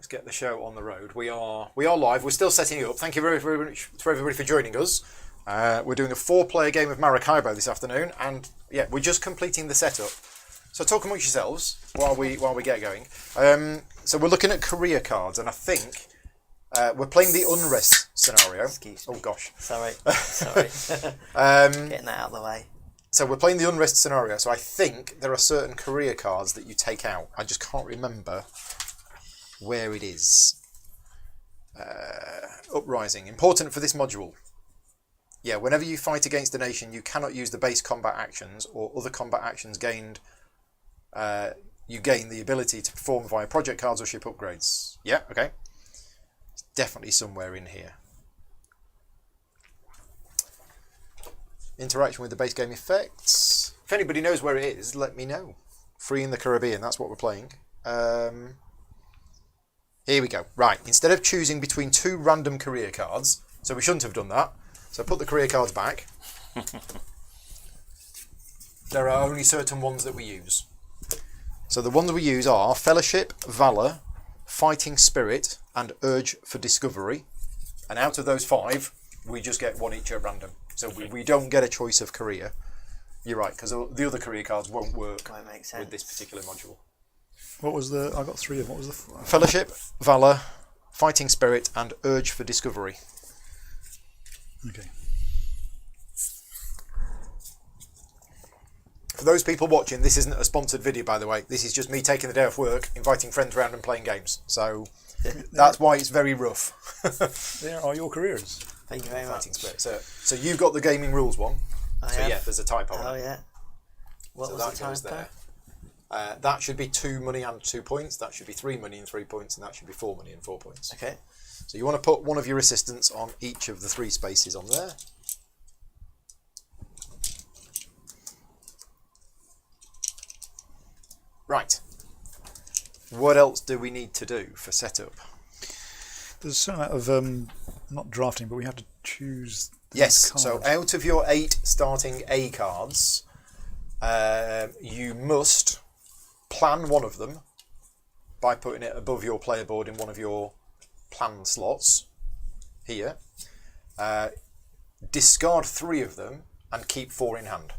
let's get the show on the road. We are live. We're still setting it up. Thank you very, very much for everybody for joining us. We're doing a 4-player game of Maracaibo this afternoon, and yeah, we're just completing the setup. So talk amongst yourselves while we get going. So we're looking at career cards, and I think we're playing the unrest scenario. Excuse me. Oh gosh. Sorry. Getting that out of the way. So we're playing the unrest scenario. So I think there are certain career cards that you take out. I just can't remember where it is. Uprising. Important for this module. Yeah, whenever you fight against a nation, you cannot use the base combat actions or other combat actions gained. You gain the ability to perform via project cards or ship upgrades. Yeah, okay. It's definitely somewhere in here. Interaction with the base game effects. If anybody knows where it is, let me know. Free in the Caribbean, that's what we're playing. Here we go. Right, instead of choosing between 2 random career cards, so we shouldn't have done that. So put the career cards back. There are only certain ones that we use. So the ones we use are Fellowship, Valour, Fighting Spirit, and Urge for Discovery. And out of those 5, we just get 1 each at random. So we don't get a choice of career. You're right, because the other career cards won't work with this particular module. What was the... I got 3 of them. What was the... Fellowship, Valour, Fighting Spirit, and Urge for Discovery. Okay. For those people watching, this isn't a sponsored video, by the way. This is just me taking the day off work, inviting friends around and playing games. So that's why it's very rough. There are your careers. Thank you very much. So you've got the gaming rules one. Yeah, there's a typo on it. Oh yeah. What was the typo? There. That should be 2 money and 2 points. That should be 3 money and 3 points, and that should be 4 money and 4 points. Okay. So you want to put one of your assistants on each of the 3 spaces on there. Right. What else do we need to do for setup? There's a certain amount of not drafting, but we have to choose. Yes. Cards. So out of your 8 starting A cards, you must plan one of them by putting it above your player board in one of your plan slots here. Discard 3 of them and keep 4 in hand.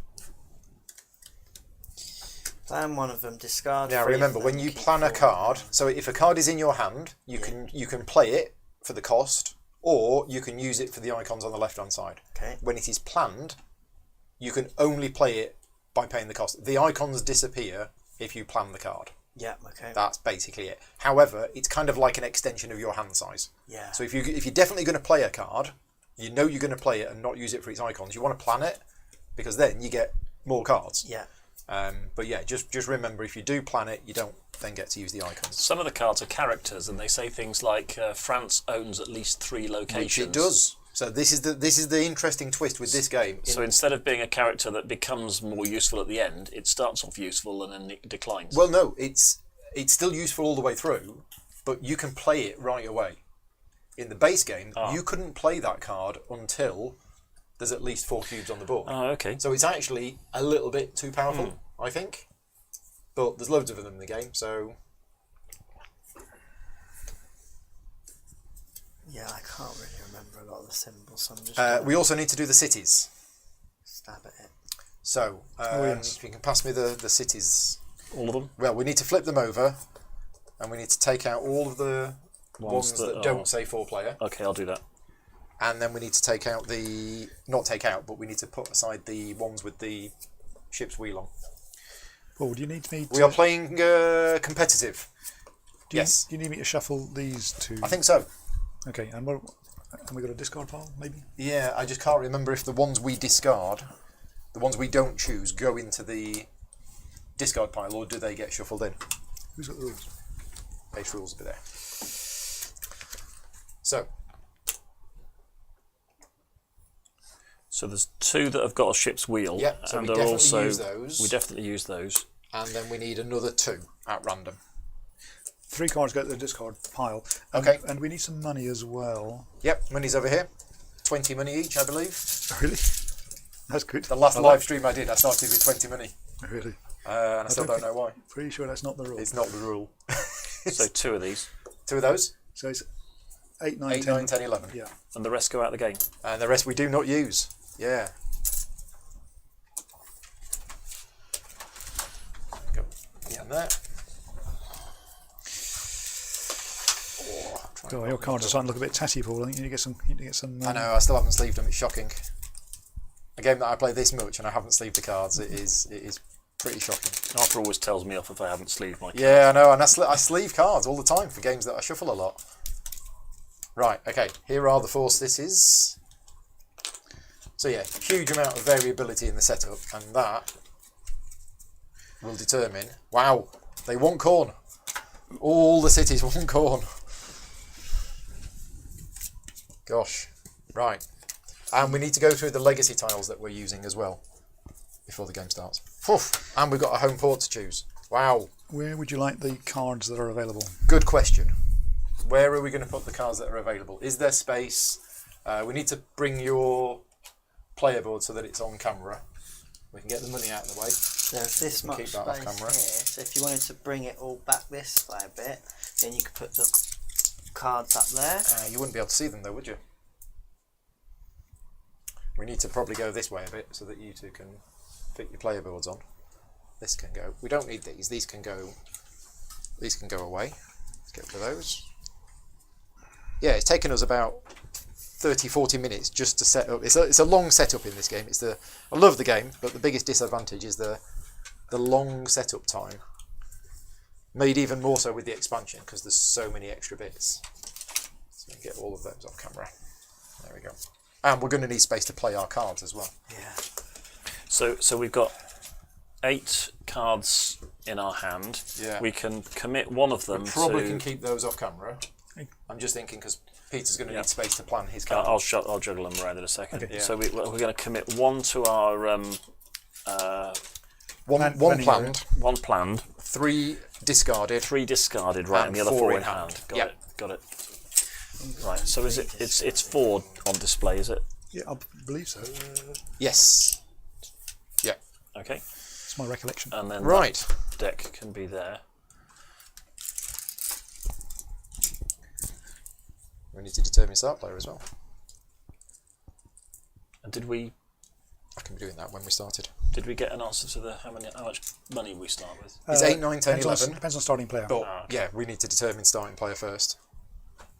Plan one of them, discard. Now 3 remember, of them, when you plan a card, so if a card is in your hand, you can play it for the cost, or you can use it for the icons on the left hand side. Okay. When it is planned, you can only play it by paying the cost. The icons disappear if you plan the card. Yeah, okay. That's basically it. However, it's kind of like an extension of your hand size. Yeah. So if you're definitely going to play a card, you know you're going to play it and not use it for its icons, you want to plan it, because then you get more cards. Yeah. But yeah, just remember, if you do plan it, you don't then get to use the icons. Some of the cards are characters, and they say things like France owns at least 3 locations. Which it does. So this is the interesting twist with this game. So instead of being a character that becomes more useful at the end, it starts off useful and then it declines. Well, no, it's still useful all the way through, but you can play it right away. In the base game, you couldn't play that card until there's at least 4 cubes on the board. Oh, okay. So it's actually a little bit too powerful, I think. But there's loads of them in the game, so... Yeah, I can't really remember a lot of the symbols, so I'm just... we also need to do the cities. Stab at it. So, if you can pass me the cities. All of them? Well, we need to flip them over, and we need to take out all of the ones that don't say 4-player. Okay, I'll do that. And then we need to take out not take out, but we need to put aside the ones with the ship's wheel on. Well, do you need me to... We are playing competitive. Yes. Do you need me to shuffle these 2? I think so. Okay, and we got a discard pile, maybe? Yeah, I just can't remember if the ones we discard, the ones we don't choose, go into the discard pile, or do they get shuffled in? Who's got the rules? Base rules will be there. So there's 2 that have got a ship's wheel. Yeah, so and we definitely also, use those. We definitely use those. And then we need another 2 at random. 3 cards go to the discard pile. Okay. And we need some money as well. Yep, money's over here. 20 money each, I believe. Really? That's good. The last live stream I did, I started with 20 money. Really? And I still don't know why. Pretty sure that's not the rule. It's not the rule. So 2 of these. 2 of those. So it's 8, 9, 8, 10. 9, 10, 11. Yeah. And the rest go out the game. And the rest we do not use. Yeah. Go. Yeah. And there. Oh, your cards are starting to look a bit tatty, Paul. I think you need to get some. I know, I still haven't sleeved them. It's shocking. A game that I play this much and I haven't sleeved the cards, it is pretty shocking. Arthur always tells me off if I haven't sleeved my cards. Yeah, I know, and I sleeve cards all the time for games that I shuffle a lot. Right, okay, here are the 4 cities. So yeah, huge amount of variability in the setup, and that will determine... Wow, they want corn. All the cities want corn. Gosh, right. And we need to go through the legacy tiles that we're using as well before the game starts. Oof. And we've got a home port to choose. Wow. Where would you like the cards that are available? Good question. Where are we going to put the cards that are available? Is there space? We need to bring your player board so that it's on camera. We can get the money out of the way. There's this much keep space that off camera. here, so if you wanted to bring it all back this way a bit, then you could put the cards up there. You wouldn't be able to see them though, would you? We need to probably go this way a bit so that you two can fit your player boards on. This can go. We don't need these. These can go. These can go away. Let's get rid of those. Yeah, it's taken us about 30-40 minutes just to set up. It's a long setup in this game. I love the game, but the biggest disadvantage is the long setup time. Made even more so with the expansion because there's so many extra bits. So we can get all of those off camera. There we go. And we're going to need space to play our cards as well. Yeah. So we've got 8 cards in our hand. Yeah. We can commit one of them Probably to... can keep those off camera. I'm just thinking because Peter's going to Yeah. need space to plan his cards. I'll juggle them around in a second. Okay. Yeah. So we're going to commit one to our One planned, one planned, 3 discarded. 3 discarded, right, and the other 4 4 in in hand. hand. Got Yep. it. Got it. Right. So it's 4 on display, is it? Yeah, I believe so. Yes. Yeah. Okay. It's my recollection. And then Right. that deck can be there. We need to determine start player as well. And did we I can be doing that when we started. get an answer to how much money we start with? It's 8, 9, 10, depends on- 11. Depends on starting player. But yeah, we need to determine starting player first.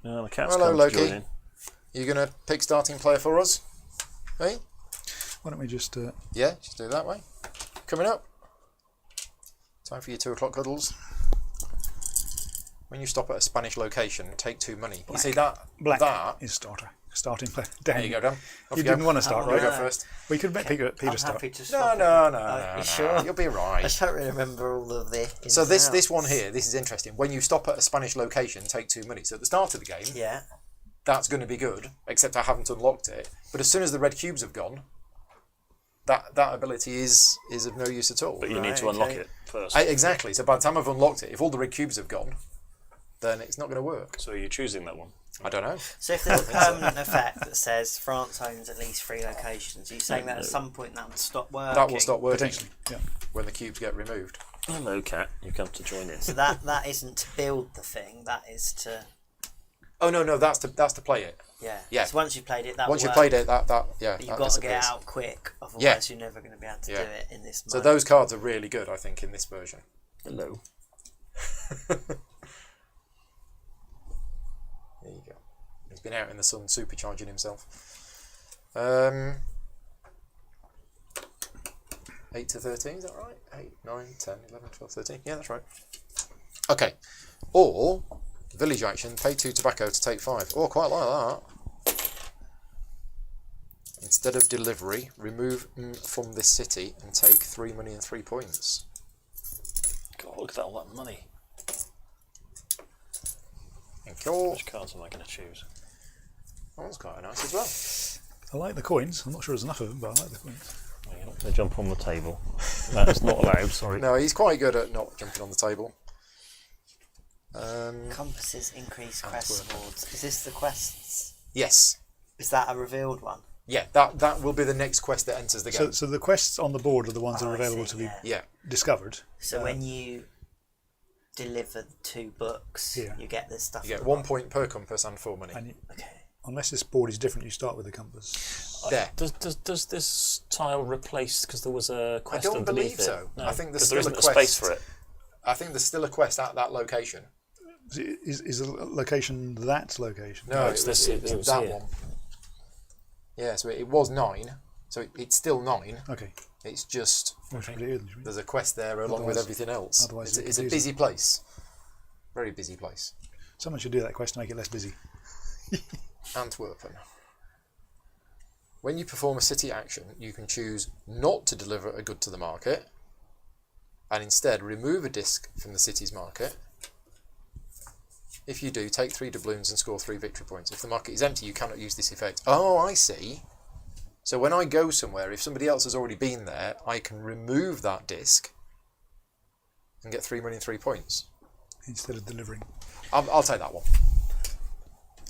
No, the cat's Hello, come Loki. to join in. You going to pick starting player for us? Hey? Why don't we just... Yeah, just do it that way. Coming up. Time for your 2 o'clock cuddles. When you stop at a Spanish location, take 2 money. You see that? Black That. is starting player. There you go, Dan. Off You go. didn't want to start, Oh, right? You go no. first. We could make Peter I'm start. happy to No, stop no, it. no, Oh, no, you no. sure? You'll be I right. just don't really remember all of the ins So and this outs. one here, this is interesting. When you stop at a Spanish location, take 2 money. So at the start of the game, Yeah. that's going to be good, except I haven't unlocked it. But as soon as the red cubes have gone, that ability is of no use at all. But you need to Right, unlock okay. it first. Exactly. So by the time I've unlocked it, if all the red cubes have gone, then it's not going to work. So you're choosing that one. I don't know. So if there's a permanent effect that says France owns at least 3 locations, are you saying that at some point that would stop working? That will stop working Potentially, yeah. when the cubes get removed. Hello, cat. You come to join in. So that isn't to build the thing, that is to... Oh no, that's to play it. Yeah. Yeah. So once you've played it, that Once will you've work, played it, that yeah, but you've that got to get disappears. out quick, otherwise Yeah. you're never going to be able to Yeah. do it in this So mode. those cards are really good, I think, in this version. Hello. There you go. He's been out in the sun supercharging himself. 8 to 13, is that right? 8, 9, 10, 11, 12, 13. Yeah, that's right. Okay. Or, village action, pay 2 tobacco to take 5. Oh, quite like that. Instead of delivery, remove from this city and take 3 money and 3 points. God, look at all that money. Thank you. Which cards am I going to choose? That one's quite nice as well. I like the coins. I'm not sure there's enough of them, but I like the coins. You're not going to jump on the table. That is not allowed, sorry. No, he's quite good at not jumping on the table. Compasses increase quest rewards. Is this the quests? Yes. Is that a revealed one? Yeah, that will be the next quest that enters the game. So the quests on the board are the ones that Oh, are I available see, to be yeah. Yeah. discovered. So when you deliver 2 books, Yeah. you get this stuff. You get at the 1 bottom. point per compass and 4 money. And Okay. unless this board is different, you start with the compass. There. Does this tile replace, because there was a quest don't underneath believe it? so. No, I think there's 'cause there still a isn't a space quest. for it. I think there's still a quest at that location. Is the location that location? No, it's this- it was it was that here. one. Yeah, so it was 9. So it's still 9. Okay. It's just Well, should we do it then, should we? there's a quest there along with Otherwise- everything else. otherwise It's, it's it's a confusing. busy place. Very busy place. Someone should do that quest to make it less busy. Antwerpen. When you perform a city action, you can choose not to deliver a good to the market and instead remove a disc from the city's market. If you do, take 3 doubloons and score 3 victory points. If the market is empty, you cannot use this effect. Oh, I see. So when I go somewhere, if somebody else has already been there, I can remove that disc and get 3 money and 3 points. Instead of delivering. I'll take that one.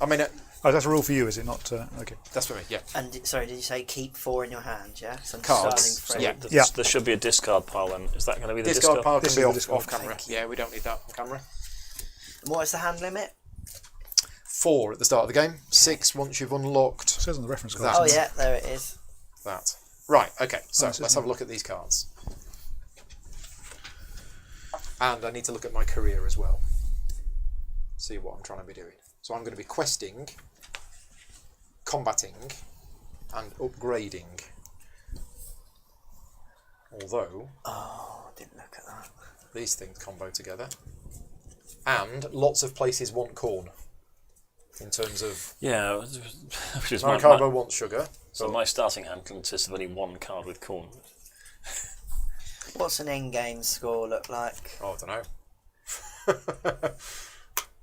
I mean, Oh, that's a rule for you, is it not? Okay. that's for me, yeah. And sorry, did you say keep 4 in your hand? Yeah. So I'm Cards. starting Yeah. from- Yeah. There should be a discard pile then. Is that going to be the Discard pile This can is be the discard. off camera. Thank you. Yeah, we don't need that on camera. And what is the hand limit? 4 at the start of the game. 6 once you've unlocked It says on the reference card. That. Oh yeah, there it is. that. Right, okay, so Oh, so let's it's have a not- look at these cards. And I need to look at my career as well. See what I'm trying to be doing. So I'm going to be questing, combating, and upgrading. Although Oh, didn't look at that. these things combo together. And lots of places want corn. In terms of Yeah, which is my, Maracaibo wants sugar. so my starting hand consists of only 1 card with corn. What's an in-game score look like? Oh, I don't know.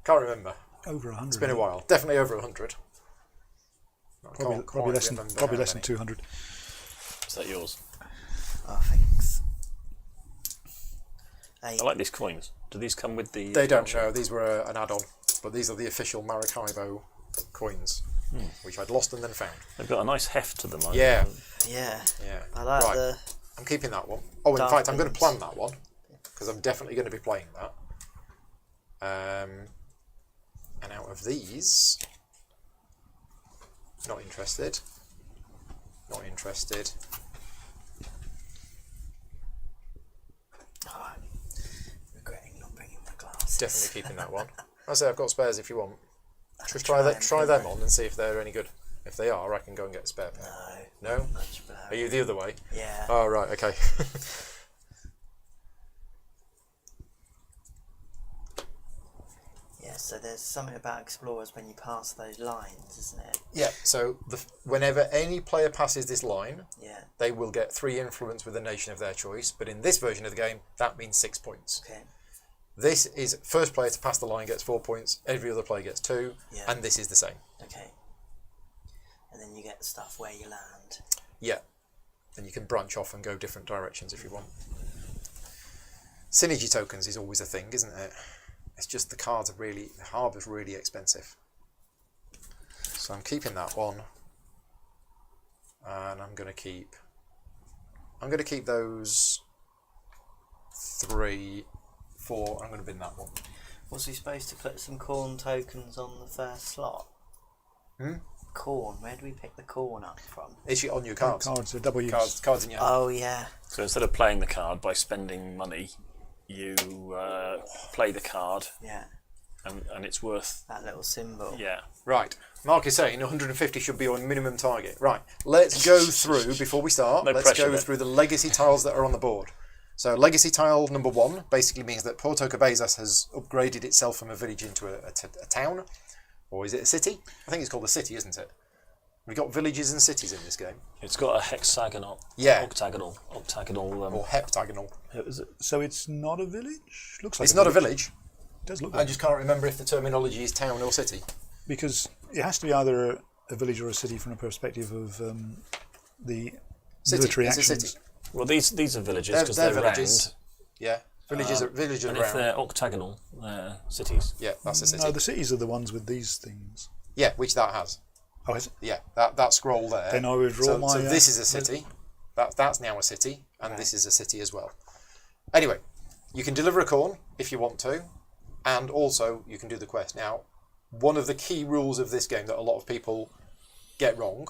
Can't remember. Over 100. It's been a while. Definitely over 100. I Probably, can't probably quite less than remember probably how less than many. 200. Is that yours? Oh, thanks. I like these coins. Do these come with the... They don't know. These were an add-on, but these are the official Maracaibo coins, which I'd lost and then found. They've got a nice heft to them. I Yeah, Yeah. yeah. I like right. the. I'm keeping that one. Oh, in Dark fact, I'm going to ones. plan that one because I'm definitely going to be playing that. And out of these, not interested. Not interested. Oh, I'm regretting not bringing my glasses. Definitely keeping that one. I say I've got spares if you want. Just try try that. and Try put them them. on and see if they're any good. If they are, I can go and get a spare pair. No. No? Much better. Are you the other way? Yeah. Oh, right, okay. Yeah. So there's something about explorers when you pass those lines, isn't it? Yeah, so whenever any player passes this line, Yeah. they will get 3 influence with a nation of their choice. But in this version of the game, that means 6 points. Okay. This is first player to pass the line gets 4 points, every other player gets 2, Yeah. and this is the same. Okay. And then you get the stuff where you land. Yeah, and you can branch off and go different directions if you want. Synergy tokens is always a thing, isn't it? It's just the cards are really, the harbour's really expensive. So I'm keeping that one, and I'm going to keep those 3, 4. I'm going to bin that one. Was he supposed to put some corn tokens on the first slot? Hmm? Corn. Where do we pick the corn up from? It's on your cards. Cards are double use. Cards in your hand. Oh yeah. So instead of playing the card by spending money, you play the card, Yeah. and it's worth... That little symbol. Yeah. Right. Mark is saying 150 should be your minimum target. Right. Let's go through, before we start, No let's pressure go then. through the legacy tiles that are on the board. So legacy tile number 1 basically means that Porto Cabezas has upgraded itself from a village into a town. Or is it a city? I think it's called a city, isn't it? We've got villages and cities in this game. It's got a hexagonal... Yeah. Octagonal... Or heptagonal. Is it? So it's not a village? Looks like It's not a village. It does look I like just can't remember if the terminology is town or city. because it has to be either a village or a city from a perspective of the City. military It's a actions. city. Well, these are villages because They're they're villages. round. Yeah. Villages are villages And if around. they're octagonal, they're cities. Yeah, that's a city. No, the cities are the ones with these things. Yeah, which that has. Oh, is it? Yeah, that scroll there. Then I withdraw so, my, So this is a city. That's now a city, and this is a city as well. Anyway, You can deliver a corn if you want to, and also you can do the quest. Now, one of the key rules of this game that a lot of people get wrong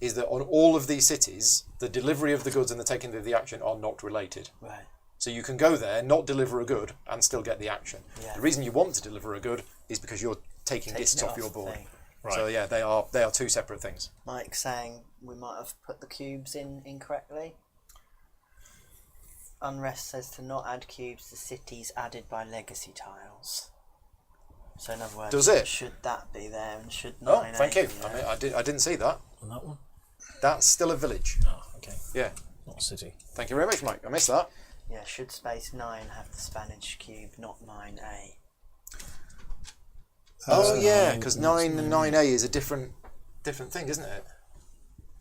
is that on all of these cities, the delivery of the goods and the taking of the action are not related. Right. So you can go there, not deliver a good, and still get the action. Yeah. The reason you want to deliver a good is because you're taking discs it off your the board. thing. Right. So yeah, they are two separate things. Mike's saying we might have put the cubes in incorrectly. Unrest says to not add cubes to cities added by legacy tiles. So in other words, Does it? should that be there and should Oh, 9A thank you. be there? I didn't see that. On that one? That's still a village. Oh, okay. Yeah. Not a city. Thank you very much, Mike. I missed that. Yeah, should space 9 have the Spanish cube, not 9A? Oh yeah, because 9 and 9A is a different thing, isn't it?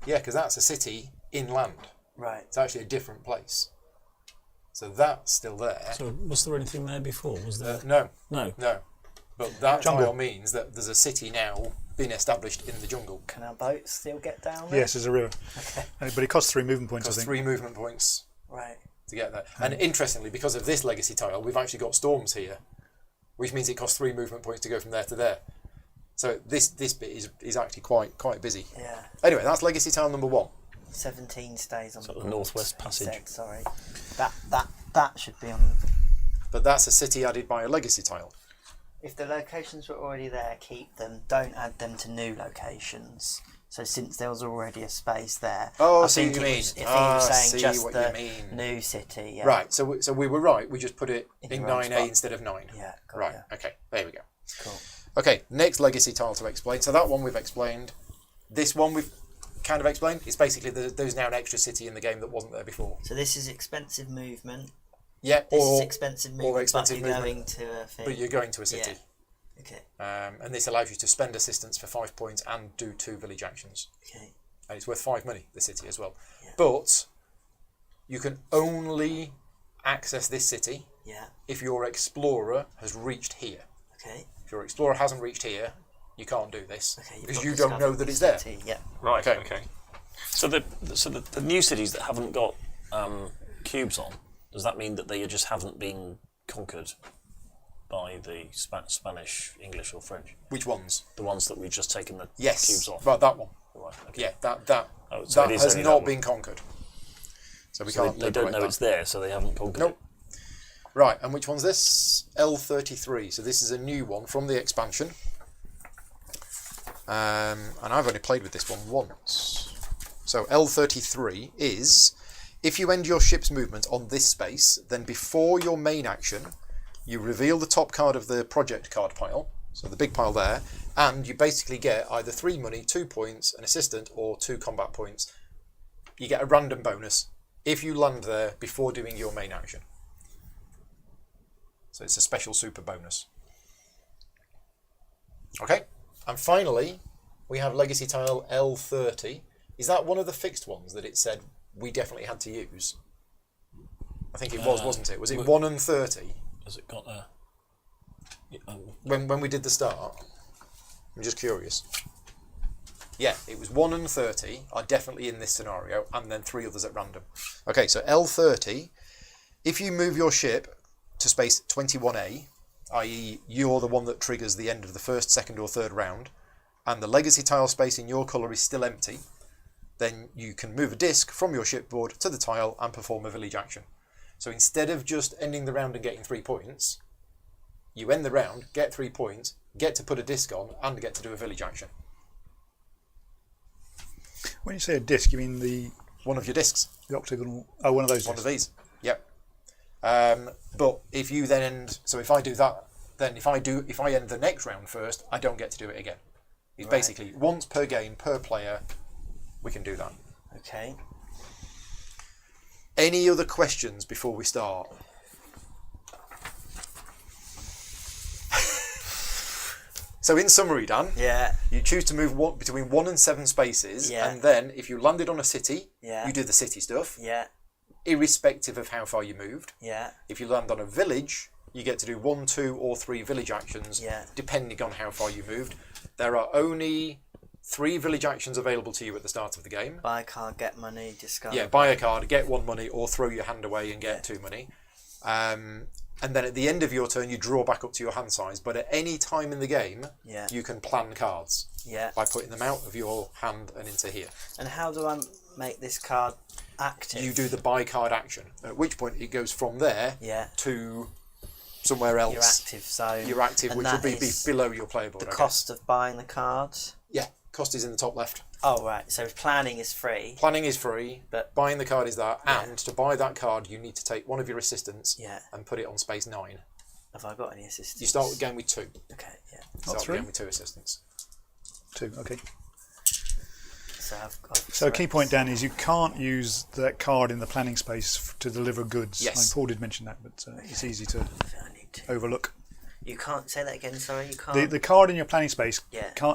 Yeah, because that's a city inland. Right. It's actually a different place. So that's still there. So was there anything there before? Was there? No, No. no. But that Jungle. tile means that there's a city now being established in the jungle. Can our boats still get down there? Yes, there's a river. Okay. But it costs 3 movement points, Because I think. 3 movement points Right. to get there. And interestingly, because of this legacy tile, we've actually got storms here, which means it costs 3 movement points to go from there to there. So this bit is actually quite busy. Yeah. Anyway, that's legacy tile number 1. 17 stays on So the the board, Northwest he Passage. said, sorry. That should be on. But that's a city added by a legacy tile. If the locations were already there, keep them. Don't add them to new locations. So since there was already a space there, Oh, I I see think what you it mean. was, if he Ah, was I saying see just what the you mean. new city, yeah. Right, so we were right. We just put it In in the wrong 9A spot. instead of 9. Yeah, got Right, ya. okay, there we go. Cool. Okay, next legacy tile to explain. So that one we've explained. This one we've kind of explained. It's basically there's now an extra city in the game that wasn't there before. So this is expensive movement. Yeah, This or is expensive movement, expensive but you're movement. going to a thing. but you're going to a city. Yeah. Okay. And this allows you to spend assistance for 5 points and do 2 village actions. Okay. And it's worth 5 money, the city as well. Yeah. But you can only access this city Yeah. if your explorer has reached here. Okay. If your explorer hasn't reached here, you can't do this Okay. because got you don't know discovered that the it's there. city, Yeah. Right. Okay. Okay. So the new cities that haven't got cubes on, does that mean that they just haven't been conquered by the Spanish, English, or French? Which ones? The ones that we've just taken the Yes. cubes off. Right, that one. Right. Okay. Yeah, that Oh, so that it is has only that not one. been conquered. So we So can't. they don't liberate know that. it's there, so they haven't conquered Nope. it. Right, and which one's this? L33. So this is a new one from the expansion. And I've only played with this one once. So L33 is, if you end your ship's movement on this space, then before your main action, you reveal the top card of the project card pile, so the big pile there, and you basically get either 3 money, 2 points, an assistant, or 2 combat points. You get a random bonus if you land there before doing your main action. So it's a special super bonus. Okay, and finally, we have legacy tile L30. Is that one of the fixed ones that it said we definitely had to use? I think it was, wasn't it? Was it 1 and 30? Has it got a? When we did the start? I'm just curious. Yeah, it was 1 and 30 are definitely in this scenario, and then 3 others at random. Okay, so L30, if you move your ship to space 21A, i.e. you're the one that triggers the end of the first, second or third round, and the legacy tile space in your colour is still empty, then you can move a disc from your shipboard to the tile and perform a village action. So instead of just ending the round and getting 3 points, you end the round, get 3 points, get to put a disc on, and get to do a village action. When you say a disc, you mean the One of your discs. octagonal... Oh, one of those One of discs. these. Yep. But if you then end, so if I do that, then if I end the next round first, I don't get to do it again. It's basically once per game, per player, we can do that. Okay. Any other questions before we start? So in summary, Dan, Yeah. you choose to move between 1 and 7 spaces, Yeah. and then if you landed on a city, Yeah. you do the city stuff, Yeah. irrespective of how far you moved. Yeah. If you land on a village, you get to do 1, 2, or 3 village actions, Yeah. depending on how far you moved. There are only 3 village actions available to you at the start of the game. Buy a card, get money, discard. Yeah, buy a card, get 1 money, or throw your hand away and get 2 money. And then at the end of your turn, you draw back up to your hand size. But at any time in the game, you can plan cards by putting them out of your hand and into here. And how do I make this card active? You do the buy card action, at which point it goes from there to somewhere else. Your active zone. Your active, and which will be is below your playboard. the cost of buying the cards? Yeah, cost is in the top left. Oh, right. So planning is free. Planning is free, but buying the card is that. And to buy that card, you need to take one of your assistants and put it on space 9. Have I got any assistants? You start the game with 2. Okay, yeah. Start the game with 2 assistants. 2, okay. So I've got. So a key point, Dan, is you can't use that card in the planning space to deliver goods. Yes. Paul did mention that, but it's easy to overlook. You can't say that again. Sorry, you can't. The card in your planning space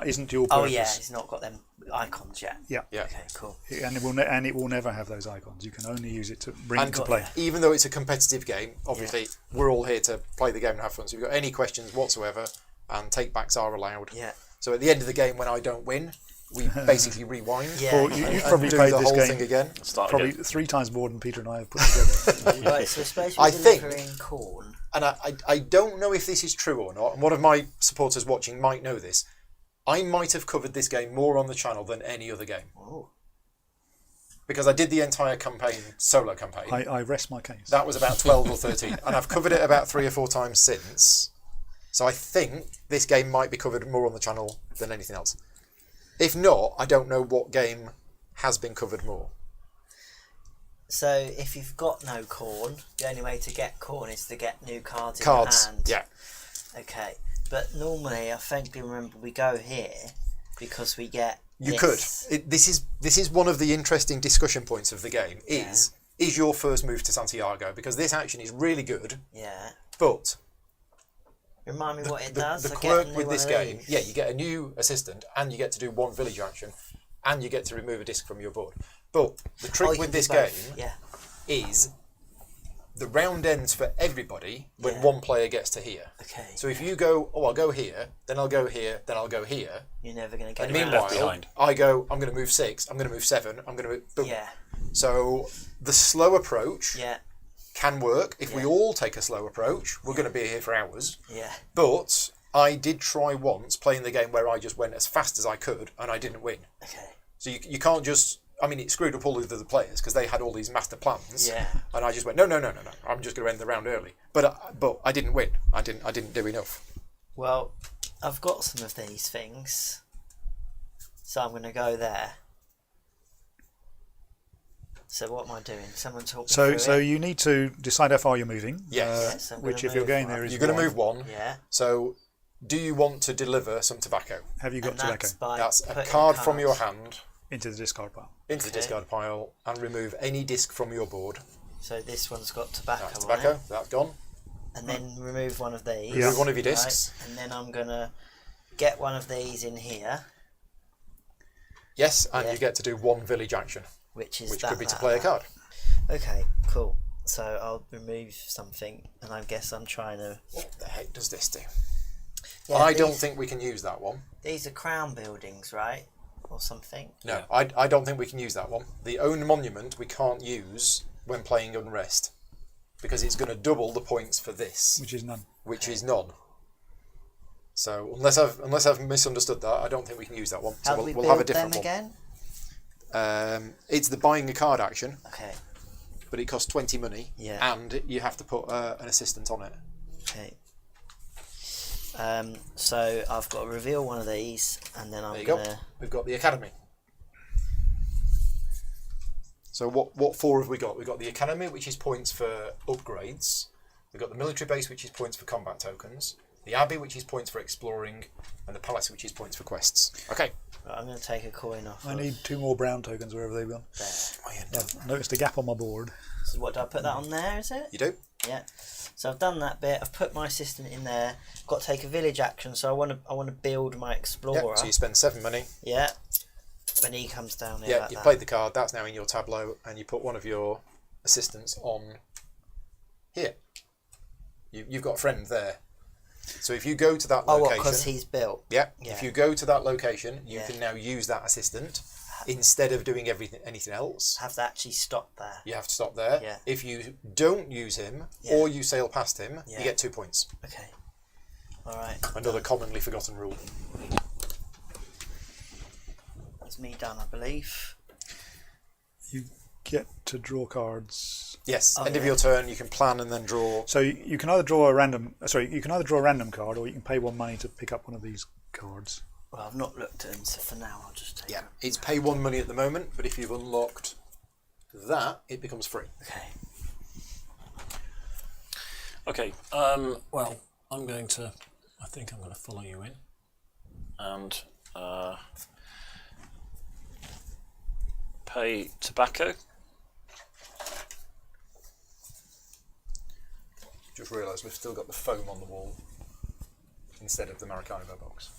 isn't your purpose. Oh yeah, it's not got them icons yet. Yeah. Okay, cool. And it will never have those icons. You can only use it to bring it to play. Even though it's a competitive game, obviously we're all here to play the game and have fun. So if you've got any questions whatsoever, and take backs are allowed. Yeah. So at the end of the game, when I don't win, we basically rewind. Yeah. Well, you've probably do played the this whole game thing again. probably 3 times more than Peter and I have put together. Right. So especially I think- delivering corn. And I don't know if this is true or not, and one of my supporters watching might know this. I might have covered this game more on the channel than any other game. Oh. Because I did the entire campaign, solo campaign. I rest my case. That was about 12 or 13, and I've covered it about 3 or 4 times since. So I think this game might be covered more on the channel than anything else. If not, I don't know what game has been covered more. So if you've got no corn, the only way to get corn is to get new cards in Cards, your hand. yeah. Okay, but normally I vaguely remember we go here because we get. You this. could. This is one of the interesting discussion points of the game. Is your first move to Santiago, because this action is really good. Yeah. But Remind me what it does. the I get a quirk new with one this of game, these. you get a new assistant, and you get to do 1 village action, and you get to remove a disc from your board. But the trick Oh, you with can do this both. game is the round ends for everybody when one player gets to here. Okay. So if you go, I'll go here, then I'll go here, then I'll go here. You're never going to get And around. meanwhile, behind. I go, I'm going to move 6, I'm going to move 7, I'm going to move... Boom. Yeah. So the slow approach Yeah. can work. If we all take a slow approach, we're going to be here for hours. Yeah. But I did try once playing the game where I just went as fast as I could and I didn't win. Okay. So you can't just... I mean, it screwed up all of the other players because they had all these master plans. Yeah. And I just went, no. I'm just going to end the round early. But I didn't win. I didn't do enough. Well, I've got some of these things, so I'm going to go there. So what am I doing? Someone talk me through So it? you need to decide how far you're moving. Yes. Yes, I'm Which, gonna if you're move going one. there, is You're going to one. move 1. Yeah. So do you want to deliver some tobacco? Have you got And tobacco that's by That's a putting card from cards. your hand into the discard pile? into the discard pile and remove any disc from your board. So this one's got tobacco That's on tobacco. it. That's gone. And then remove one of these. Yeah. Remove one of your discs. Right? And then I'm going to get one of these in here, Yes, and Yeah. you get to do 1 village action, which is which that, could be to that, play a that. card. Okay, cool. So I'll remove something, and I guess I'm trying to... What the heck does this do? Yeah, I don't these- think we can use that one. These are crown buildings, right? Or something? No, I don't think we can use that one. The own monument we can't use when playing Unrest because it's going to double the points for this, Which is none. which is none. So unless I've misunderstood that, I don't think we can use that one. So How do we we'll build have a different them one. again? It's the buying a card action, Okay, but it costs 20 money, Yeah. and you have to put an assistant on it. okay. So I've got to reveal one of these, and then There I'm you going go. to... We've got the academy. So what 4 have we got? We've got the academy, which is points for upgrades. We've got the military base, which is points for combat tokens. The abbey, which is points for exploring, and the palace, which is points for quests. Okay. Right, I'm going to take a coin off. I of need 2 more brown tokens wherever they've gone. there. I've noticed a gap on my board. So what, do I put that on there, is it? You do? Yeah. So I've done that bit. I've put my assistant in there. Got to take a village action, so I want to build my explorer. Yeah. So you spend 7 money. Yeah. When he comes down here Yeah. like You that. played the card. That's now in your tableau, and you put one of your assistants on here. You've got a friend there. So if you go to that Oh, location, because he's built. yeah. Yeah. If you go to that location, you Yeah. can now use that assistant instead of doing anything else. Have to actually stop there. You have to stop there. Yeah. If you don't use him Yeah. or you sail past him, Yeah. you get 2 points. Okay. All right. Another commonly forgotten rule. That's me done, I believe. You get to draw cards. Yes. Oh, End of yeah. your turn, you can plan and then draw. So you can either draw a random. Sorry, you can either draw a random card, or you can pay 1 money to pick up one of these cards. Well, I've not looked at them, so for now I'll just take Yeah. them. It's pay 1 money at the moment, but if you've unlocked that, it becomes free. Okay. Okay. Well, I'm going to. I think I'm going to follow you in, and pay tobacco. Just realised we've still got the foam on the wall instead of the Maracaibo box.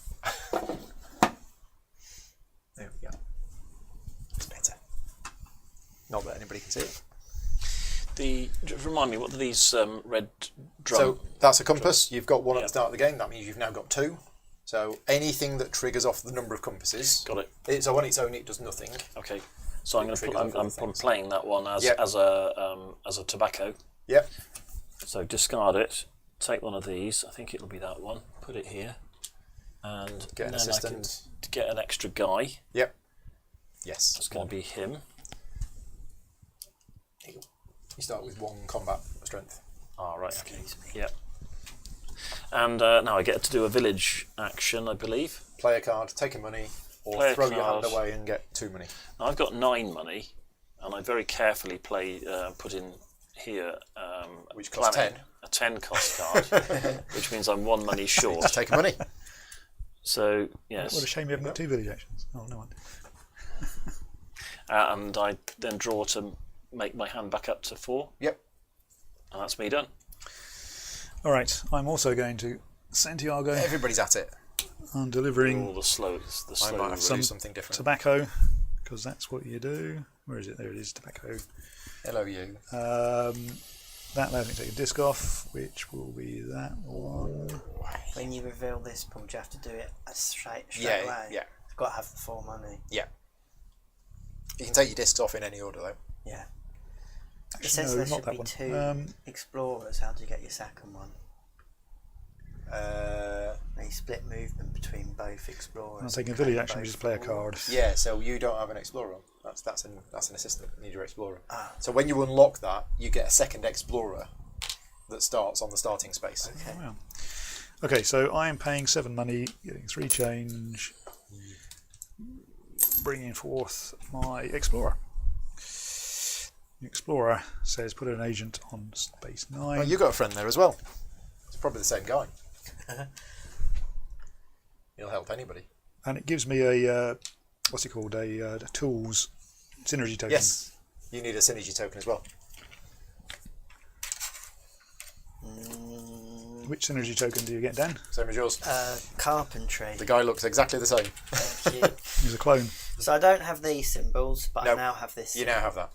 There we go. It's better. Not that anybody can see it. Just remind me, what are these red drum? So that's a compass. You've got one at Yeah. the start of the game. That means you've now got 2. So anything that triggers off the number of compasses. Got it. So on its own, it does nothing. Okay. So I'm going to. Triggers off I'm other things. playing that one as Yep. as a tobacco. Yep. So discard it. Take one of these. I think it'll be that one. Put it here, and Get an then assistant. I can get an extra guy. Yep. Yes. It's going to be him. You start with 1 combat strength. Ah, right. Okay. Yep. And now I get to do a village action, I believe. Play a card, take a money, or Play a throw your hand card. away and get 2 money. Now I've got 9 money, and I very carefully put in here Which costs planning, 10. a 10 cost card, which means I'm 1 money short. Just take a money. So yes, What a shame you haven't got 2 village actions. Oh, no one. and I then draw to make my hand back up to 4, Yep. and that's me done. All right, I'm also going to Santiago. Everybody's at it. I'm delivering All the slow. I might have to Some do something different. tobacco, because that's what you do. Where is it? There it is, tobacco. Hello, you. That allows me to take a disc off, which will be that one. When you reveal this, Paul, do you have to do it straight Yeah, away? yeah. You've got to have the 4 money. Yeah. You can take your discs off in any order, though. Yeah. It Actually, says no, there not should that be one. 2 explorers. How do you get your second one? They split movement between both explorers. I'm taking a and village claim action, both which is play a forward. card. Yeah, so you don't have an explorer. That's an assistant. You need your explorer. Ah. So when you unlock that, you get a second explorer that starts on the starting space. Okay. Wow. Okay, so I am paying 7 money, getting 3 change, bringing forth my explorer. The explorer says put an agent on space 9. Oh, you got a friend there as well. It's probably the same guy. He'll help anybody. And it gives me a what's it called? A tools synergy token. Yes, you need a synergy token as well. Which synergy token do you get, Dan? Same as yours. Carpentry. The guy looks exactly the same. Thank you. He's a clone. So I don't have these symbols, but No. I now have this. You now have that,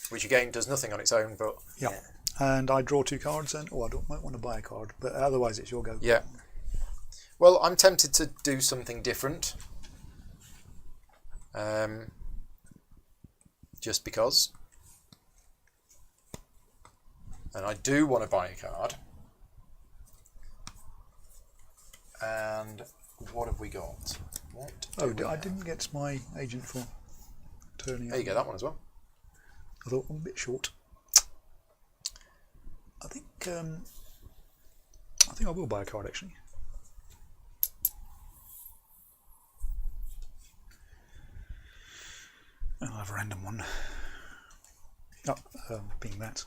which again does nothing on its own, but Yeah. And I draw 2 cards, and might want to buy a card, but otherwise it's your go. yeah. Well, I'm tempted to do something different. Just because. And I do want to buy a card. And what have we got? What? Oh, do we I have? didn't get my agent for turning. There you go, that one as well. I thought I'm a bit short. I think I will buy a card actually. And I'll have a random one. Oh, being that.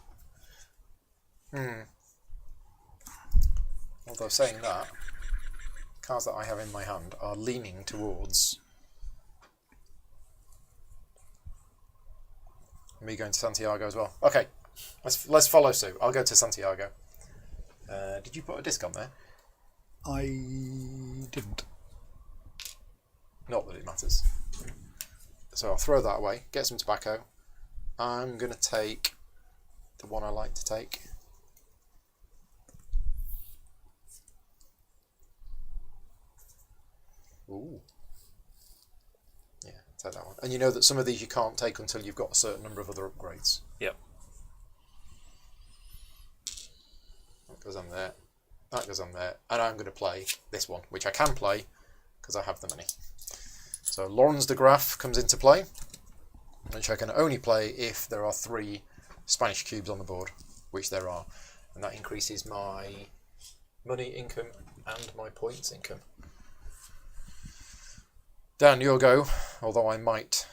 Although saying that, cards that I have in my hand are leaning towards me going to Santiago as well. Okay, let's follow suit. I'll go to Santiago. Did you put a disc on there? I didn't. Not that it matters. So I'll throw that away, get some tobacco. I'm going to take the one I like to take. Ooh. Yeah, Take that one. And you know that some of these you can't take until you've got a certain number of other upgrades. Yep. That goes on there. That goes on there. And I'm going to play this one, which I can play because I have the money. So Laurens de Graaf comes into play, which I can only play if there are 3 Spanish cubes on the board, which there are. And that increases my money income and my points income. Dan, your go, although I might...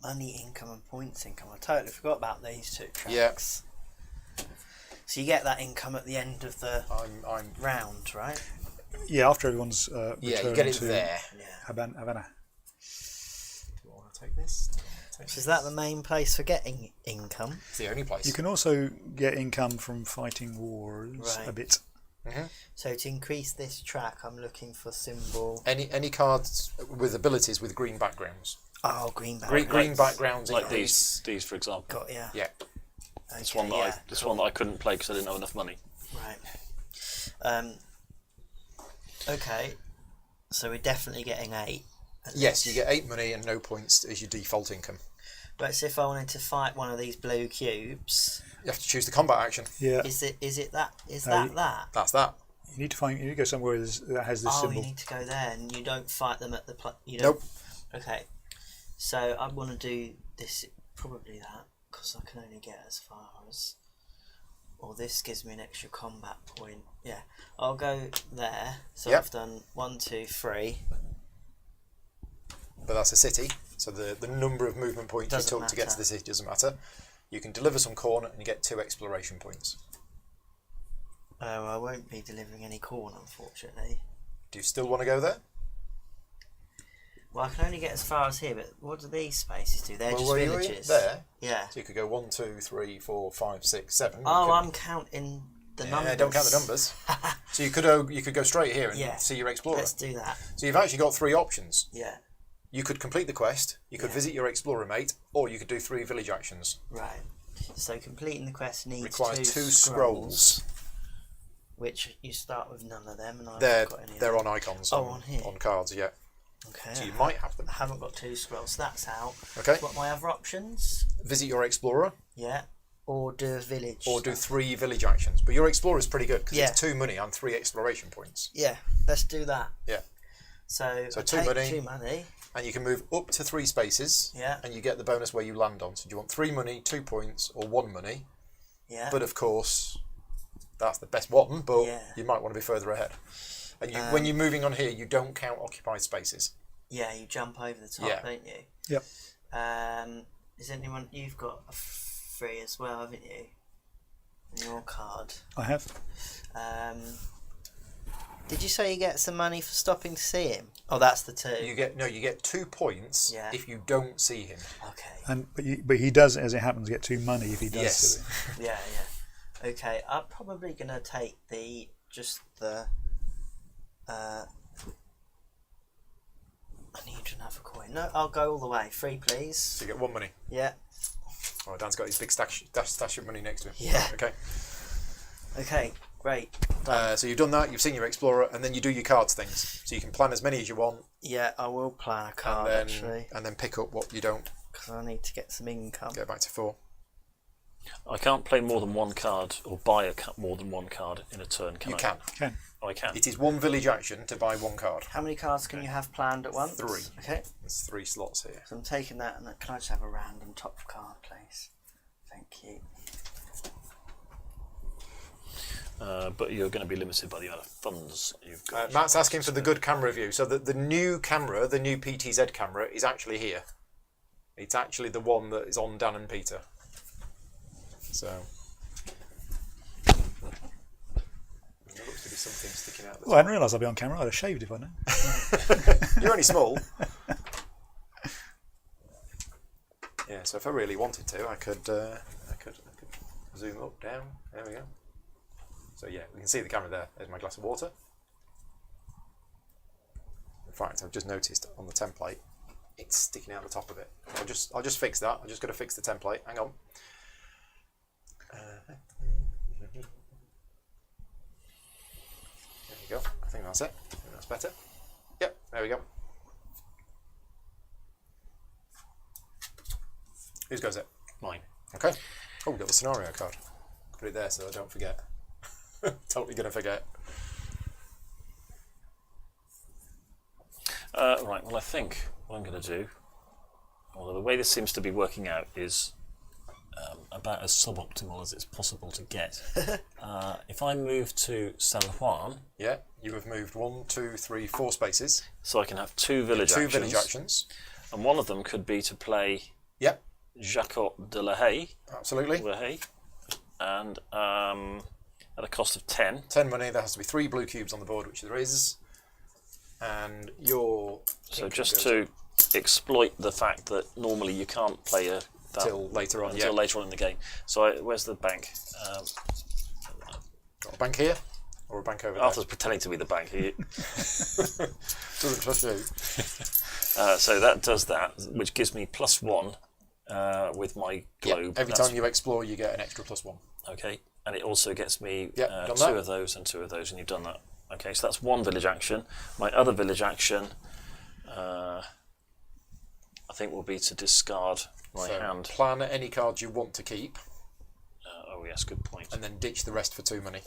Money income and points income. I totally forgot about these 2 tracks. Yeah. So you get that income at the end of the I'm round, right? Yeah, after everyone's yeah, returned you get it to there. Yeah. Havana. Do I want to take this? So is that the main place for getting income? It's the only place. You can also get income from fighting wars Right. a bit. Mm-hmm. So to increase this track, I'm looking for symbol. Any cards with abilities with green backgrounds. Oh, green background. Green backgrounds Like increase. these for example. Got ya. Yeah. This Okay, one that yeah, one that I couldn't play because I didn't have enough money. Right. Okay. So we're definitely getting 8. Yes, you get 8 money and no points as your default income. But so if I wanted to fight one of these blue cubes, You have to choose the combat action. Yeah, is it that? Is No, that? That's that. you need to go somewhere that has this Oh, symbol. you need to go there, and you don't fight them at the. You don't. Nope. Okay. So I want to do this. Probably that, because I can only get as far as. Or this gives me an extra combat point. Yeah, I'll go there. So Yep. I've done 1, 2, 3. But that's a city, so the number of movement points Doesn't you took to get to matter. the city doesn't matter. You can deliver some corn and you get 2 exploration points. Oh, I won't be delivering any corn, unfortunately. Do you still want to go there? Well, I can only get as far as here, but what do these spaces do? They're Well, just were you villages. there? Yeah. So you could go 1, 2, 3, 4, 5, 6, 7. Oh, You could- I'm counting the numbers. Yeah, don't count the numbers. So you could go straight here and Yeah. see your explorer. Let's do that. So you've actually got 3 options. Yeah. You could complete the quest, you could Yeah. visit your explorer mate, or you could do 3 village actions. Right. So completing the quest needs Requires 2 2 scrolls, which you start with none of them, and I They're haven't got any. they're of them. on icons on here. on cards, yeah. Okay. So you might have them. I haven't got 2 scrolls. So that's out. Okay. What are my other options? Visit your explorer, Yeah. Or do a village. or do 3 village actions. But your explorer is pretty good because Yeah. it's 2 money and 3 exploration points. Yeah. Let's do that. Yeah. So I 2 take money. 2 money. And you can move up to 3 spaces. Yeah. And you get the bonus where you land on. So do you want 3 money, 2 points, or 1 money? Yeah. But of course, that's the best one. But Yeah. you might want to be further ahead. And when you're moving on here, you don't count occupied spaces. Yeah, you jump over the top, Yeah. don't you? Yep. Is anyone? You've got a 3 as well, haven't you? On your card. I have. Did you say you get some money for stopping to see him? Oh, that's the 2. You get 2 points Yeah. if you don't see him. Okay. But he does, as it happens, get 2 money if he does. Yes. do it. Yeah, yeah. Okay, I'm probably gonna take the. I need another coin. No, I'll go all the way. 3, please. So you get 1 money. Yeah. Oh, Dan's got his big stash of money next to him. Yeah. Okay. Okay, great. Done. So you've done that. You've seen your explorer, and then you do your cards things. So you can plan as many as you want, Yeah, I will plan a card actually, and then pick up what you don't. because I need to get some income. Get back to 4. I can't play more than 1 card or buy more than 1 card in a turn, can You I? can. Can. Oh, I can. It is 1 village action to buy 1 card. How many cards can you have planned at once? 3. Okay, There's 3 slots here. so I'm taking that, and can I just have a random top card, please? Thank you. But you're going to be limited by the amount of funds you've got. Matt's asking for the good camera view. So the new camera, the new PTZ camera, is actually here. It's actually the one that is on Dan and Peter. So there looks to be something sticking out. Well, I didn't realise I'd be on camera. I'd have shaved if I known. You're only small. Yeah, so if I really wanted to, I could zoom up, down. There we go. So yeah, we can see the camera there. There's my glass of water. In fact, I've just noticed on the template, it's sticking out the top of it. I'll just fix that. I'm just going to fix the template. Hang on. There you go. I think that's it. I think that's better. Yep, there we go. Whose goes it? Mine. Okay. Oh, we've got the scenario card. Put it there so I don't forget. Totally going to forget. Right, well, I think what I'm going to do, although the way this seems to be working out is about as suboptimal as it's possible to get. If I move to San Juan... Yeah, you have moved 1, 2, 3, 4 spaces. So I can have two village actions. 2 village actions. And one of them could be to play Yep, Jacot de la Haye. absolutely. La Haye. And at a cost of 10. 10 money, there has to be 3 blue cubes on the board, which there is. And your... So just to exploit the fact that normally you can't play that till later on, until later on in the game. So where's the bank? Got a bank here, or a bank over Arthur's pretending to be the bank. there? Doesn't trust you. So that does that, which gives me +1 with my globe. Every time you explore, you get an extra +1. Okay, and it also gets me Done 2 that. of those and 2 of those, and you've done that. Okay, so that's 1 village action. My other village action, I think, will be to discard my hand. Plan any cards you want to keep, Oh yes, good point. and then ditch the rest for 2 money.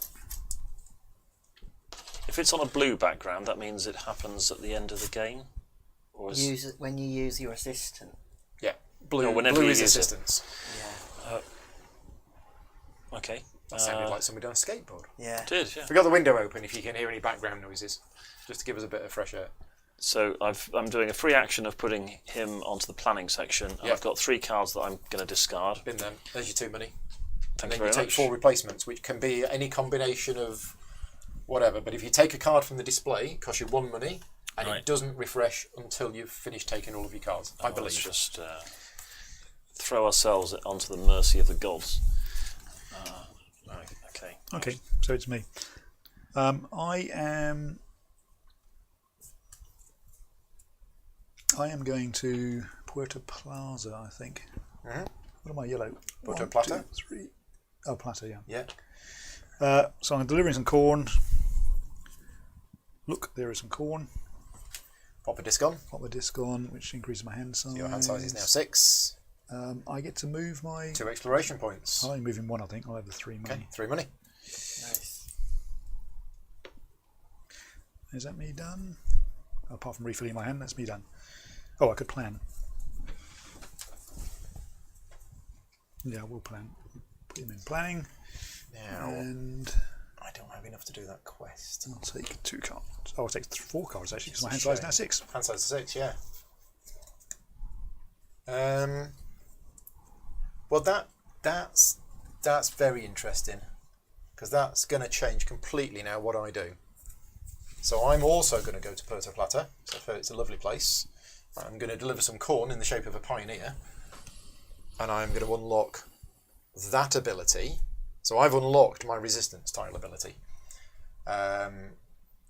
If it's on a blue background, that means it happens at the end of the game? Or is... Use it when you use your assistant. Yeah, blue, No, whenever blue you is use it. assistance. Yeah. Okay. That sounded like somebody on a skateboard. Yeah. It did, yeah. We got the window open if you can hear any background noises, just to give us a bit of fresh air. So I'm doing a free action of putting him onto the planning section. And Yeah. I've got 3 cards that I'm going to discard. Bin them. There's your 2 money. Thank And you then you very take much. 4 replacements, which can be any combination of whatever. But if you take a card from the display, it costs you 1 money, and Right. it doesn't refresh until you've finished taking all of your cards, I Let's believe. just throw ourselves onto the mercy of the gods. Right, okay. Okay, so it's me. I am going to Puerto Plaza, I think. Mhm. What am I, yellow? Puerto 1, Plata? 2, 3. Oh, Plata, yeah. Yeah. So I'm delivering some corn. Look, there is some corn. Pop a disc on. Pop the disc on, which increases my hand size. So your hand size is now 6. I get to move my... 2 exploration points. I'm only moving 1, I think. I'll have the 3 money. Okay, 3 money. Nice. Is that me done? Apart from refilling my hand, that's me done. Oh, I could plan. Yeah, we'll plan. Put him in planning. Now, And I don't have enough to do that quest. I'll take 2 cards. Oh, I'll take 4 cards actually, because my hand It's a size is shame. now 6. Hand size is 6, yeah. Well, that's very interesting, because that's going to change completely now what I do. So I'm also going to go to Puerto Plata. So I've heard it's a lovely place. I'm going to deliver some corn in the shape of a pioneer, and I'm going to unlock that ability. So I've unlocked my resistance tile ability,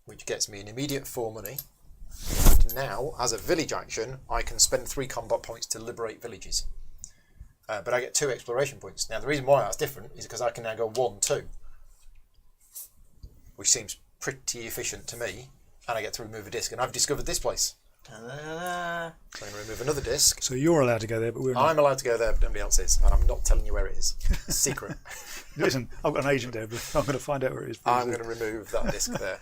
which gets me an immediate 4 money. And now, as a village action, I can spend 3 combat points to liberate villages. But I get 2 exploration points. Now, the reason why that's different is because I can now go 1, 2, which seems pretty efficient to me. And I get to remove a disc, and I've discovered this place. Ta-da. So I'm going to remove another disc. So you're allowed to go there, but we're not. I'm allowed to go there, but nobody else is, and I'm not telling you where it is. Secret. Listen, I've got an agent there, but I'm going to find out where it is. I'm going to remove that disc there.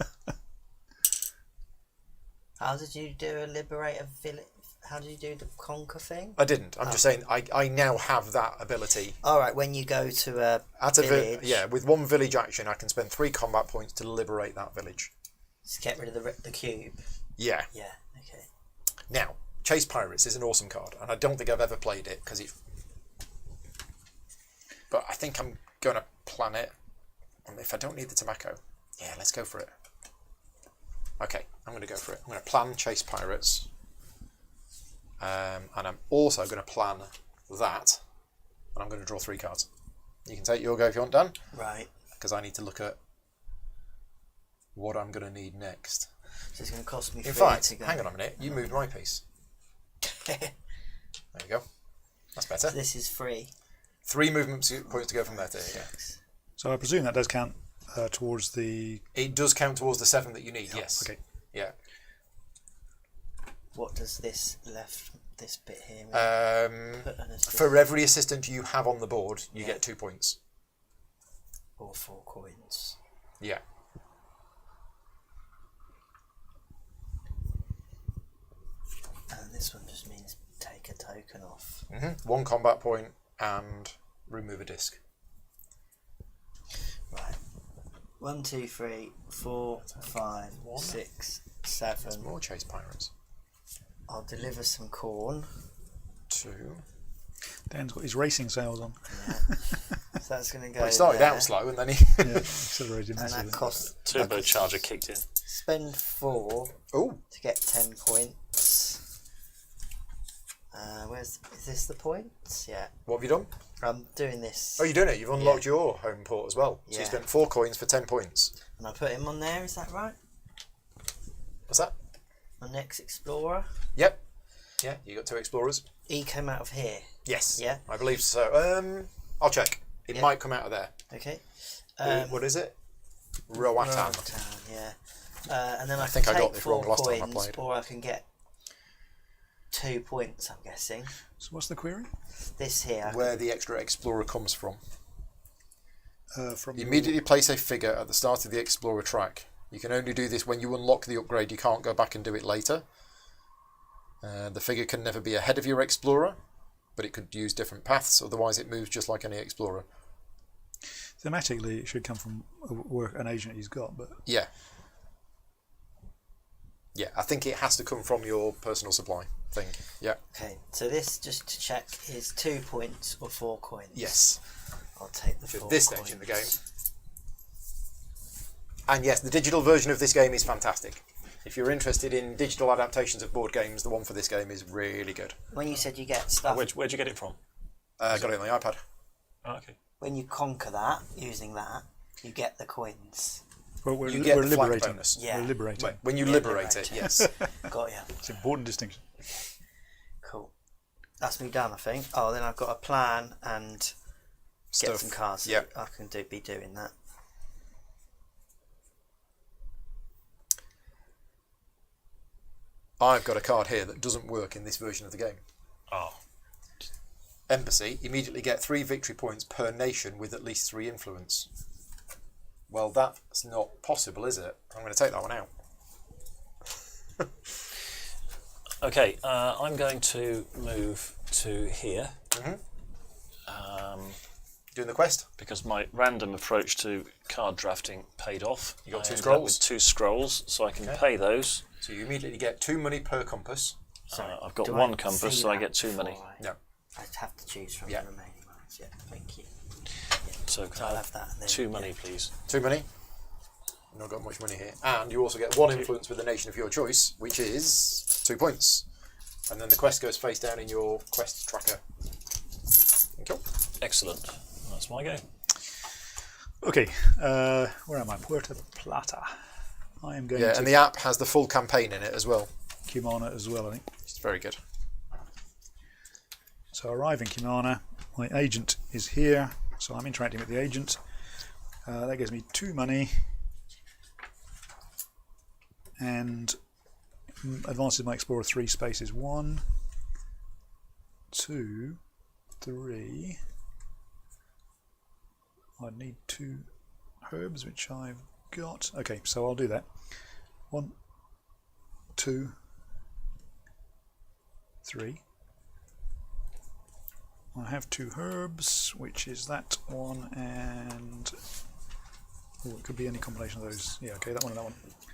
How did you do a liberate a village? How did you do the conquer thing? I didn't. I'm just saying I now have that ability. All right, when you go to a At a village, yeah, with 1 village action, I can spend 3 combat points to liberate that village. just get rid of the cube. Yeah. Yeah. Okay. Now, Chase Pirates is an awesome card, and I don't think I've ever played it because it's. But I think I'm going to plan it. And if I don't need the tobacco, yeah, let's go for it. Okay, I'm going to go for it. I'm going to plan Chase Pirates, and I'm also going to plan that, and I'm going to draw 3 cards. You can take your go if you want, Dan, Right. because I need to look at what I'm going to need next. So it's going to cost me. In 3 fact, to go. hang on a minute. You moved my piece. There you go. That's better. This is free. 3 movement points to go from there to here. Yeah. So I presume that does count towards the... It does count towards the 7 that you need. Oh, yes. okay. Yeah. What does this left this bit here. Put an assist For every assistant you have on the board, you get 2 points. or 4 coins. Yeah. And this one just means take a token off. 1 combat point and remove a disc. Right. 1, 2, 3, 4, 5, 6, 7. More chase pirates. I'll deliver some corn. 2. Dan's got his racing sails on. Yeah. So that's going to go. Well, he started there. out slow and then he. Yeah, accelerated And massively. that costs. Turbocharger kicked in. Spend 4 Oh, to get 10 points. Is this the points? Yeah. what have you done? I'm doing this. Oh, you're doing it. You've unlocked your home port as well. So you Yeah. spent 4 coins for 10 points. And I put him on there, is that right? What's that? My next explorer. Yep. Yeah, you got 2 explorers. He came out of here. Yes. Yeah. I believe so. I'll check. It Yeah. might come out of there. Okay. What is it? Roatan. Roatan, yeah. And then I think can I got take this 4 wrong last time I coins, played. or I can get 2 points, I'm guessing. So what's the query? This here. Where the extra explorer comes from. From You immediately place a figure at the start of the explorer track. You can only do this when you unlock the upgrade. You can't go back and do it later. The figure can never be ahead of your explorer, but it could use different paths. Otherwise, it moves just like any explorer. Thematically, it should come from an agent he's got, but Yeah. Yeah, I think it has to come from your personal supply thing. Yeah. Okay, so this, just to check, is 2 points or 4 coins. Yes. I'll take the For 4 this coins. stage in the game. And yes, the digital version of this game is fantastic. If you're interested in digital adaptations of board games, the one for this game is really good. When you said you get stuff, Where'd you get it from? Got it on the iPad. Oh, okay. when you conquer that, using that, you get the coins. well, we're, You get we're the flag liberating. bonus. Yeah. We're liberating. When you liberate it, yes. Got ya. It's an important distinction. Cool. That's me done, I think. Oh, then I've got a plan and get Stuff. some cards. Yep. I can be doing that. I've got a card here that doesn't work in this version of the game. Oh. Embassy, immediately get 3 victory points per nation with at least 3 influence. Well, that's not possible, is it? I'm going to take that one out. Okay, I'm going to move to here. Doing the quest? Because my random approach to card drafting paid off. You got I 2 ended up scrolls? with 2 scrolls, so I can pay those. So you immediately get 2 money per compass. I've got Do 1 I compass, see so I that get 2 before money. No. I have to choose from Yeah. the remaining ones. Yeah, thank you. So So can I'll I have have that. And then, 2 money, please? 2 money. I've not got much money here. And you also get 1 influence with the nation of your choice, which is 2 points. And then the quest goes face down in your quest tracker. Thank you. Excellent. That's my go. Okay, where am I? Puerto Plata. I am going Yeah, to and the app has the full campaign in it as well. Cumana as well, I think. It's very good. So I arrive in Cumana. My agent is here, so I'm interacting with the agent. That gives me 2 money and advances my explorer 3 spaces. 1, 2, 3. I need 2 herbs, which I've got. Okay, so I'll do that. 1, 2, 3. I have 2 herbs, which is that one and it could be any combination of those. Yeah, okay, that one and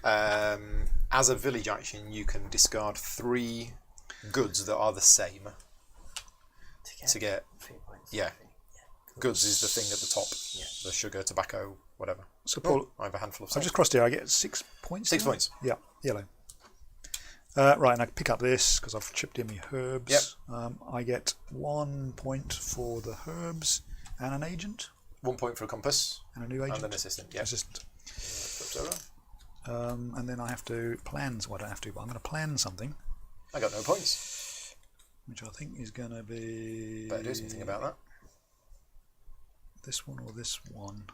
that one. As a village action, you can discard 3 goods that are the same to get. 3 points. Yeah. Goods is the thing at the top. Yeah. The sugar, tobacco, whatever. So Paul, I have a handful of I've salt. just crossed here. I get 6 points. 6 now? points. Yeah, yellow. Right, and I pick up this because I've chipped in my herbs. Yep. I get 1 point for the herbs and an agent 1 point for a compass and a new agent. and an assistant. Yeah. Assistant. Flips over. And then I have to plan. Well, I don't have to, but I'm going to plan something, I got no points. which I think is going to be. Better do something about that. This one or this one.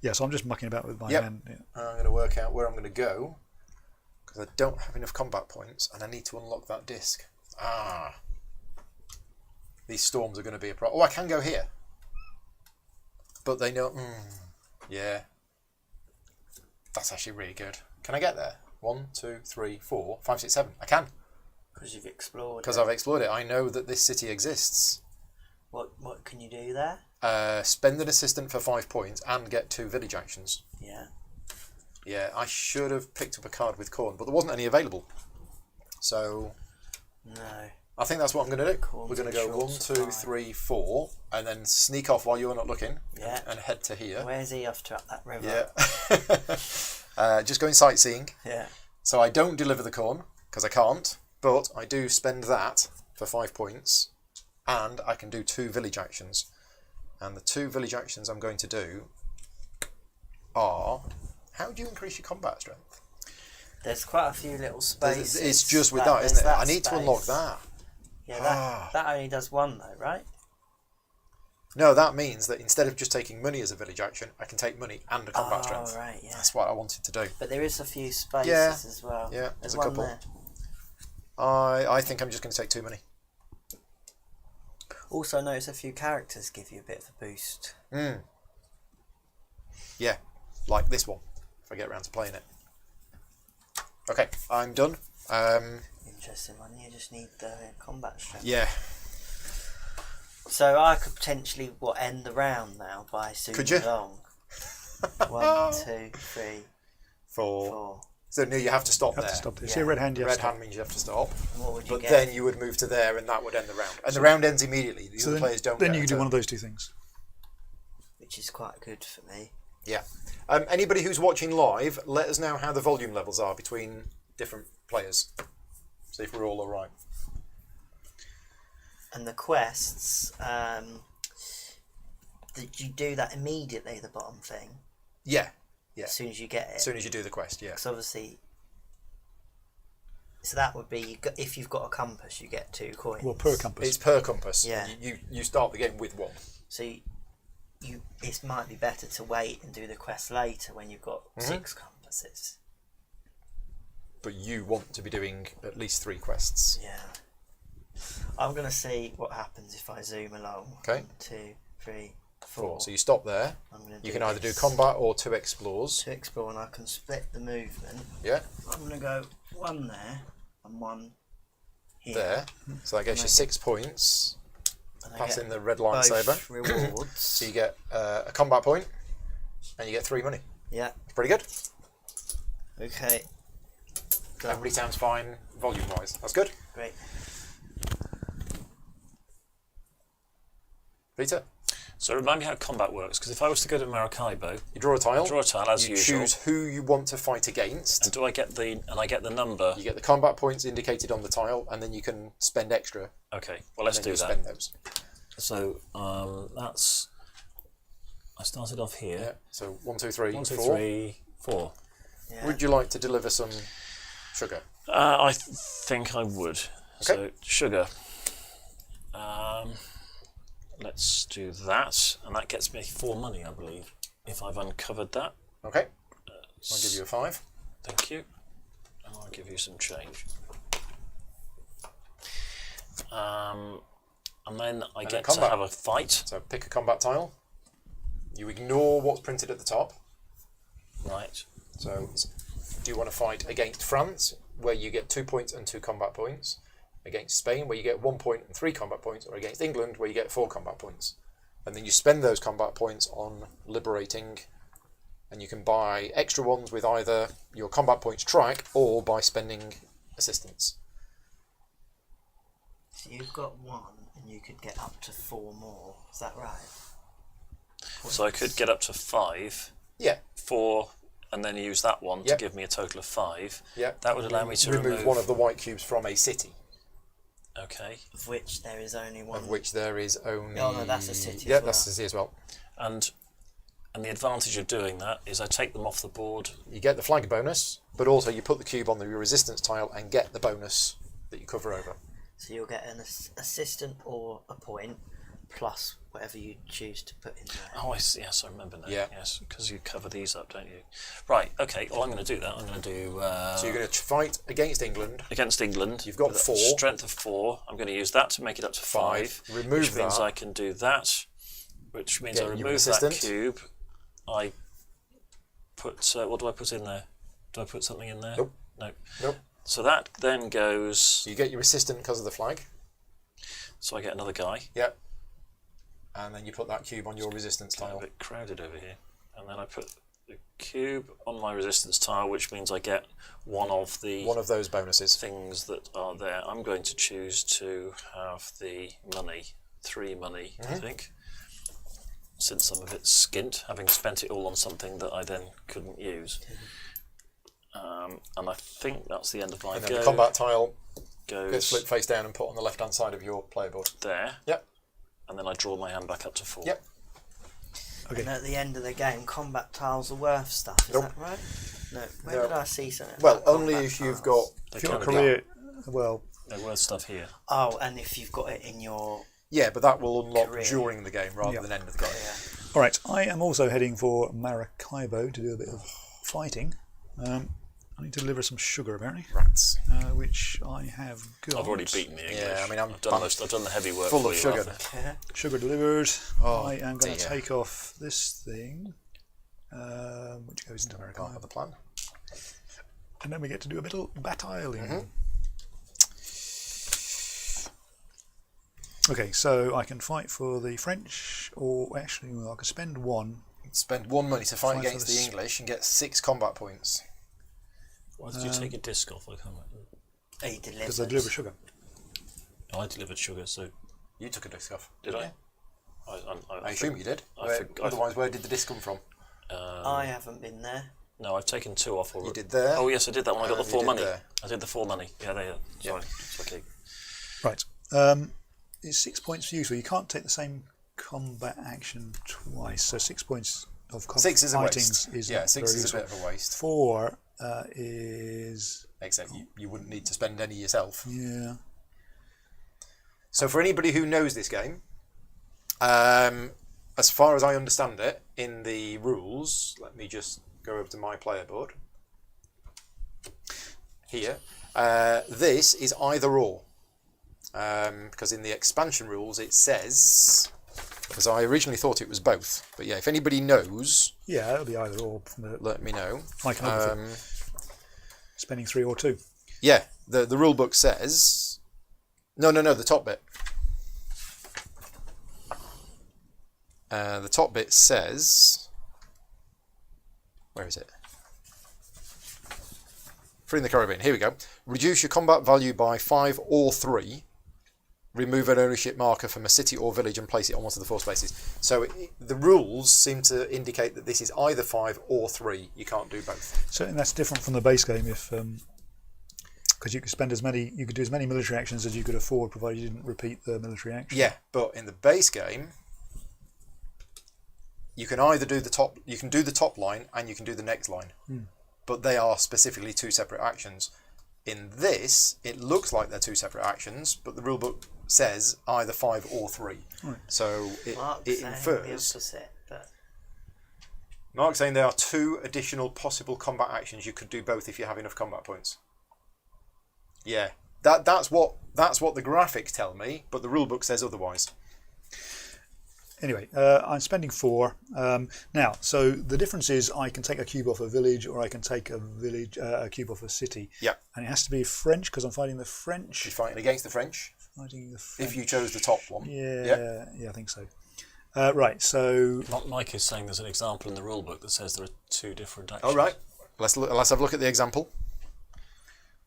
Yeah, so I'm just mucking about with my Yep. hand. Yeah. I'm going to work out where I'm going to go because I don't have enough combat points and I need to unlock that disc. Ah. These storms are going to be a problem. Oh, I can go here. But they know... yeah. That's actually really good. Can I get there? 1, 2, 3, 4, 5, 6, 7. I can. Because you've explored. Because I've explored it. I know that this city exists. What can you do there? Spend an assistant for 5 points and get 2 village actions. Yeah. Yeah, I should have picked up a card with corn, but there wasn't any available. So... No. I think that's what I'm going to do. Corn's We're going to go short 1, 2, supply. 3, 4, and then sneak off while you're not looking. Yeah. And head to here. Where's he off to up that river? Yeah. Just going sightseeing. Yeah. So I don't deliver the corn, because I can't, but I do spend that for 5 points, and I can do 2 village actions. And the 2 village actions I'm going to do are... How do you increase your combat strength? There's quite a few little spaces. It's just with that, isn't it? I need to unlock that. Yeah, that only does 1 though, right? No, that means that instead of just taking money as a village action, I can take money and a combat strength. Right, yeah. That's what I wanted to do. But there is a few spaces Yeah, as well. yeah, There's there's a one couple. there. I think I'm just going to take 2 money. Also, notice a few characters give you a bit of a boost. Yeah, like this one, if I get around to playing it. Okay, I'm done. Interesting one. You just need the combat strength. Yeah, So I could potentially end the round now by zooming Could you? along. 1, 2, 3, 4. 4. So no, you have to stop You have there. to stop this. Yeah. Yeah, red hand, you have Red to stop. hand means you have to stop. What would you But get? then you would move to there and that would end the round. And the round ends immediately. The So other then, players don't then get you a can do turn. one of those 2 things. Which is quite good for me. Yeah. Anybody who's watching live, let us know how the volume levels are between different players. See if we're all alright. And the quests, did you do that immediately, the bottom thing? Yeah. Yeah. As soon as you get it? As soon as you do the quest, yeah. Because obviously... So that would be, if you've got a compass, you get 2 coins. Well, per compass. It's per compass. Yeah. You start the game with 1. So it might be better to wait and do the quest later when you've got 6 compasses. But you want to be doing at least 3 quests. Yeah. I'm going to see what happens if I zoom along. Okay. 1, 2, 3, 4. So you stop there. I'm gonna You do can either do this. combat or 2 explores. To explore, and I can split the movement. Yeah. I'm going to go 1 there and 1 here. There. So that gets you 6 points. And I Pass get in the red both lightsaber. rewards. So you get a combat point and you get 3 money. Yeah. It's pretty good. Okay. Everybody sounds fine volume wise. That's good. Great. Peter, So remind me how combat works, because if I was to go to Maracaibo, you draw a tile. as you usual, choose who you want to fight against. and I get the number? You get the combat points indicated on the tile, and then you can spend extra. Okay, well let's and do then you that. spend those. So that's. I started off here. Yeah. So 1, 2, 3, 1, 2, 4. 3, 4. Yeah. Would you like to deliver some sugar? I think I would. So Okay. sugar. Let's do that, and that gets me 4 money, I believe, if I've uncovered that. Okay. I'll give you a 5. Thank you, and I'll give you some change. And then I then get to combat. have a fight. So pick a combat tile. You ignore what's printed at the top. Right. So do you want to fight against France, where you get 2 points and 2 combat points? Against Spain, where you get 1 point and 3 combat points, or against England, where you get 4 combat points. And then you spend those combat points on liberating, and you can buy extra ones with either your combat points track or by spending assistance. So you've got 1, and you could get up to 4 more. Is that right? So I could get up to 5, Yeah, 4, and then use that one Yep. to give me a total of 5. yeah. That would allow me to remove one of the white cubes from a city, Okay. Of which there is only 1. of which there is only... Oh, no, that's a city Yeah, as that's well. a city as well. And the advantage of doing that is I take them off the board. You get the flag bonus, but also you put the cube on the resistance tile and get the bonus that you cover over. So you'll get an assistant or a point, plus whatever you choose to put in there. Oh, yes, I remember now. Yeah. Yes, because you cover these up, don't you? Right. Okay. Well, I'm going to do that. I'm going to do. So you're going to fight against England. Against England. You've got with a 4. Strength of 4. I'm going to use that to make it up to 5. Remove which means that. I can do that. Which means Get I your remove that resistant. cube. I put. What do I put in there? Do I put something in there? Nope. No. Nope. So that then goes. So you get your resistant because of the flag. So I get another guy. Yep. And then you put that cube on your resistance It's a tile. bit crowded over here. And then I put the cube on my resistance tile, which means I get one of those bonuses. things that are there. I'm going to choose to have the money, 3 money, I think, since I'm a bit skint, having spent it all on something that I then couldn't use. And I think that's the end of my And then go. the combat tile Goes gets flipped face down and put on the left-hand side of your player board. there. Yep. And then I draw my hand back up to 4. Yep. Okay. And at the end of the game, combat tiles are worth stuff. Is Nope. that right? No. Where No. did I see something? Well, about only combat if you've tiles? got... They If you're can a be. career, well, There's worth stuff here. Oh, and if you've got it in your Yeah, but that will unlock Career. during the game rather Yeah. than end of the game. all right. I am also heading for Maracaibo to do a bit of fighting. I need to deliver some sugar apparently, Rats. which I have got. I've already beaten the English. Yeah, I mean, I've done the heavy work full for of you, sugar. haven't I? Sugar delivered. Oh, I am going to dear. take off this thing, which goes into Part Maracaibo. of the plan. And then we get to do a bit of battling. Okay, so I can fight for the French, or actually, well, I could spend 1. Spend 1 money to fight Fight for against the the English and get 6 combat points. Why did you take a disc off? I can't remember. He delivered. Because I deliver sugar. I delivered sugar, so You took a disc off. did Yeah. I I assume you did. I Where- think- otherwise, where did the disc come from? I haven't been there. No, I've taken 2 off already. You did there. Oh yes, I did that when I got the You 4 did money. there. I did the 4 money. Yeah, there. Sorry, it's okay. Right. It's 6 points for you, so you can't take the same combat action twice. So 6 points of 6 is a fighting waste. is Yeah, not 6 very is a useful. bit of a waste. 4 is Except you wouldn't need to spend any yourself. yeah. So for anybody who knows this game, as far as I understand it, in the rules, let me just go over to my player board. Here, this is either or. Because in the expansion rules it says, because I originally thought it was both, but yeah, if anybody knows, Yeah, it'll be either or. From the let me know. iconography. Spending 3 or 2. Yeah, the rule book says, no, the top bit. The top bit says, where is it? Free in the Caribbean. Here we go. Reduce your combat value by 5 or 3. Remove an ownership marker from a city or village and place it on one of the 4 spaces. So the rules seem to indicate that this is either 5 or 3. You can't do both. So and that's different from the base game if because you could spend you could do as many military actions as you could afford, provided you didn't repeat the military action. Yeah, but in the base game, you can either do the top line and you can do the next line, but they are specifically 2 separate actions. In this, it looks like they're 2 separate actions, but the rulebook says either 5 or 3. Right. So it Mark's saying the infers. opposite, but Mark's saying there are 2 additional possible combat actions. You could do both if you have enough combat points. Yeah, that's what the graphics tell me, but the rulebook says otherwise. Anyway, I'm spending 4 now. So the difference is I can take a cube off a village, or I can take a cube off a city. Yeah, And it has to be French because I'm fighting the French. you're fighting against the French. Fighting the French. If you chose the top one. Yeah, I think so. Right, so Mike is saying there's an example in the rulebook that says there are 2 different actions. All right, let's have a look at the example.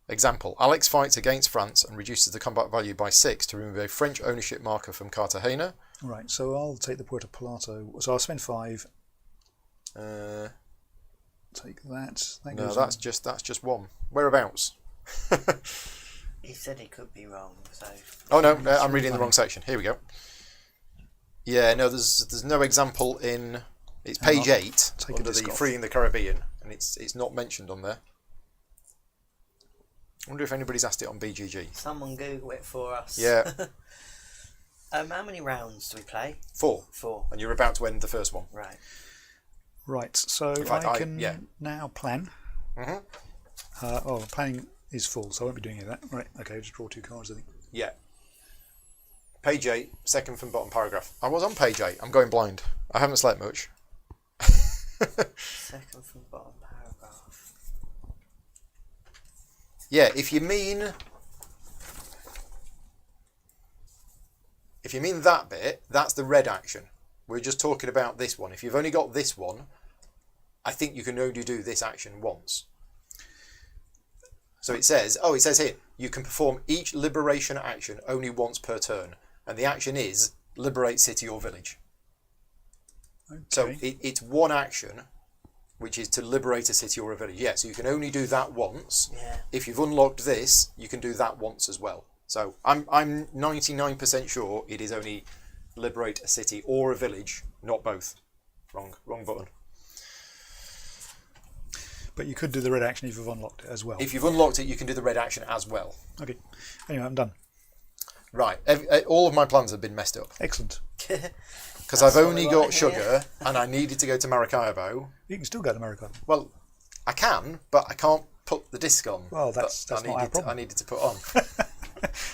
Example: Alex fights against France and reduces the combat value by 6 to remove a French ownership marker from Cartagena. right, so I'll take the Puerto Plato. So I'll spend 5. Take that. That No, goes that's just 1. Whereabouts? he said he could be wrong. So Oh no, I'm reading the wrong section. Here we go. Yeah, no, there's no example in. It's page 8 Take a under disc the off. Free in the Caribbean, and it's not mentioned on there. I wonder if anybody's asked it on BGG. someone Google it for us. Yeah. How many rounds do we play? 4. 4. And you're about to end the first one. Right. Right, so fact, I can now plan. Mm-hmm. Planning is full, so I won't be doing any of that. Right, okay, just draw 2 cards, I think. Yeah. Page 8, second from bottom paragraph. I was on page 8. I'm going blind. I haven't slept much. Second from bottom paragraph. Yeah, if you mean that bit, that's the red action. We're just talking about this one. If you've only got this one, I think you can only do this action once. So it says here, you can perform each liberation action only once per turn. And the action is liberate city or village. Okay. So it's one action, which is to liberate a city or a village. Yeah, so you can only do that once. Yeah. If you've unlocked this, you can do that once as well. So I'm 99% sure it is only liberate a city or a village, not both. Wrong button. But you could do the red action if you've unlocked it as well. If you've unlocked it, you can do the red action as well. Okay. Anyway, I'm done. Right. All of my plans have been messed up. Excellent. Because I've what only we want got to hear. sugar and I needed to go to Maracaibo. You can still go to Maracaibo. Well, I can, but I can't put the disc on. Well, that's that not our problem. I needed to put on.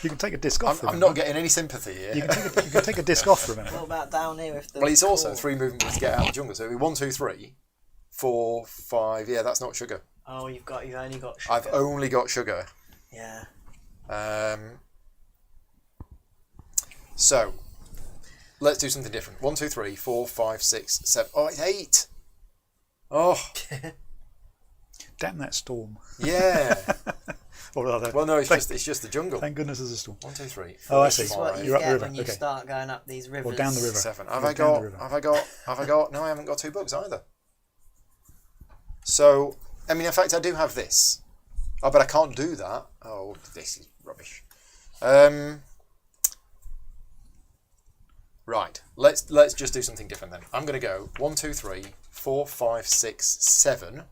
You can take a disc off. I'm not getting any sympathy here. You can take a disc off, remember. What about down here? If the Well, it's also core- 3 movements to get out of the jungle. So it'll be 1, 2, 3, 4, 5. Yeah, that's not sugar. Oh, you've only got sugar. I've only got sugar. Yeah. So let's do something different. 1, 2, 3, 4, 5, 6, 7. Oh, it's 8. Oh, Damn that storm. yeah. Or rather, Well, no, it's just the jungle. thank goodness there's a storm. 1, 2, 3. Oh, I This see. is what 5, you You're up get the river, when you okay. start going up these rivers. Or down the river. 7. You're Have I down the got? river. Have I got? No, I haven't got 2 bugs either. So, I mean, in fact, I do have this. Oh, but I can't do that. Oh, this is rubbish. Right. Let's just do something different then. I'm going to go 1, 2, 3, 4, 5, 6, 7.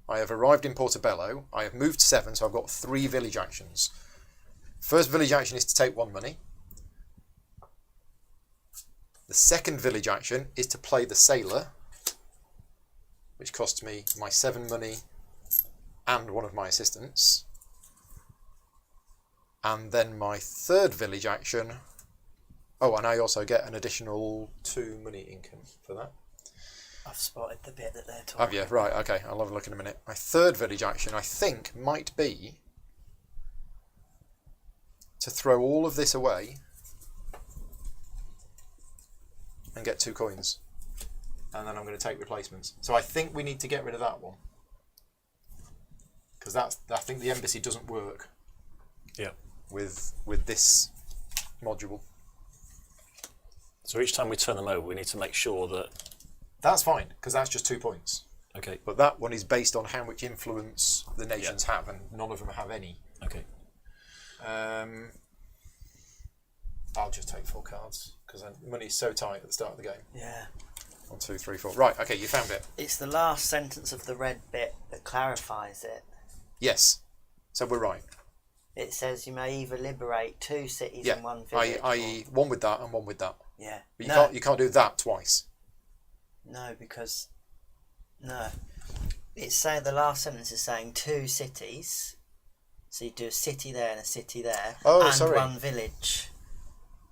I have arrived in Portobello. I have moved 7, so I've got 3 village actions. First village action is to take 1 money. The second village action is to play the sailor, which costs me my 7 money and one of my assistants. And then my third village action... Oh, and I also get an additional 2 money income for that. I've spotted the bit that they're talking. Have you? Right, okay, I'll have a look in a minute. My third village action, I think, might be to throw all of this away and get 2 coins. And then I'm going to take replacements. So I think we need to get rid of that one. Because I think the embassy doesn't work Yeah. with this module. So each time we turn them over, we need to make sure that. That's fine, because that's just 2 points. Okay. But that one is based on how much influence the nations have, and none of them have any. Okay. I'll just take 4 cards, because money's so tight at the start of the game. Yeah. 1, 2, 3, 4. Right, okay, you found it. It's the last sentence of the red bit that clarifies it. Yes. So we're right. It says you may either liberate 2 cities Yeah. and 1 village. I.e. one with that and one with that. Yeah. But No. you can't do that twice. No, because it's saying the last sentence is saying 2 cities. So you do a city there and a city there, Oh, and sorry. 1 village.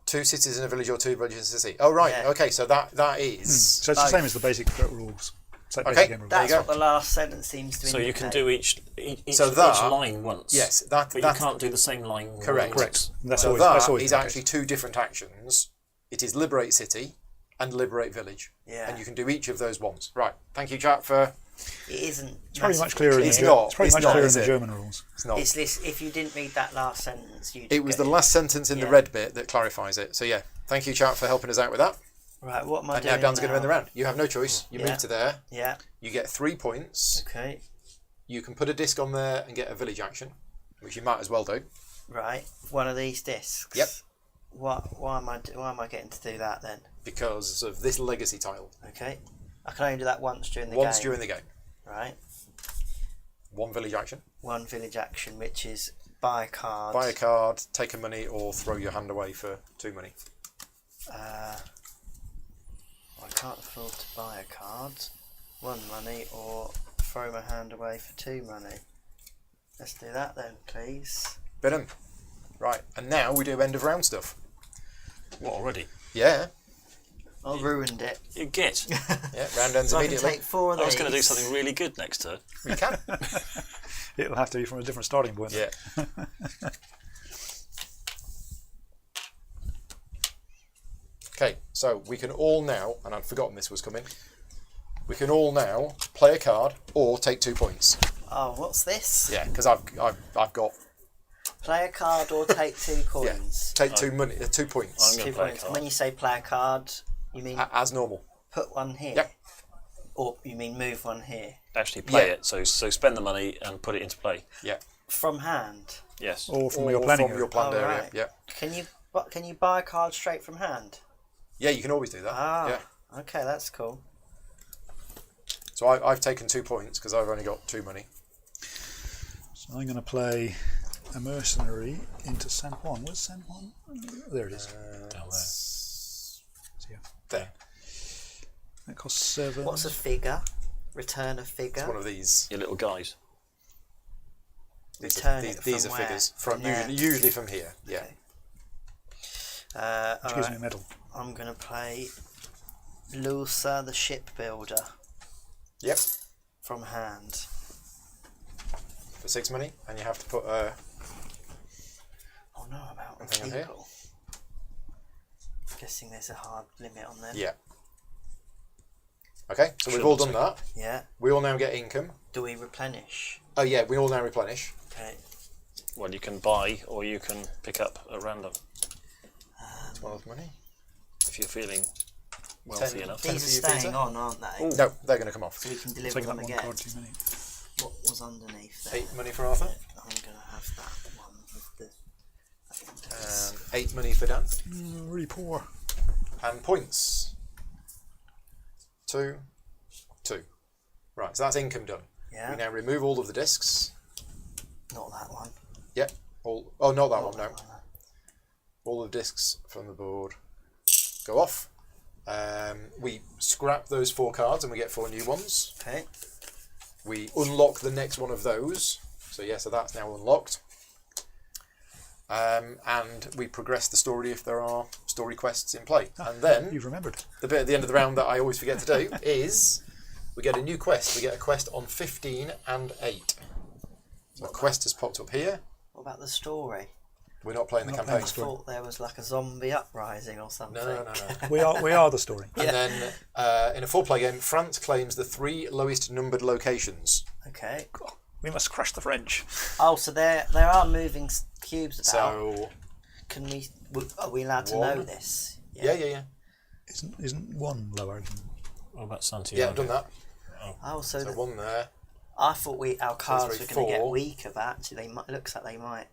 2 cities in a village or 2 villages in a city. Oh, right. Yeah. Okay, so that is... So it's the same as the basic rules. It's like Okay, basic game rules. There you That's go. what the last sentence seems to So you can indicate. do each So that- each line once. Yes, But you that's can't do the same line. more Correct. than Correct. once. That's so always, that that's always is the case. actually 2 different actions. It is liberate city and liberate village. Yeah. And you can do each of those once. Right. Thank you, chat, for... It isn't. It's probably much massively clearer in the It's clear. not. It's probably It's much not, clearer in is the it? German rules. It's not. It's this. If you didn't read that last sentence, you'd. It was get the last sentence in the Yeah. red bit that clarifies it. So yeah, thank you, chat, for helping us out with that. Right. What am I And doing now Dan's going to now? win the round. You have no choice. You Yeah. move to there. Yeah. You get 3 points. Okay. You can put a disc on there and get a village action, which you might as well do. Right. One of these discs. Yep. Why am I getting to do that then? Because of this legacy tile. Okay. I can only do that once during the Once game. during the game. Right. 1 village action. 1 village action, which is buy a card. Buy a card, take a money, or throw your hand away for 2 money. I can't afford to buy a card. 1 money or throw my hand away for 2 money. Let's do that then, please. Bid 'em. Right, and now we do end of round stuff. What, already? Yeah, I ruined it. You get. yeah. Round ends So I can immediately. take 4 of I these. was going to do something really good next turn. We can. It'll have to be from a different starting point. Yeah. Okay, so we can all now, and I'd forgotten this was coming. We can all now play a card or take 2 points. Oh, what's this? Yeah, because I've got Play a card or take 2 coins. take 2 money, 2 I'm points going 2 to play a points. card. When you say play a card, you mean as normal. put one here? Yep. Or you mean move one here? Actually play Yeah. it, so spend the money and put it into play. Yeah. From hand? Yes. Or from Or your planning from area. your planned Oh, area. right. Yeah. Can you buy a card straight from hand? Yeah, you can always do that. Ah, Yeah. okay, that's cool. So I've taken 2 points because I've only got 2 money. So I'm going to play a mercenary into San Juan. Where's San Juan? There it is. Down there. It's here. There. That costs 7. What's a figure? Return a figure. It's one of these. Your little guys. Return it These from are where? figures From there? usually from here. Yeah. Okay. Which gives me Alright, a medal. I'm going to play Lusa the Shipbuilder Yep. from hand. For 6 money, and you have to put Oh no, I'm out of Anything on here? people. Guessing there's a hard limit on them. yeah. Okay, so we've Shouldn't all done take- that. Yeah. We all now get income. Do we replenish? Oh yeah, we all now replenish. Okay. Well, you can buy or you can pick up at random 12 money. if you're feeling wealthy 10. enough. Ten These for are you, staying Peter? on, aren't they? Ooh. No, they're going to come off. So we can deliver Taking them up one again. card too many. What was underneath there? 8 money for Arthur. I'm going to have that one with the... I think that's- 8 money for Dan. Really poor. And points. 2, 2. Right, so that's income done. yeah, We now remove all of the discs. not that one. Yep. All. Oh, not that Not one. No. that one. All the discs from the board go off. We scrap those 4 cards and we get 4 new ones. Okay. We unlock the next one of those. So yeah, so that's now unlocked. And we progress the story if there are story quests in play. And then You've remembered. the bit at the end of the round that I always forget to do is we get a new quest. We get a quest on 15 and 8. So a quest has popped up here. What about the story? We're not playing the Not campaign. playing I the story. thought there was like a zombie uprising or something. No. We are the story. And then in a 4-player game, France claims the 3 lowest numbered locations. Okay. We must crush the French. Oh, so there are moving cubes about. So Can we? Are we allowed to One. know this? yeah. Isn't one lower than... What about Santiago? Yeah, I've done that. Oh, so, So 1 there. I thought our cards three, were going to get 4. weaker, but actually they might. Looks like they might.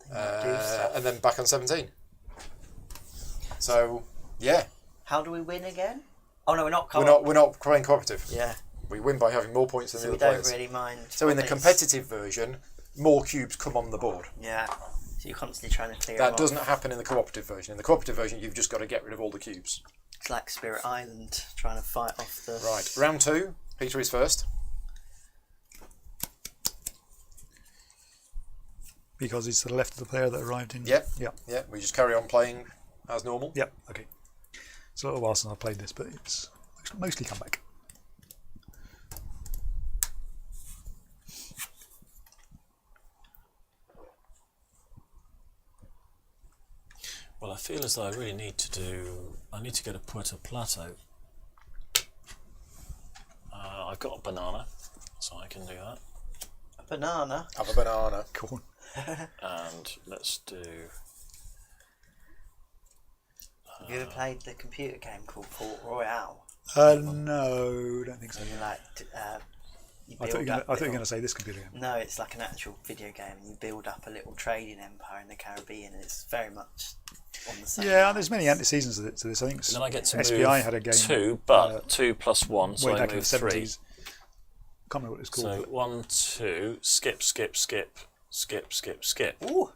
They might do stuff. And then back on 17. So yeah, How do we win again? Oh no, we're not. we're not playing cooperative. Yeah. We win by having more points than So the we other don't players. really mind. So in the what is- competitive version, more cubes come on the board. Yeah. So you're constantly trying to clear That them doesn't off. happen in the cooperative version. In the cooperative version, you've just got to get rid of all the cubes. It's like Spirit Island trying to fight off the. Right, round 2. Peter is first. Because it's to the left of the player that arrived in... Yep. Yeah. Yeah, we just carry on playing as normal. Yep. Okay. It's a little while since I've played this, but it's mostly come back. Well, I feel as though I really need to do... I need to get a Puerto Plato. I've got a banana, so I can do that. A banana. Have a banana. Corn. And let's do... Have you ever played the computer game called Port Royale? No, don't think so. And you like you I thought you build were up going little- to say this computer game. No, it's like an actual video game, and you build up a little trading empire in the Caribbean, and it's very much on the same. Yeah, line. there's many anti-seasons to this. I think Then I get to SPI move had a game 2, but 2 plus 1, so way I back in move the 3. 70s. Can't remember what it's called. So 1, 2, skip. Ooh,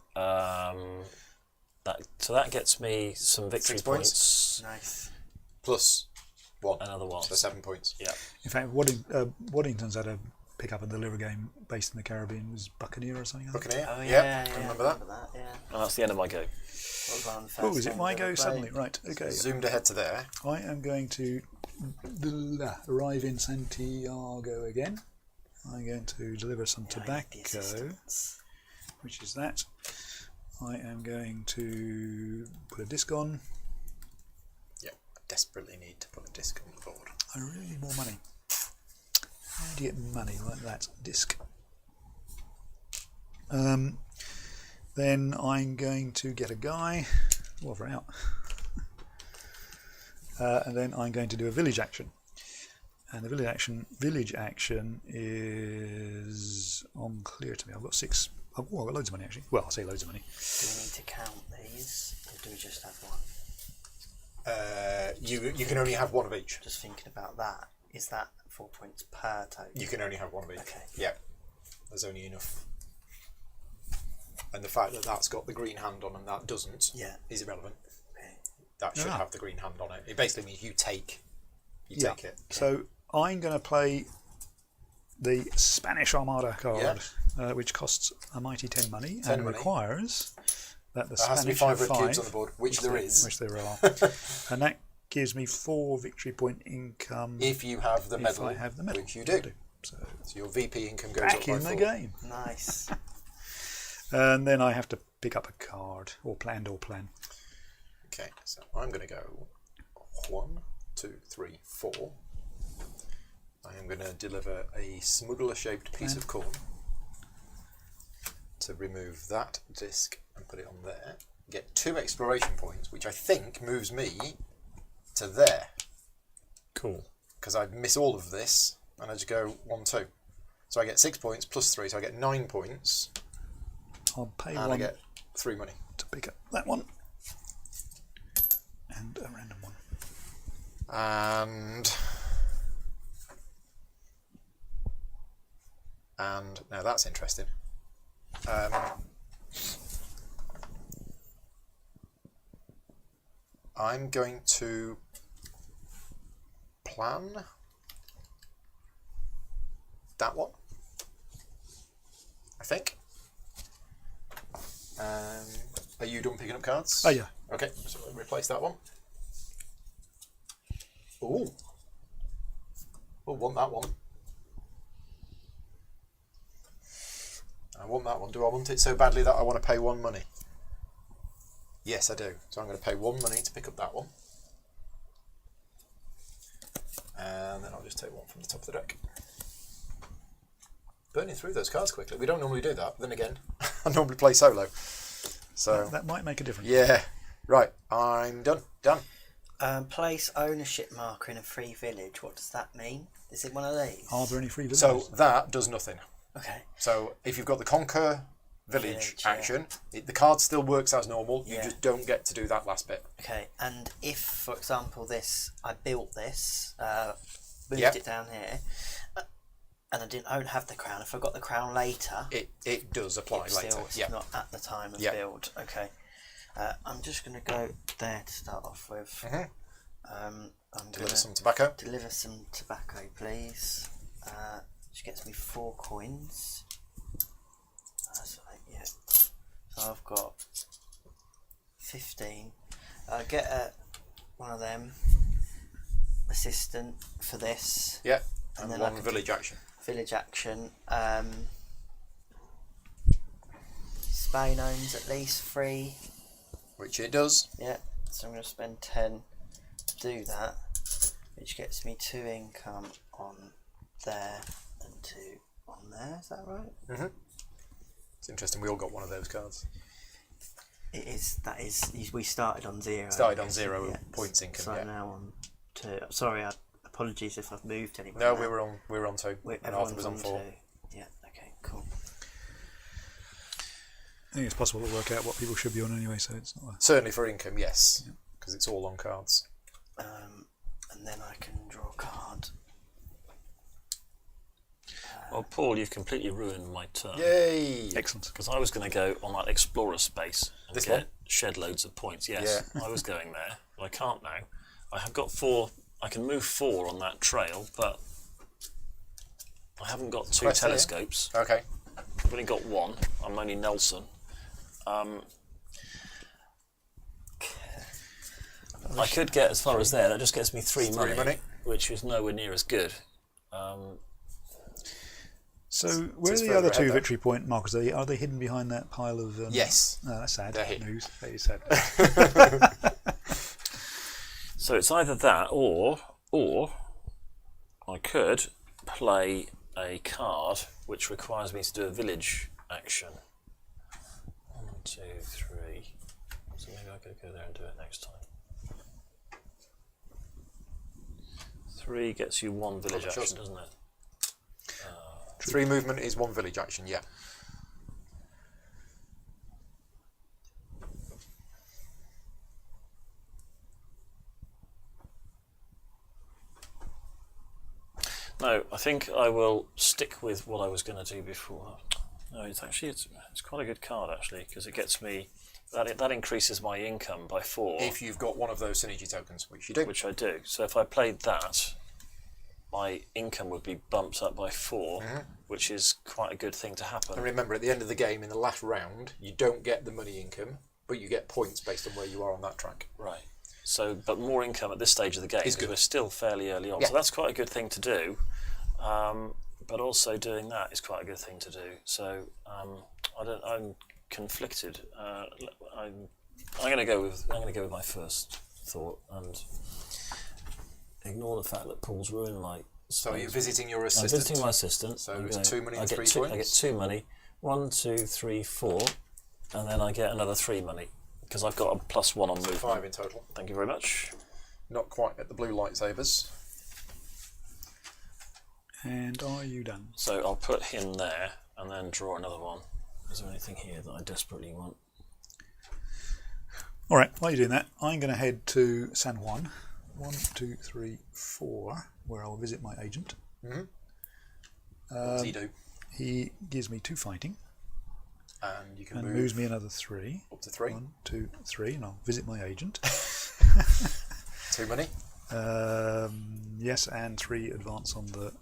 that gets me some victory 6 points. Nice. Plus 1. Another one. So 7 points. Yeah. In fact, Waddington's had a pick up and deliver game based in the Caribbean. It was Buccaneer or something. Buccaneer. Oh yeah. yeah, Can yeah. remember that. Yeah. And that's the end of my go. What was on the first Oh, is it game my we go ever suddenly? played? Right, okay. Zoomed ahead to there. I am going to arrive in Santiago again. I'm going to deliver some Yeah, I need the tobacco, assistance. which is that. I am going to put a disc on. Yeah. I desperately need to put a disc on the board. I really need more money. How do you get money like that? Disc. Then I'm going to get a guy. Well, we're out. And then I'm going to do a village action. And the village action is unclear to me. I've got 6. Oh, I've got loads of money actually. Well, I'll say loads of money. Do we need to count these, or do we just have one? You can only have one of each. Just thinking about that. Is that 4 points per total? You can only have one of each. Okay. Yeah. There's only enough. And the fact that that's got the green hand on and that doesn't is irrelevant. Okay. That should have the green hand on it. It basically means you take it. So I'm going to play the Spanish Armada card, which costs a mighty 10 money 10 and money. requires that the There has to be Spanish 5 have red cubes on the board, which there is. Which there are. And that gives me 4 victory point income If you have the medal, I have the medal. which you do. So So your VP income goes up back by in the 4. game. Nice. And then I have to pick up a card, or plan. Okay, so I'm going to go 1, 2, 3, 4. I am going to deliver a smuggler-shaped piece of corn to remove that disc and put it on there. Get 2 exploration points, which I think moves me to there. Cool. Because I miss all of this, and I just go 1, 2. So I get 6 points plus 3, so I get 9 points, I'll pay and I one get 3 money. to pick up that one. And a random one. And now that's interesting. I'm going to plan that one, I think. Are you done picking up cards? Oh, yeah. Okay, so we'll replace that one. Ooh. We'll want that one. I want that one. Do I want it so badly that I want to pay 1 money? Yes, I do. So I'm going to pay 1 money to pick up that one. And then I'll just take one from the top of the deck. Burning through those cards quickly. We don't normally do that. But then again, I normally play solo. So That might make a difference. yeah. Right. I'm done. Done. Place ownership marker in a free village. What does that mean? Is it one of these? Are there any free villages? So that does nothing. Okay. So if you've got the conquer village Village, yeah. action, the card still works as normal. You Yeah. just don't get to do that last bit. Okay. And if, for example, I built this, moved Yep. it down here, and I don't have the crown. If I got the crown later, It does apply it's later. still it's Yeah. not at the time of Yeah. build. Okay. I'm just going to go there to start off with. Mhm. I'm Deliver going some tobacco. to deliver some tobacco, please. Which gets me 4 coins. So I've got 15. I get one of them assistant for this. Yeah. And And then I one can village action. Village action. Spain owns at least 3. Which it does. Yeah, so I'm going to spend 10 to do that, which gets me 2 income on there and 2 on there. Is that right? Mm-hmm. It's interesting. We all got one of those cards. It is. That is. We started on 0. Started I on guess, 0 yeah. points income. So Yeah. now on 2. Sorry, apologies if I've moved anyone. No, now. we were on 2. And Arthur was on 4. 2. Yeah. Okay. Cool. I think it's possible to work out what people should be on anyway, so it's not a... Certainly for income, yes, because it's all on cards. And then I can draw a card. Well, Paul, you've completely ruined my turn. Yay! Excellent. Because I was going to go on that explorer space and This get one? shed loads of points. Yes, Yeah. I was going there, but I can't now. I have got 4. I can move 4 on that trail, but I haven't got 2 quest here. telescopes. Okay. I've only got 1. I'm only Nelson. I could get as far as there. That just gets me 3 3 money, money. which is nowhere near as good. So where are it's the further other ahead, 2 though. victory point markers? Are they hidden behind that pile of? Yes. No, that's sad. They're hidden. News. That is sad. So it's either that or I could play a card which requires me to do a village action. 1, 2, 3. So maybe I could go there and do it next time. 3 gets you 1 village Oh, sure. action, doesn't it? 3 movement is 1 village action, yeah. No, I think I will stick with what I was going to do before. No, it's quite a good card actually, because it gets me that increases my income by 4, If you've got one of those synergy tokens, which you do. which I do. So if I played that, my income would be bumped up by 4, which is quite a good thing to happen. And remember, at the end of the game, in the last round, you don't get the money income, but you get points based on where you are on that track. Right. So, but more income at this stage of the game Is because good. we're still fairly early on. Yeah. So that's quite a good thing to do. But also doing that is quite a good thing to do. So I'm conflicted. I'm going to go with my first thought and ignore the fact that Paul's ruined my. So you're visiting your I'm assistant. visiting my assistant. So I'm it's going- 2 money I and get 3 two, points. I get 2 money. 1, 2, 3, 4, and then I get another 3 money because I've got a +1 on movement. 5 in total. Thank you very much. Not quite at the blue lightsabers. And are you done? So I'll put him there and then draw another one. Is there anything here that I desperately want? All right. While you're doing that, I'm going to head to San Juan. 1, 2, 3, 4, where I'll visit my agent. What does he do? He gives me 2 fighting And you can and move moves me another 3. up to 3. 1, 2, 3, and I'll visit my agent. 2 money. Yes, and 3 advance on the.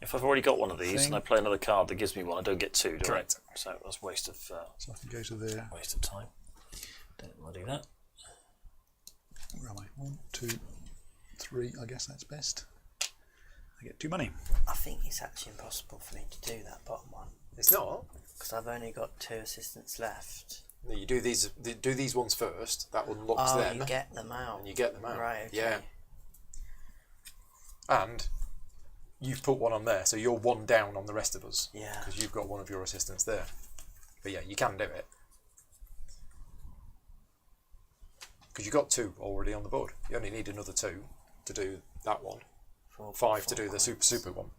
If I've already got one of these Thing. and I play another card that gives me one, I don't get 2, do Correct. I? So that's waste of So I can go to there. time. Don't want to do that. Where am I? 1, 2, 3. I guess that's best. I get 2 money. I think it's actually impossible for me to do that bottom one It's not. because I've only got 2 assistants left. No, you do these ones first. That unlocks Oh, them. you get them out. And you get them out. Right, okay. Yeah. And you've put one on there, so you're 1 down on the rest of us. Yeah. Because you've got one of your assistants there. But yeah, you can do it. Because you've got 2 already on the board. You only need another 2 to do that one. 5 to do the super one.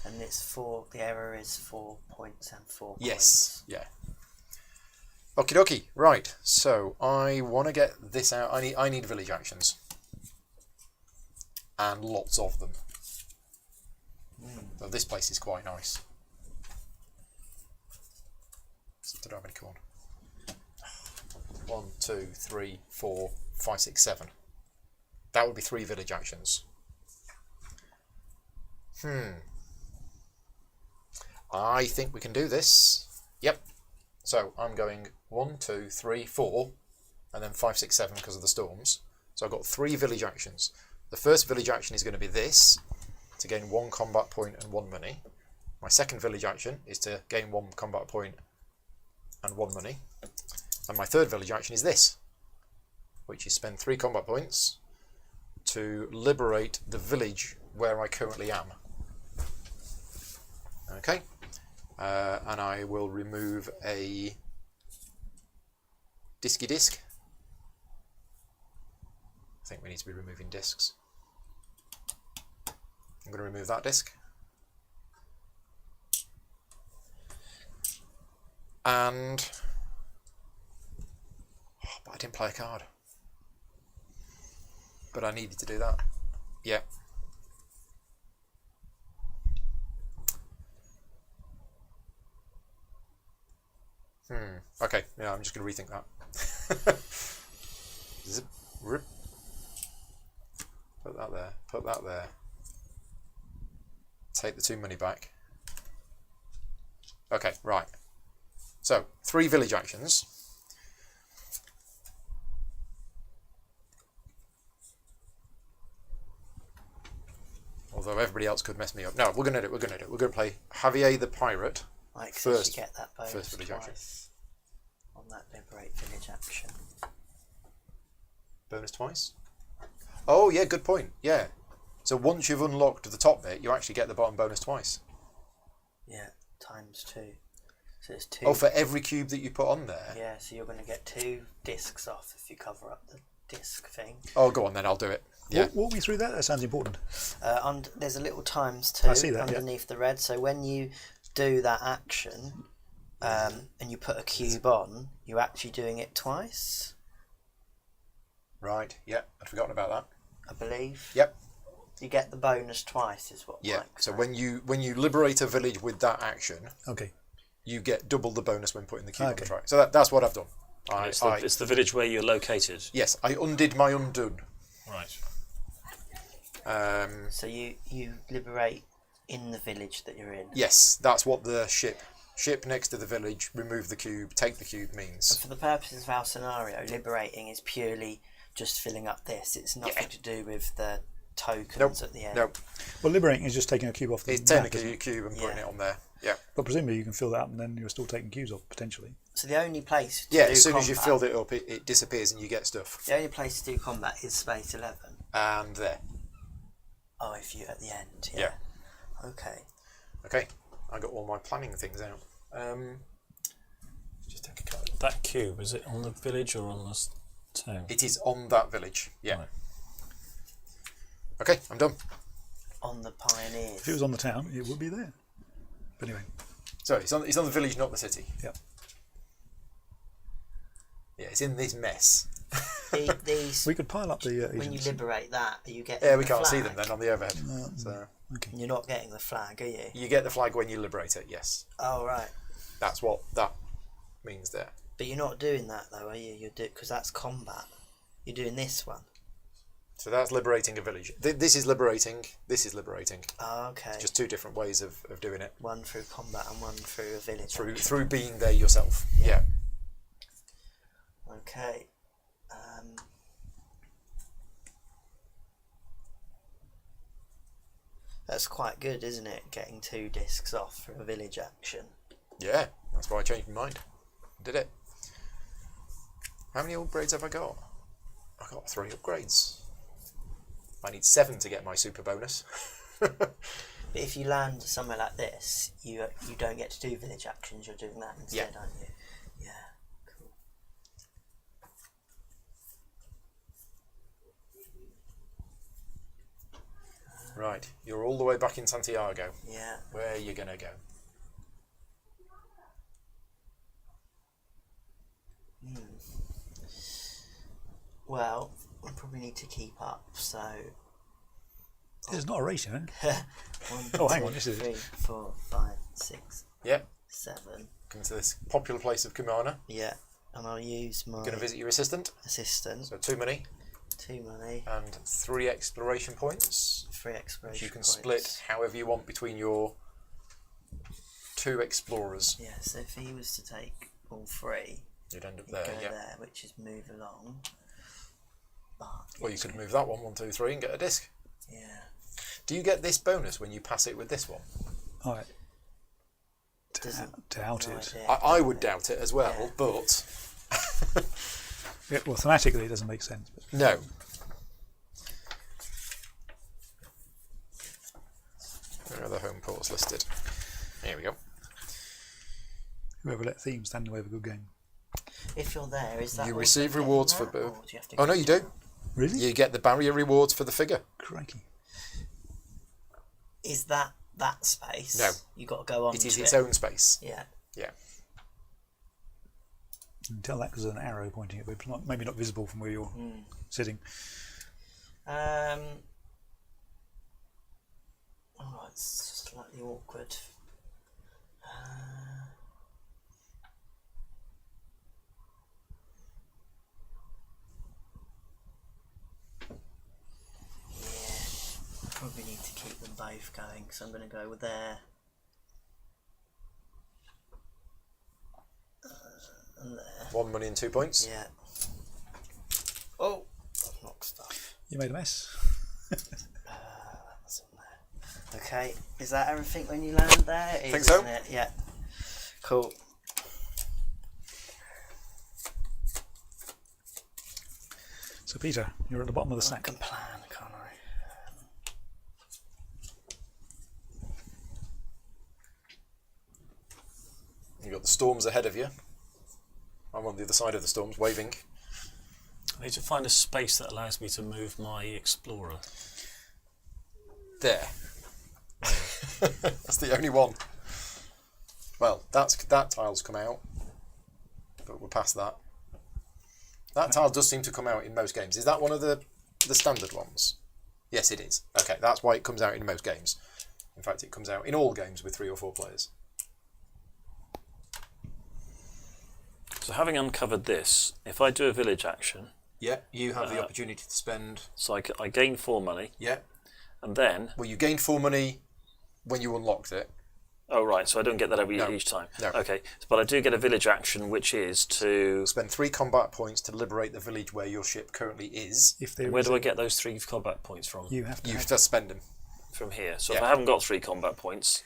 And it's 4. The error is 4 points and 4 Yes. Yeah. Okie dokie. Right. So I want to get this out. I need village actions. And lots of them. So this place is quite nice. So did I have any? Come on. 1, 2, 3, 4, 5, 6, 7. That would be 3 village actions. I think we can do this. Yep. So I'm going 1, 2, 3, 4, and then 5, 6, 7 because of the storms. So I've got 3 village actions. The first village action is going to be this, to gain 1 combat point and 1 money. My second village action is to gain 1 combat point and 1 money. And my third village action is this, which is spend 3 combat points to liberate the village where I currently am. Okay. And I will remove a disky disc. I think we need to be removing discs. I'm going to remove that disc. And... oh, but I didn't play a card. But I needed to do that. Yeah. Okay, yeah, I'm just going to rethink that. Zip, rip. Put that there. Put that there. Take the 2 money back. Okay, right. So, 3 village actions. Although everybody else could mess me up. No, we're going to do it. We're going to do it. We're going to play Javier the Pirate. Like, First- you get that bonus first village action. twice on that liberate village action. Bonus twice. Oh, yeah, good point. Yeah. So once you've unlocked the top bit, you actually get the bottom bonus twice. Yeah, times 2. So it's 2. Oh, for every cube that you put on there? Yeah, so you're going to get 2 discs off if you cover up the disc thing. Oh, go on then, I'll do it. Yeah. Walk me through that. That sounds important. There's a little times 2 I see that, yeah. underneath the red. So when you do that action and you put a cube on, you're actually doing it twice, Right, yeah, I'd forgotten about that. I believe. Yep. You get the bonus twice, is what Yeah, Mike so said. when you liberate a village with that action, Okay. you get double the bonus when putting the cube on the Okay. track. So that's what I've done. It's the village where you're located. Yes, I undid my undone. Right. So you liberate in the village that you're in. Yes, that's what the ship next to the village, remove the cube, take the cube means. For the purposes of our scenario, liberating is purely just filling up this. It's nothing to do with the tokens at the end. Nope. Well, liberating is just taking a cube off the It's map, technically isn't a it? cube and putting Yeah. it on there. Yeah. But presumably you can fill that up and then you're still taking cubes off, potentially. So the only place to Yeah, do as soon as you combat- filled it up, it disappears and you get stuff. The only place to do combat is space 11. And there. Oh, if you at the end. Yeah. Okay. Okay, I got all my planning things out. Just take a card. That cube, is it on the village or on the town? It is on that village. Yeah. Right. Okay, I'm done. On the pioneers. If it was on the town, it would be there. But anyway, So it's on the village, not the city. yeah. Yeah, it's in this mess. These We could pile up the when you agents. liberate that, are you get Yeah, we can't see them then on the overhead. Mm. So Okay. You're not getting the flag, are you? you get the flag when you liberate it. Yes, Oh right. that's what that means there. But you're not doing that though, are you? You're because that's combat. You're doing this one. So that's liberating a village. This is liberating. This is liberating. Oh, okay. Just 2 different ways of doing it. One through combat and one through a village. Through being there yourself. Yeah. Okay. That's quite good, isn't it? Getting 2 discs off for a village action. Yeah. That's why I changed my mind. Did it. How many upgrades have I got? I got 3 upgrades. I need 7 to get my super bonus. But if you land somewhere like this, you don't get to do village actions. You're doing that instead, aren't you? Yeah. Cool. Right, you're all the way back in Santiago. Yeah. Where are you gonna go? Well, we probably need to keep up. So It's not a race, you know. 1, Oh, hang 2, on, this is- 3, 4, 5, 6, Yeah, 7. come to this popular place of Kumana. Yeah. And I'll use my Gonna visit your assistant. assistant. So 2 money 2 money, and 3 exploration points. 3 Which exploration you can points. split however you want between your 2 explorers. Yeah, so if he was to take all 3, You'd end up he'd there, go yeah. there, which is move along. But Or you could move that one, 1, 2, 3, and get a disc. yeah. Do you get this bonus when you pass it with this one? All right. Doesn't- Doubt no it. idea. I would doubt it as well, Yeah. but Yeah, well, thematically it doesn't make sense. But no. Where are the home ports listed? Here we go. whoever let themes stand in the way of a good game. If you're there, is that You also receive getting rewards for that, both. or do you have to Oh no, go you do. down? Really? You get the barrier rewards for the figure. Crikey. Is that space? No. You got to go on. It is to its own space. Yeah. Yeah. You can tell that because there's an arrow pointing at it, but it's not, maybe not visible from where you're sitting. Oh, it's slightly awkward. 5 going, so I'm going to go with there. And there. 1 money and 2 points. Yeah. Oh, I've knocked stuff. You made a mess. That's on there. Okay, is that everything when you land there? It is, Think so. isn't it? Yeah. Cool. So Peter, you're at the bottom of the I stack. can plan, can't I? You've got the storms ahead of you. I'm on the other side of the storms, waving. I need to find a space that allows me to move my explorer. There. That's the only one. Well, that tile's come out, but we're past that. That tile does seem to come out in most games. Is that one of the standard ones? Yes, it is. Okay, that's why it comes out in most games. In fact, it comes out in all games with 3 or 4 players. So having uncovered this, if I do a village action, Yeah, you have the opportunity to spend. so I gain 4 money, Yeah. and then... Well, you gained 4 money when you unlocked it. Oh, right, so I don't get that No. each time. No. Okay, but I do get a village action, which is to... Spend 3 combat points to liberate the village where your ship currently is. If there Where is do a- I get those 3 combat points from? You have to. You just spend them. From here. So if Yeah. I haven't got 3 combat points,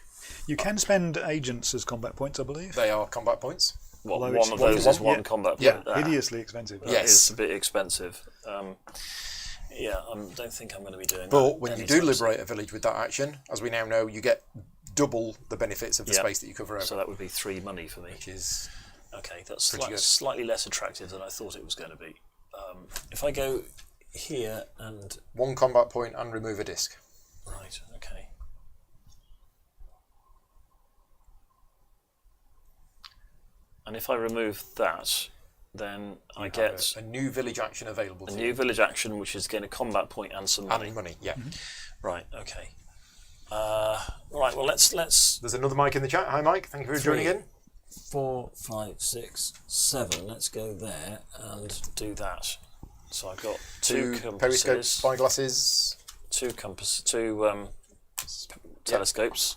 You can spend agents as combat points, I believe. They are combat points. what, Although one it's of one- those is one- 1 combat yeah, point. Hideously expensive. That Yes. is a bit expensive. Yeah, I don't think I'm going to be doing that. But when you do anytime soon. liberate a village with that action, as we now know, you get double the benefits of the Yeah. space that you cover over, So that would be 3 money for me. which is Okay, that's Pretty good. slightly less attractive than I thought it was going to be. If I go here and... 1 combat point and remove a disc. Right, okay. And if I remove that, then I You get have a new village action available a to new you. village action, which is getting a combat point and some money. And money, yeah. Right, okay. Right, well, let's There's another Mike in the chat. Hi, Mike. Thank you for joining in. 4, 5, 6, 7. Let's go there and do that. So I've got 2 Periscope compasses, spyglasses. 2 telescopes,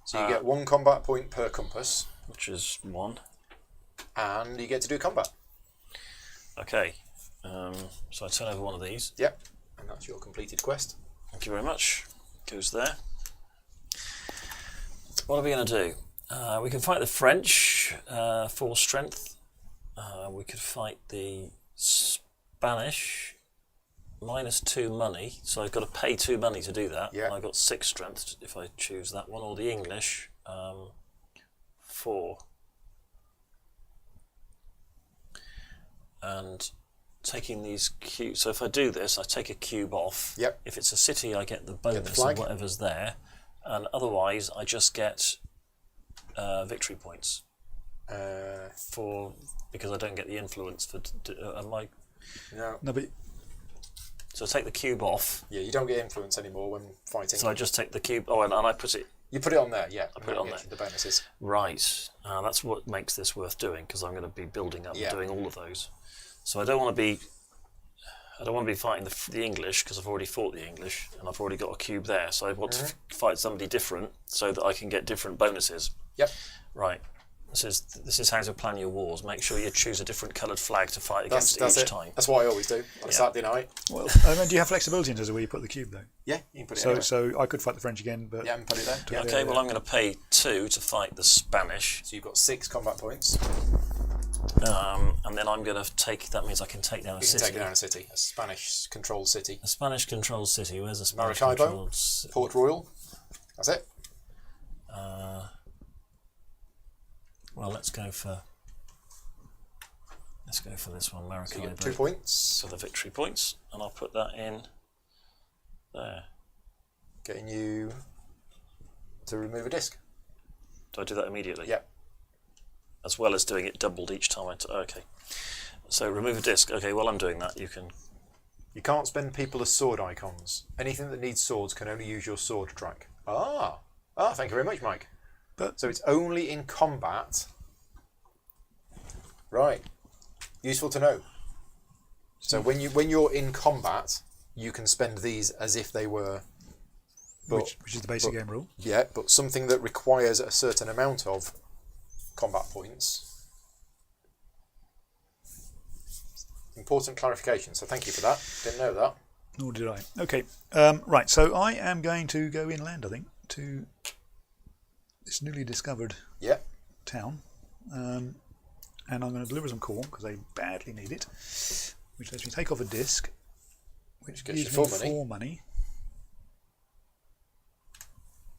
So you get 1 combat point per compass, which is 1. and you get to do combat. Okay, so I turn over one of these. Yep, and that's your completed quest. Thank you very much. Goes there. What are we going to do? We can fight the French for strength. We could fight the Spanish -2 money. So I've got to pay 2 money to do that. Yeah. And I've got 6 strength if I choose that one. Or the English 4. And taking these cubes, so if I do this, I take a cube off. Yep. If it's a city, I get the bonus flag. of whatever's there, and otherwise I just get victory points because I don't get the influence for. No. No, but So I take the cube off. Yeah, you don't get influence anymore when fighting. So I just take the cube. Oh, and I put it You put it on there, yeah. I put it on there. The bonuses. right. That's what makes this worth doing because I'm going to be building up Yeah. and doing all of those. So I don't want to be fighting the English because I've already fought the English and I've already got a cube there. So I want to fight somebody different so that I can get different bonuses. Yep. Right. This is how to plan your wars. Make sure you choose a different coloured flag to fight against That's each it. time. That's what I always do on Saturday night. well, do you have flexibility in terms of where you put the cube though? Yeah, you can put it So anywhere. so I could fight the French again, but Yeah, and put it there. Yeah. Okay, well I'm going to pay 2 to fight the Spanish, So you've got 6 combat points. and then I'm going to take. That means I can take down a You can city. take down a city, a Spanish-controlled city. A Spanish-controlled city. Where's a Maracaibo, Spanish-controlled city? Port Royal. That's it. Well, let's go for this one, So you Maracaibo. get 2 points, For the victory points, and I'll put that in there. getting you to remove a disc. Do I do that immediately? Yeah. As well as doing it doubled each time okay. So remove a disc. Okay, while I'm doing that, you can. You can't spend people as sword icons. Anything that needs swords can only use your sword track. Thank you very much, Mike. But- So it's only in combat. Right. Useful to know. So when you're in combat, you can spend these as if they were which is the basic game rule. Yeah, but something that requires a certain amount of combat points. Important clarification, so thank you for that. Didn't know that. Nor did I. Okay, right, so I am going to go inland, I think, to this newly discovered Yeah. town. And I'm going to deliver some corn, because they badly need it, which lets me take off a disc, which Gets gives you me 4 money. 4 money.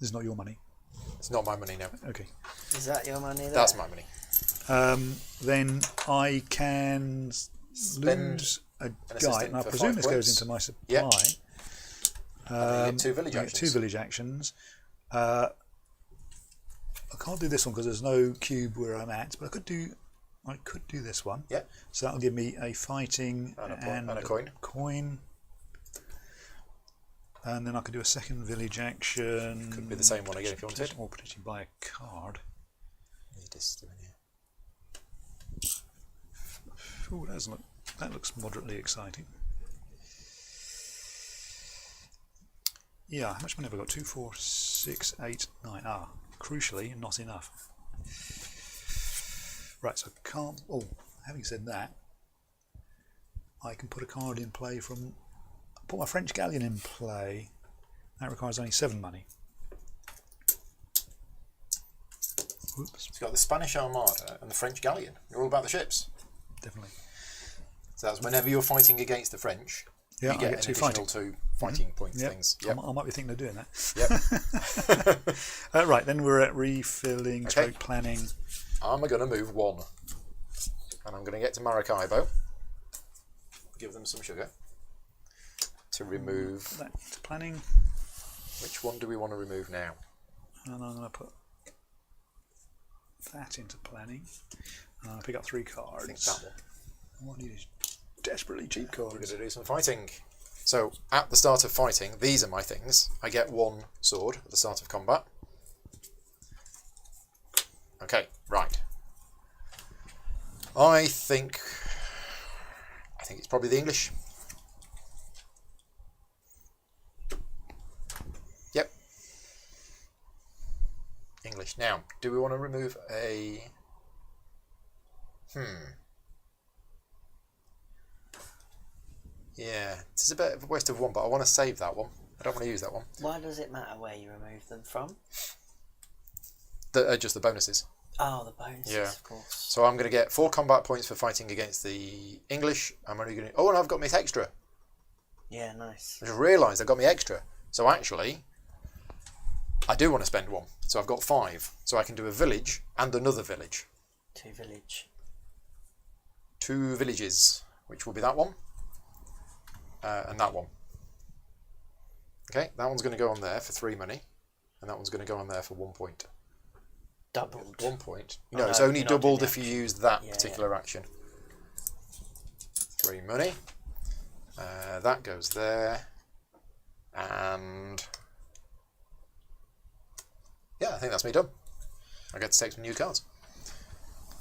This is not your money. It's not my money now. Okay. Is that your money there? That's my money. Then I can lose a guy, assistant and I for presume 5 this goes points. into my supply. Yeah. And then you get 2 village I get actions. 2 village actions. I can't do this one because there's no cube where I'm at, but I could do this one. Yeah. So that'll give me a fighting And a coin. And then I could do a second village action. Could be the same one again if you wanted. Or potentially buy a card. Ooh, that looks moderately exciting. Yeah, how much money have I got? 2, 4, 6, 8, 9. Ah, crucially, not enough. Right, so I can't. Oh, having said that, I can put a card in play from. Put my French galleon in play. That requires only 7 money. Whoops, It's got the Spanish Armada and the French galleon. You're all about the ships. definitely. So that's whenever you're fighting against the French, Yeah, you get I get an 2 additional fighting. 2 fighting point Yep. things. Yep. I might be thinking of doing that. Yep. Right, then we're at refilling, Okay. stroke planning. I'm going to move 1. And I'm going to get to Maracaibo. Give them some sugar. To remove... That to planning, Which one do we want to remove now? and I'm going to put that into planning. And I'll pick up 3 cards. I think that one. What I need is desperately cheap We're cards. going to do some fighting. So, at the start of fighting, these are my things. I get 1 sword at the start of combat. Okay, right. I think it's probably the English. Yep. English. Now, do we want to remove a... Yeah, this is a bit of a waste of 1, but I want to save that one. I don't want to use that one. Why does it matter where you remove them from? Just the bonuses. Oh, the bonuses, Yeah. of course. So I'm going to get 4 combat points for fighting against the English. I'm only going to... Oh, and I've got me extra. Yeah, nice. I just realised I've got me extra. So actually, I do want to spend 1. So I've got 5. So I can do a village and another village. 2 village. 2 villages, which will be that one. And that one. Okay, that one's going to go on there for 3 money. And that one's going to go on there for 1 point. Doubled. 1 point. Oh, No, no, it's only you're not doing doubled the if you action. use that Yeah, particular action. 3 money. That goes there. And... yeah, I think that's me done. I get to take some new cards.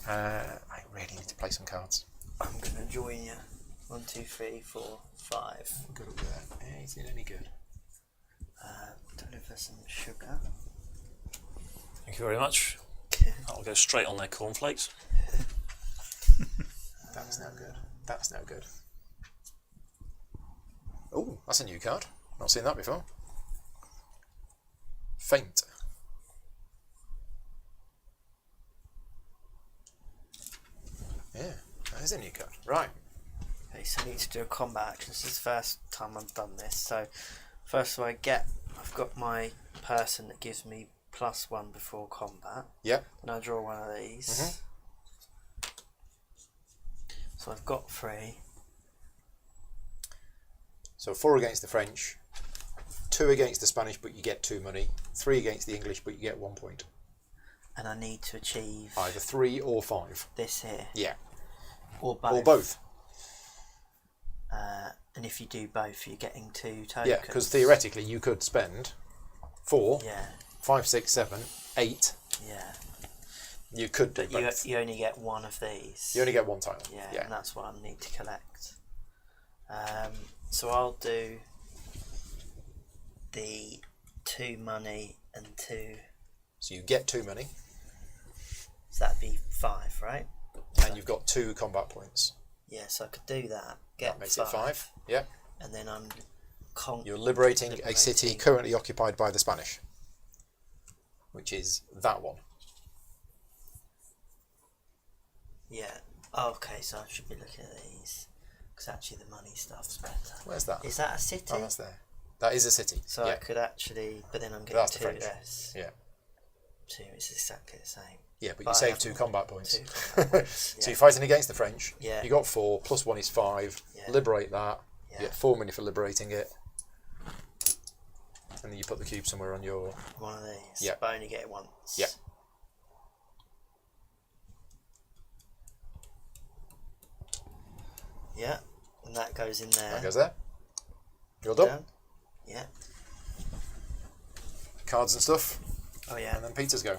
I really need to play some cards. I'm going to join you. 1, 2, 3, 4, 5. Good up there. Is it any good? Deliver some sugar. Thank you very much. I'll go straight on their cornflakes. That's no good. That's no good. Oh, that's a new card. Not seen that before. Faint. Yeah, that is a new card. Right. Okay, so I need to do a combat action. This is the first time I've done this. So, first of all, I've got my person that gives me +1 before combat. Yeah. And I draw one of these. So I've got 3. So 4 against the French, 2 against the Spanish, but you get 2 money. 3 against the English, but you get 1 point. And I need to achieve Either 3 or 5. this here. Yeah. Or both. Or both. And if you do both, you're getting 2 tokens. Yeah, because theoretically you could spend 4, Yeah, 5, 6, 7, 8. yeah. You could do But both. you only get one of these. You only get 1 tile. Yeah, and that's what I need to collect. So I'll do the 2 money and 2. So you get 2 money, So that'd be 5, right? and you've got 2 combat points. Yeah, so I could do that. Get That makes it 5. Yeah. And then I'm You're liberating a city currently occupied by the Spanish, which is that one. Yeah. Oh, okay, so I should be looking at these. Because actually the money stuff's better. Where's that? Is that a city? Oh, that's there. That is a city. So yeah. I could actually, but then I'm getting That's the 2 French. less. Yeah. 2 is exactly the same. Yeah, but you But I save have 2 combat points. 2 combat points. So Yeah. you're fighting against the French. Yeah. You got 4, plus 1 is 5. Yeah. Liberate that. Yeah. You get 4 money for liberating it. And then you put the cube somewhere on your... One of these. Yeah. But I only get it once. Yeah. Yeah. And that goes in there. That goes there. You're done. Done. Yeah. Cards and stuff. Oh yeah. And then Peter's go.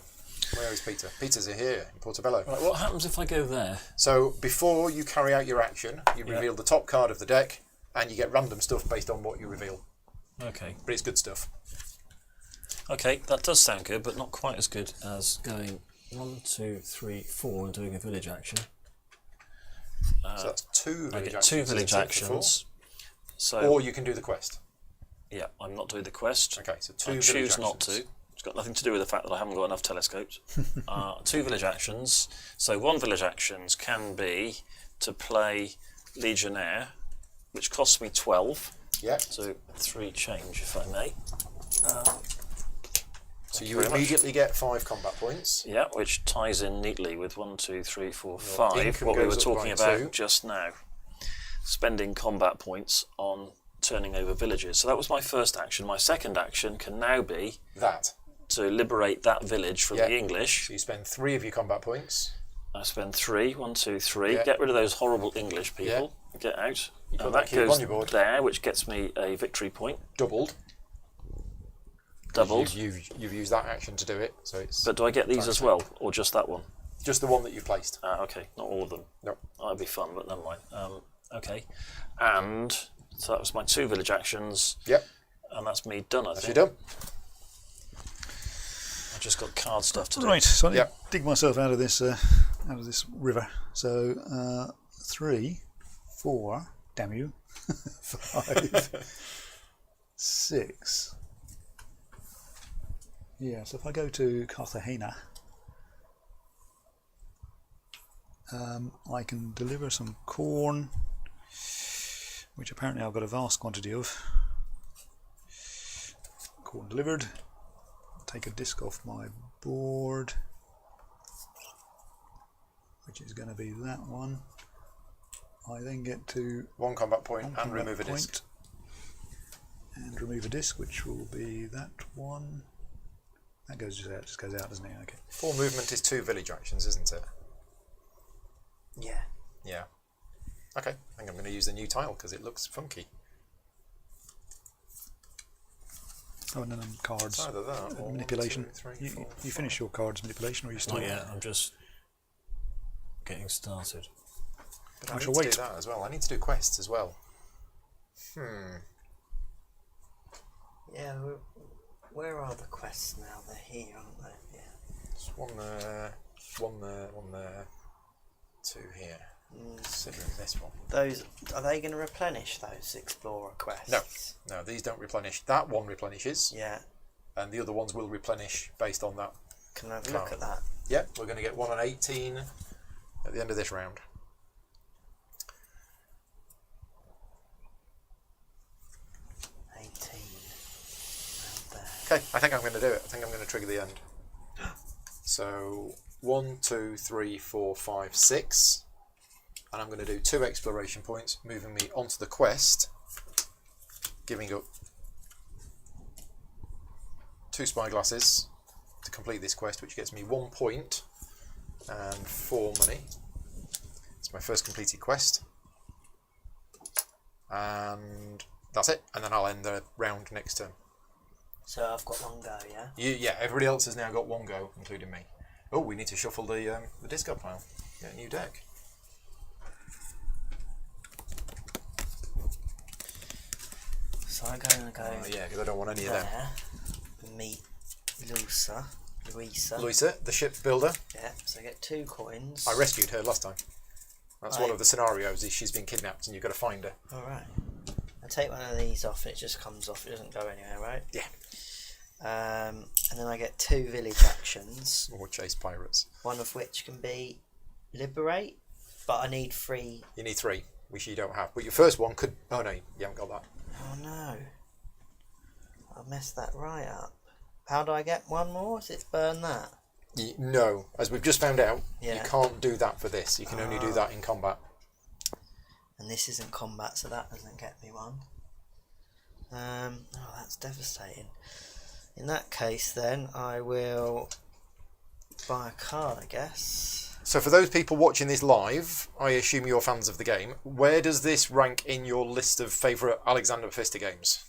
Where is Peter? Peter's here in Portobello. Right, what happens if I go there? So before you carry out your action, you Yeah. reveal the top card of the deck, and you get random stuff based on what you reveal. Okay. But it's good stuff. Okay, that does sound good, but not quite as good as going 1, 2, 3, 4 and doing a village action. So that's 2 I village get actions. 2 isn't village it, for actions. 4? So Or you can do the quest. yeah, I'm not doing the quest. Okay, so 2 I village choose not actions. to. It's got nothing to do with the fact that I haven't got enough telescopes. 2 village actions. So 1 village actions can be to play Legionnaire, which costs me 12. Yeah. So 3 change, if I may. So you very much. immediately get 5 combat points. Yeah, which ties in neatly with 1, 2, 3, 4, Your 5. income What we were goes up talking by about 2. just now. Spending combat points on turning over villages. So that was my first action. My second action can now be That. to liberate that village from Yeah. the English. So you spend 3 of your combat points. I spend 3, 1, 2, 3. Yeah. Get rid of those horrible English people. Get out. You put And that that cube goes on your board. there, which gets me a victory point. Doubled. Doubled. You've used that action to do it, so it's But do I get these as well, or just that one? just the one that you've placed. Okay, not all of them. No. That'd be fun, but never mind. Okay. And so that was my 2 village actions, Yep. and that's me done, I That's think. you done. I've just got card stuff to do. Right, so I need Yep. to dig myself out of this river. So 3, 4, damn you, 5, 6. Yeah, so if I go to Cartagena, I can deliver some corn, which apparently I've got a vast quantity of. Corn delivered. Take a disc off my board, which is going to be that one. I then get to 1 combat point one and combat remove a disc. point and remove a disc, which will be that one. That goes just goes out, doesn't it? Okay. 4 movement is 2 village actions, isn't it? Yeah. Yeah. Okay, I think I'm going to use the new tile because it looks funky. Oh, and then cards. It's either that or Manipulation. 1, 2, 3, You 4, finish 5. your cards manipulation, or you Not start? yet, I'm just getting started. But I I shall need to wait. do that as well. I need to do quests as well. Yeah, where are the quests now? They're here, aren't they? Yeah. There's 1 there, 1 there, 1 there, 2 here. Considering this one. Those, are they going to replenish those Explorer quests? No, these don't replenish. That one replenishes, Yeah. and the other ones will replenish based on that. Can I have a look at that? Yep, we're going to get 1 on 18 at the end of this round. Okay, I think I'm going to do it. I think I'm going to trigger the end. So 1, 2, 3, 4, 5, 6. And I'm going to do 2 exploration points, moving me onto the quest, giving up 2 spyglasses to complete this quest, which gets me 1 point and 4 money. It's my first completed quest. And that's it. And then I'll end the round next turn. So I've got 1 go, yeah? Yeah, everybody else has now got 1 go, including me. Oh, we need to shuffle the discard pile. Get a new deck. So I'm going to go Yeah, because I don't want any of them. there. meet Louisa. Louisa, the ship builder. Yeah, so I get 2 coins. I rescued her last time. That's one of the scenarios, is she's been kidnapped and you've got to find her. Alright. I take one of these off and it just comes off, it doesn't go anywhere, right? Yeah. And then I get 2 village actions. Or chase pirates. One of which can be liberate, but I need 3. You need 3, which you don't have. But your first one could... Oh no, you haven't got that. Oh no. I messed that right up. How do I get one more? Is it burn that? No, as we've just found out, Yeah. you can't do that for this. You can only do that in combat. And this isn't combat, so that doesn't get me one. Oh, that's devastating. In that case, then, I will buy a card, I guess. So for those people watching this live, I assume you're fans of the game. Where does this rank in your list of favourite Alexander Pfister games?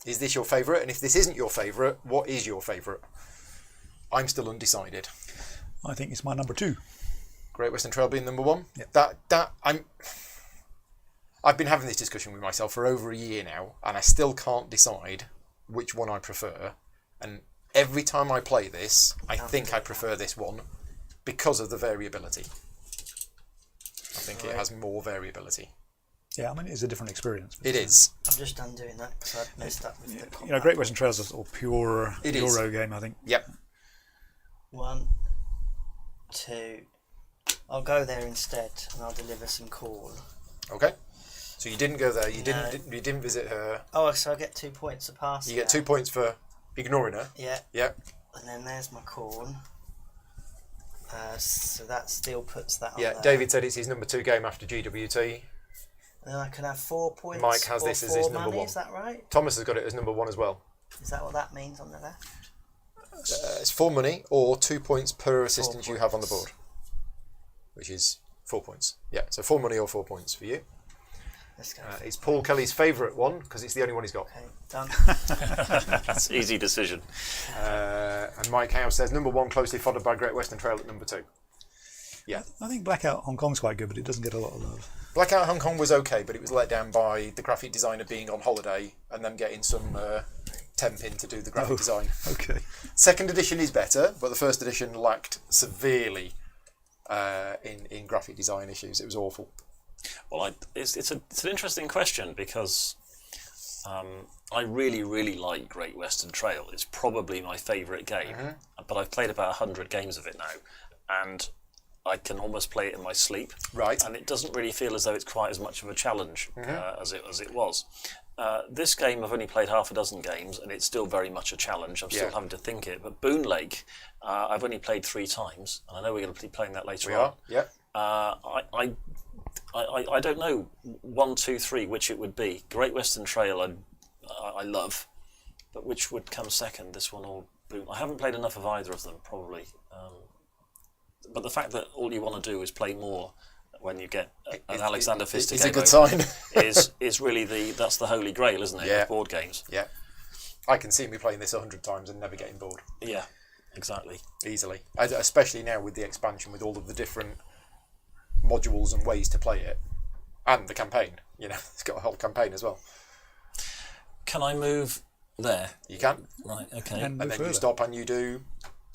Is this your favourite? And if this isn't your favourite, what is your favourite? I'm still undecided. I think it's my number 2. Great Western Trail being number 1. Yep. I've been having this discussion with myself for over a year now, and I still can't decide which one I prefer. And every time I play this, I think I prefer this one because of the variability. I think it has more variability. Yeah, I mean, it's a different experience. It is. I'm just undoing that because I messed up with the combat. You know, Great Western Trail's a sort of pure Euro game, I think. Yep. 1, 2. I'll go there instead, and I'll deliver some call. Okay. So you didn't go there. You didn't visit her. Oh, so I get 2 points to pass. You get 2 points for ignoring her. Yeah. Yep. And then there's my call. So that still puts that on Yeah. there. David said it's his number 2 game after GWT. And then I can have 4 points. Mike has or this as 4 his number money, 1. Is that right? Thomas has got it as number 1 as well. Is that what that means on the left? It's 4 money or 2 points per assistance you have on the points. board, which is 4 points. Yeah, so 4 money or 4 points for you. Let's go. It's Paul Kelly's favourite one because it's the only one he's got. Okay, done. That's an easy decision. And Mike House says number 1 closely followed by Great Western Trail at number 2. Yeah. I think Blackout Hong Kong's quite good, but it doesn't get a lot of love. Blackout Hong Kong was okay, but it was let down by the graphic designer being on holiday and them getting some temp in to do the graphic design. Okay. Second edition is better, but the first edition lacked severely in graphic design issues. It was awful. Well, it's an interesting question because I really like Great Western Trail. It's probably my favourite game, but I've played about 100 games of it now, and I can almost play it in my sleep. Right. And it doesn't really feel as though it's quite as much of a challenge as it was. This game, I've only played half a dozen games, and it's still very much a challenge. I'm still having to think it. But Boon Lake, I've only played 3 times, and I know we're going to be playing that later on. Yeah. I don't know 1, 2, 3 which it would be. Great Western Trail I love, but which would come second, this one or Boon? I haven't played enough of either of them, probably. But the fact that all you want to do is play more when you get an Alexander Pfister it's game a good sign. is really that's the holy grail, isn't it? Yeah. Of board games. Yeah. I can see me playing this 100 times and never getting bored. Yeah, exactly. Easily. Especially now with the expansion, with all of the different modules and ways to play it. And the campaign. You know, it's got a whole campaign as well. Can I move there? You can. Right, okay. And And then you stop and you do...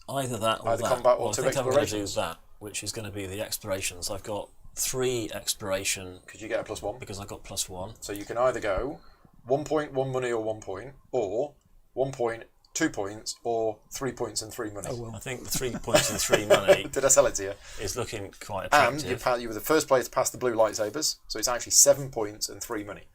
Either that or Either that. combat or well, I 2 think I'm going to do explorations. that, which is going to be the explorations. I've got 3 exploration Because you get a +1. because I've got +1. So you can either go 1 point, 1 money or 1 point, or 1 point, 2 points, or 3 points and 3 money. Oh, well. I think the 3 points and 3 money Did I sell it to you? is looking quite And attractive. you were the first player to pass the blue lightsabers, so it's actually 7 points and 3 money.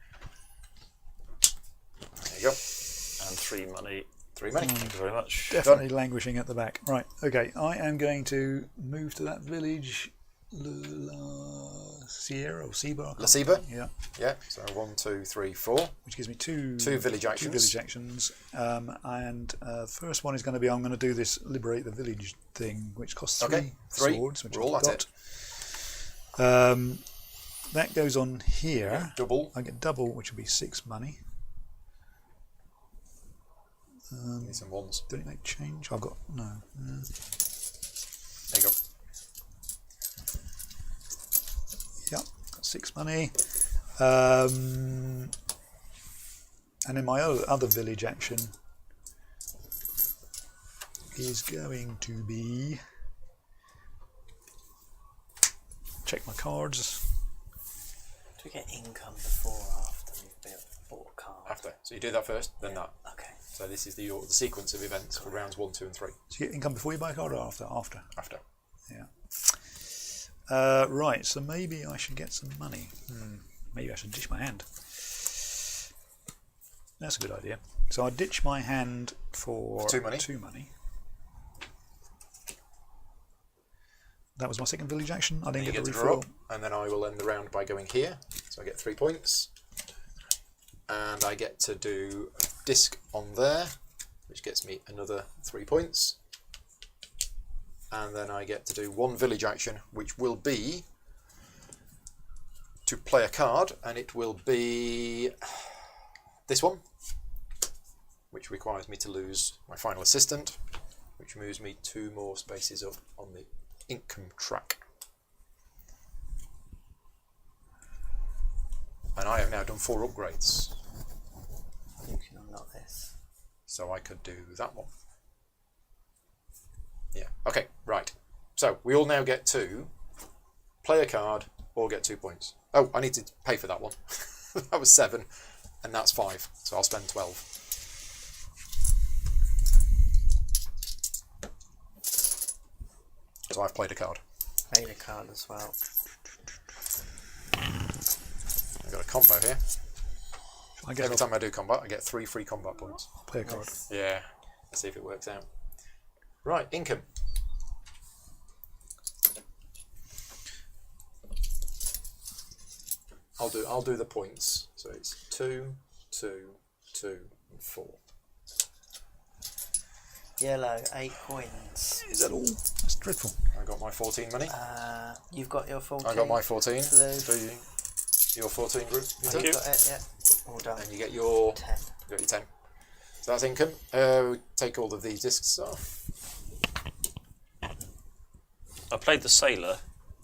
There you go. And 3 money. 3 money. Thank you very much. Definitely languishing at the back. Right, okay. I am going to move to that village, La Sierra or Seba. La Seba? Yeah, Yeah, so 1, 2, 3, 4. which gives me two village actions. 2 village actions. And first one is going to be I'm going to do this liberate the village thing, which costs 3 Okay, 3. swords, which We're all I've at got. it. That goes on here. Double. I get double, which will be 6 money. Need some ones. Don't it make change? I've got no. There you go. Yep, got 6 money. And in my other village action, is going to be... Check my cards. Do we get income before or after we've bought a card? After. So you do that first, then that. Okay. So this is the sequence of events for rounds 1, 2 and 3. So you get income before you buy a card or after? After. After. Yeah. Right, so maybe I should get some money. Maybe I should ditch my hand. That's a good idea. So I ditch my hand for 2 money. 2 money. That was my second village action. I didn't You get get the to draw, refill. and then I will end the round by going here. So I get 3 points. And I get to do a disc on there, which gets me another 3 points. And then I get to do 1 village action, which will be to play a card, and it will be this one, which requires me to lose my final assistant, which moves me 2 more spaces up on the income track. And I have now done 4 upgrades. You can unlock this. So I could do that one. Yeah, okay, right. So we all now get to play a card or get 2 points. Oh, I need to pay for that one. That was 7, and that's 5, so I'll spend 12. So I've played a card. Played a card as well. I've got a combo here. I guess Every time I do combat, I get 3 free combat points. I'll play a card. Yeah, let's see if it works out. Right, income. I'll do the points. So it's 2, 2, 2, and 4. Yellow, 8 coins. Is that all? That's dreadful. I got my 14 money. You've got your 14. I got my 14. Blue. Do you? Your 14 group. You've got it, yeah. All done. And you get your 10. You got your 10. So that's income. We take all of these discs off. I played the sailor,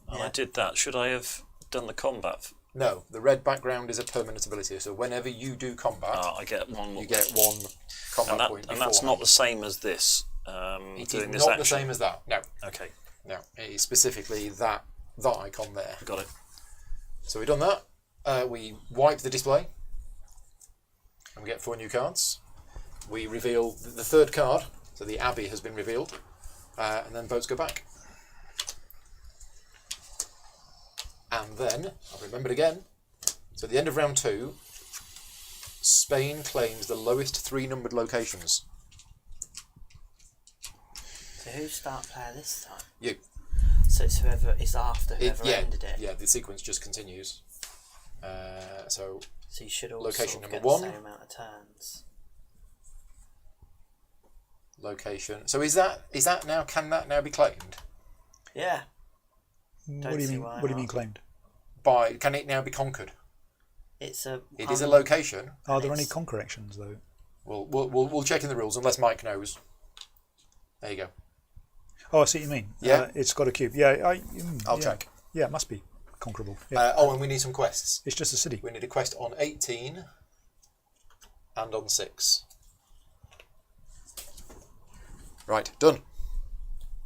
and I Yeah. did that. Should I have done the combat? No, the red background is a permanent ability. So whenever you do combat, I get one more. you get 1 combat point. And that's not the same as this. It Doing is this not action. the same as that. No, Okay, no. It is specifically that icon there. got it. So we've done that. We wipe the display, and we get 4 new cards. We reveal the 3rd card, so the Abbey has been revealed, and then votes go back. And then, I've remembered again, so at the end of round 2, Spain claims the lowest 3 numbered locations. So who start player this time? You. So it's whoever is after whoever ended it. Yeah, the sequence just continues. So So you should all Location sort of number get 1. the same amount of turns. location. So is that now? Can that now be claimed? Yeah. What do you see mean? why What do you not. mean claimed? Can it now be conquered? It's a. It is a location. Are there any it's- conquer actions though? We'll check in the rules unless Mike knows. There you go. Oh, I see what you mean. Yeah. It's got a cube. Yeah, I'll yeah. check. Yeah, it must be conquerable. Yeah. And we need some quests. It's just a city. We need a quest on 18 and on 6. Right, done.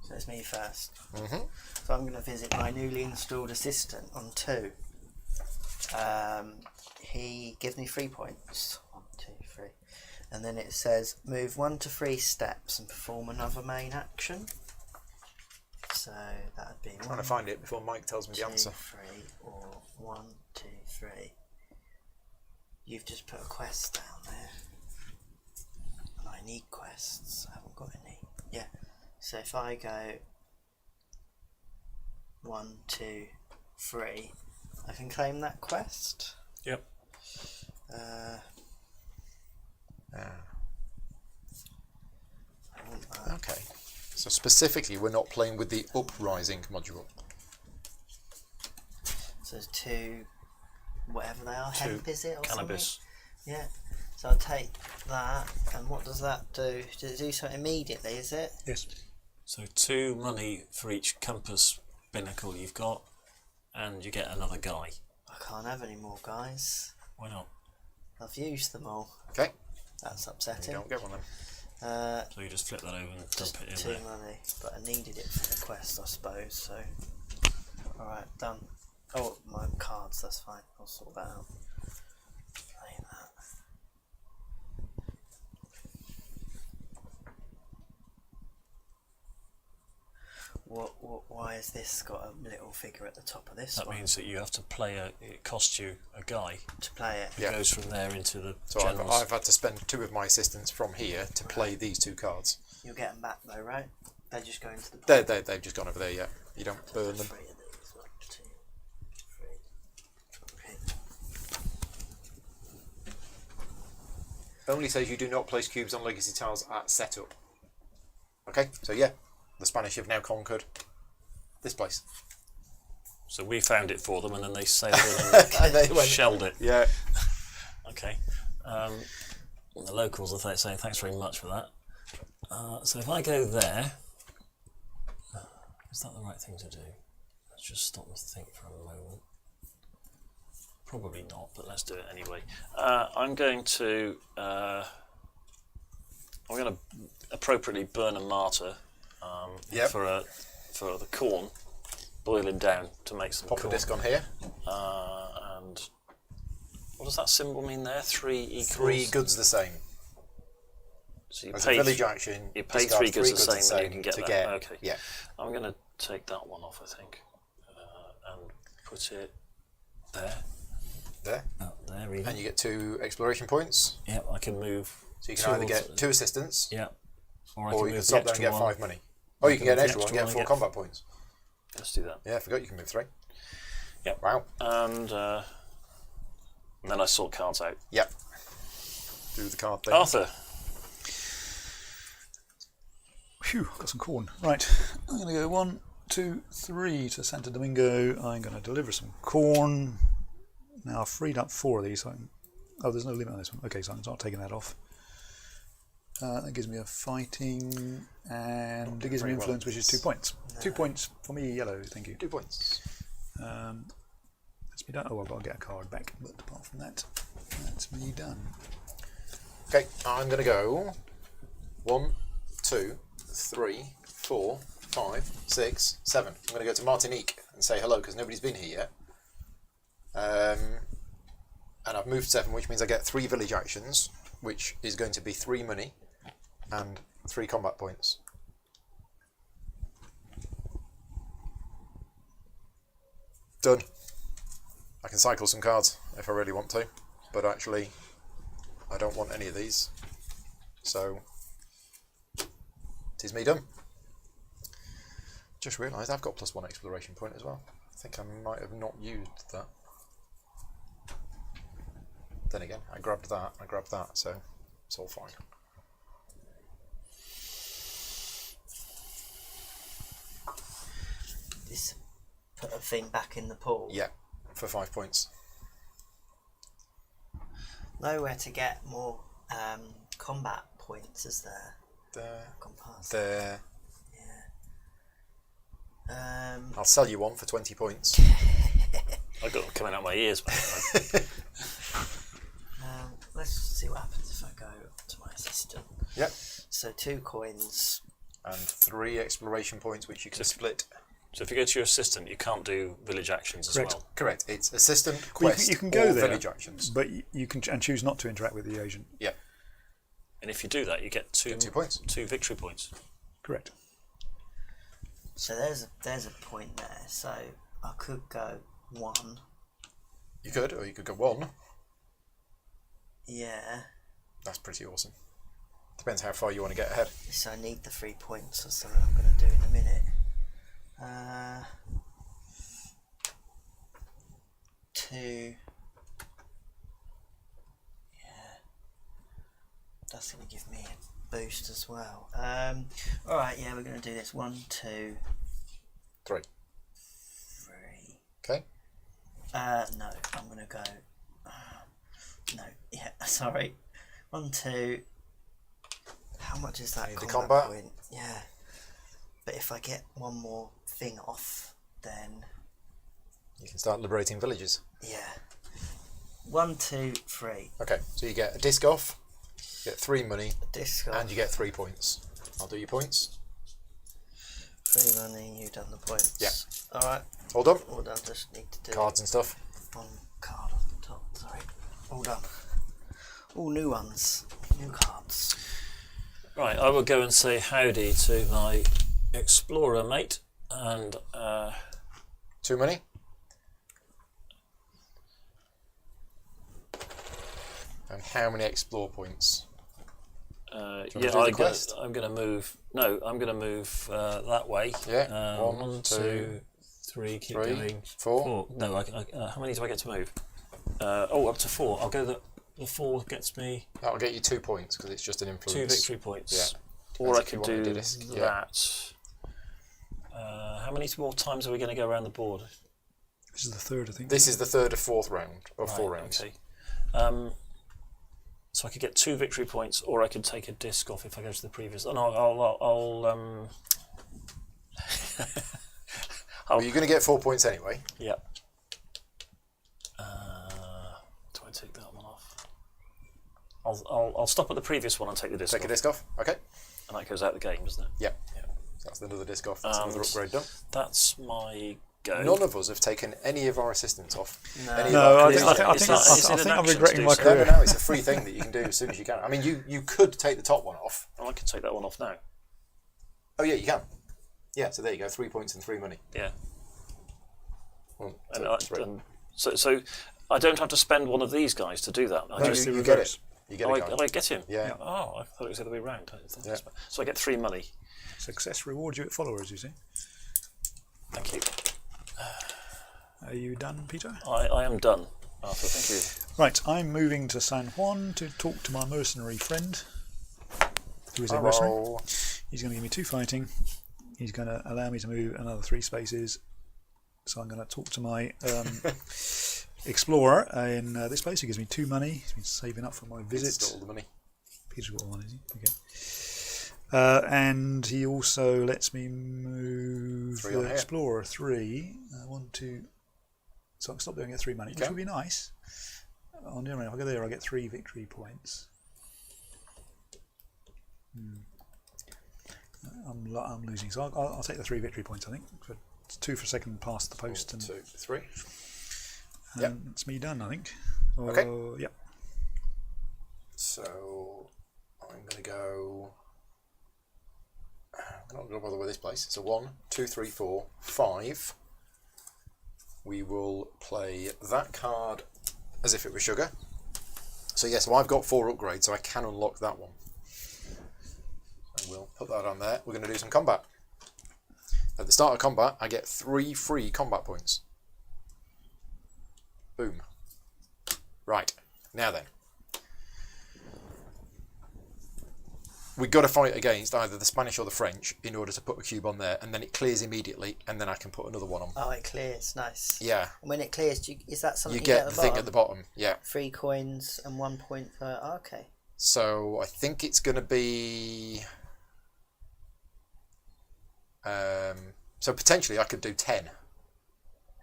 So it's me first. Mhm. So I'm going to visit my newly installed assistant on 2. He gives me 3 points. 1, 2, 3. And then it says move 1 to 3 steps and perform another main action. So that'd be Trying to find it before Mike tells me the 2, answer. 3, or 1, 2, 3. You've just put a quest down there. And I need quests. I haven't got any. Yeah. So if I go 1, 2, 3, I can claim that quest. Yep. I want that. Okay. So specifically, we're not playing with the Uprising module. So there's 2, whatever they are, 2 hemp is it or cannabis. something? Yeah. So I'll take that, and what does that do? Does it do something immediately, is it? Yes. So 2 money for each compass binnacle you've got, and you get another guy. I can't have any more guys. Why not? I've used them all. Okay. That's You upsetting. don't get one then. So you just flip that over and Just dump it in 2 there. money, but I needed it for the quest, I suppose. So, all right, done. Oh, my cards. That's fine. I'll sort that out. Play that. Why has this got a little figure at the top of this That one? means that you have to play it costs you a guy. To play it. It goes from there into the So generals. I've had to spend 2 of my assistants from here to play these 2 cards. You'll get them back though, right? They just go into the. They've just gone over there. Yeah, you don't burn them. 3 of these. 1, 2, 3. Only says you do not place cubes on legacy tiles at setup. Okay, so yeah, the Spanish have now conquered this place. So we found it for them, and then they sailed in And they and went, shelled it. yeah. Okay. The locals are saying thanks very much for that. So if I go there, is that the right thing to do? Let's just stop and think for a moment. Probably not, but let's do it anyway. I'm going to appropriately burn a martyr Yep. for the corn, boiling down to make some Pop the corn. disc on here. And what does that symbol mean there? 3 equals 3 goods the same. So you As pay a village action, you pay discard 3 goods the same, and you can get to that. get. Okay. Yeah. I'm going to take that one off, I think, and put it there. There. There, even. And you get 2 exploration points. Yep, I can move. So you can either get 2 assistants, Yeah. Or I or can you move can the stop there and extra get one. 5 money. Oh, you can get an move the extra one and extra get one 4 and combat points. Let's do that. Yeah, I forgot you can move 3. Yep. Wow. And then I sort cards out. Yep. Do the card thing. Arthur. Phew, got some corn. Right, I'm going to go 1, 2, 3 to Santo Domingo. I'm going to deliver some corn. Now I've freed up 4 of these. So oh, there's no limit on this one. Okay, so I'm not taking that off. That gives me a fighting, and it gives me influence, which is 2 points. 2 points for me, yellow. Thank you. 2 points. That's me done. Oh, I've got to get a card back, but apart from that, that's me done. Okay, I'm going to go 1, 2, 3, 4, 5, 6, 7. I'm going to go to Martinique and say hello because nobody's been here yet. And I've moved 7, which means I get 3 village actions, which is going to be 3 money and 3 combat points. Done. I can cycle some cards if I really want to, but actually I don't want any of these, so it is me done. Just realised I've got +1 exploration point as well. I think I might have not used that. Then again, I grabbed that, so it's all fine. This put a thing back in the pool. Yeah, for 5 points. Nowhere to get more combat points, is there? There, Gone past. there. Yeah. I'll sell you one for 20 points. I got them coming out my ears. Let's see what happens if I go to my assistant. Yep. So 2 coins. And 3 exploration points, which you can split. So if you go to your assistant, you can't do village actions as Correct. well. Correct. It's assistant, Well, quest, you can go or there, village actions. but you can and choose not to interact with the agent. Yeah. And if you do that, you get 2 points. 2 victory points. Correct. So there's a point there. So I could go 1. You could, or you could go 1. Yeah. That's pretty awesome. Depends how far you want to get ahead. So I need the 3 points or something I'm going to do in a minute. 2. Yeah. That's going to give me a boost as well. Alright, yeah, we're going to do this. 1, 2, 3. 3. Okay. No, I'm going to go... no, yeah, sorry. 1, 2... How much is that Need the combat combat? point? Yeah. But if I get one more thing off, then... You can start liberating villages. yeah. 1, 2, 3. Okay, so you get a disc off, get 3 money, Discard. and you get 3 points. I'll do your points. 3 money, you've done the points. Yeah. Alright. All done. All done, just need to do Cards and stuff. one card off the top, sorry. All done. All new ones. New cards. Right, I will go and say howdy to my explorer mate, and 2 money. And how many explore points? yeah, do the quest? I'm going to move. No, I'm going to move that way. Yeah. 1, 2, 3. Keep 3, going. 4. No, how many do I get to move? Up to 4. I'll go the 4 gets me That'll get you 2 points because it's just an 2 influence. victory points. Yeah. Or I That's if you could want do a disc, yeah. that. How many more times are we going to go around the board? This is the third, I think. This is the third or fourth round, or 4 Right, rounds. Okay. So I could get 2 victory points, or I could take a disc off if I go to the previous. Oh, no, I'll Well, you're going to get 4 points anyway. yeah. Do I take that one off? I'll stop at the previous one and take the disc Take off. a disc off. Okay. And that goes out the game, doesn't it? Yeah. Yeah. That's another disc off. That's another upgrade done. That's my go. None of us have taken any of our assistants off. No. Any of No, our I charisma. think I'm regretting my No, career. no, it's a free thing that you can do as soon as you can. I mean, you could take the top one off. Oh, I can take that one off now. Oh, yeah, you can. Yeah, so there you go. 3 points and 3 money. Yeah. 1, And 2, 3. so I don't have to spend one of these guys to do that. I No, just, you get it. You get oh, it. I get him. Yeah. Oh, I thought it was the other way round. Yeah. So I get 3 money. Success rewards you at followers, you see. Thank you. Are you done, Peter? I am done, Arthur. Thank you. Right, I'm moving to San Juan to talk to my mercenary friend, who is a Hello. mercenary. He's going to give me 2 fighting. He's going to allow me to move another 3 spaces. So I'm going to talk to my explorer in this place. He gives me 2 money. He's been saving up for my It's visit. still all the money. Peter's got 1, is he? Okay. And he also lets me move 3 on the here. explorer 3. 1, 2. So I can stop there and get 3 money, which Okay. would be nice. On the other hand, if I go there, I get 3 victory points. I'm losing, so I'll take the 3 victory points. I think it's 2 for second past the post, 1, and 2, 3. and it's me done. I think. Okay. Yep. So I'm going to go. I'm not going to bother with this place. So 1, 2, 3, 4, 5. We will play that card as if it was sugar. So yes, so I've got 4 upgrades, so I can unlock that one. And we'll put that on there. We're going to do some combat. At the start of combat, I get 3 free combat points. Boom. Right, now then. We've got to fight against either the Spanish or the French in order to put a cube on there, and then it clears immediately, and then I can put another one on. Oh, it clears. Nice. Yeah. And when it clears, is that something You get the thing at the bottom, yeah. 3 coins and 1 point per. Oh, okay. So I think it's going to be. So potentially I could do 10.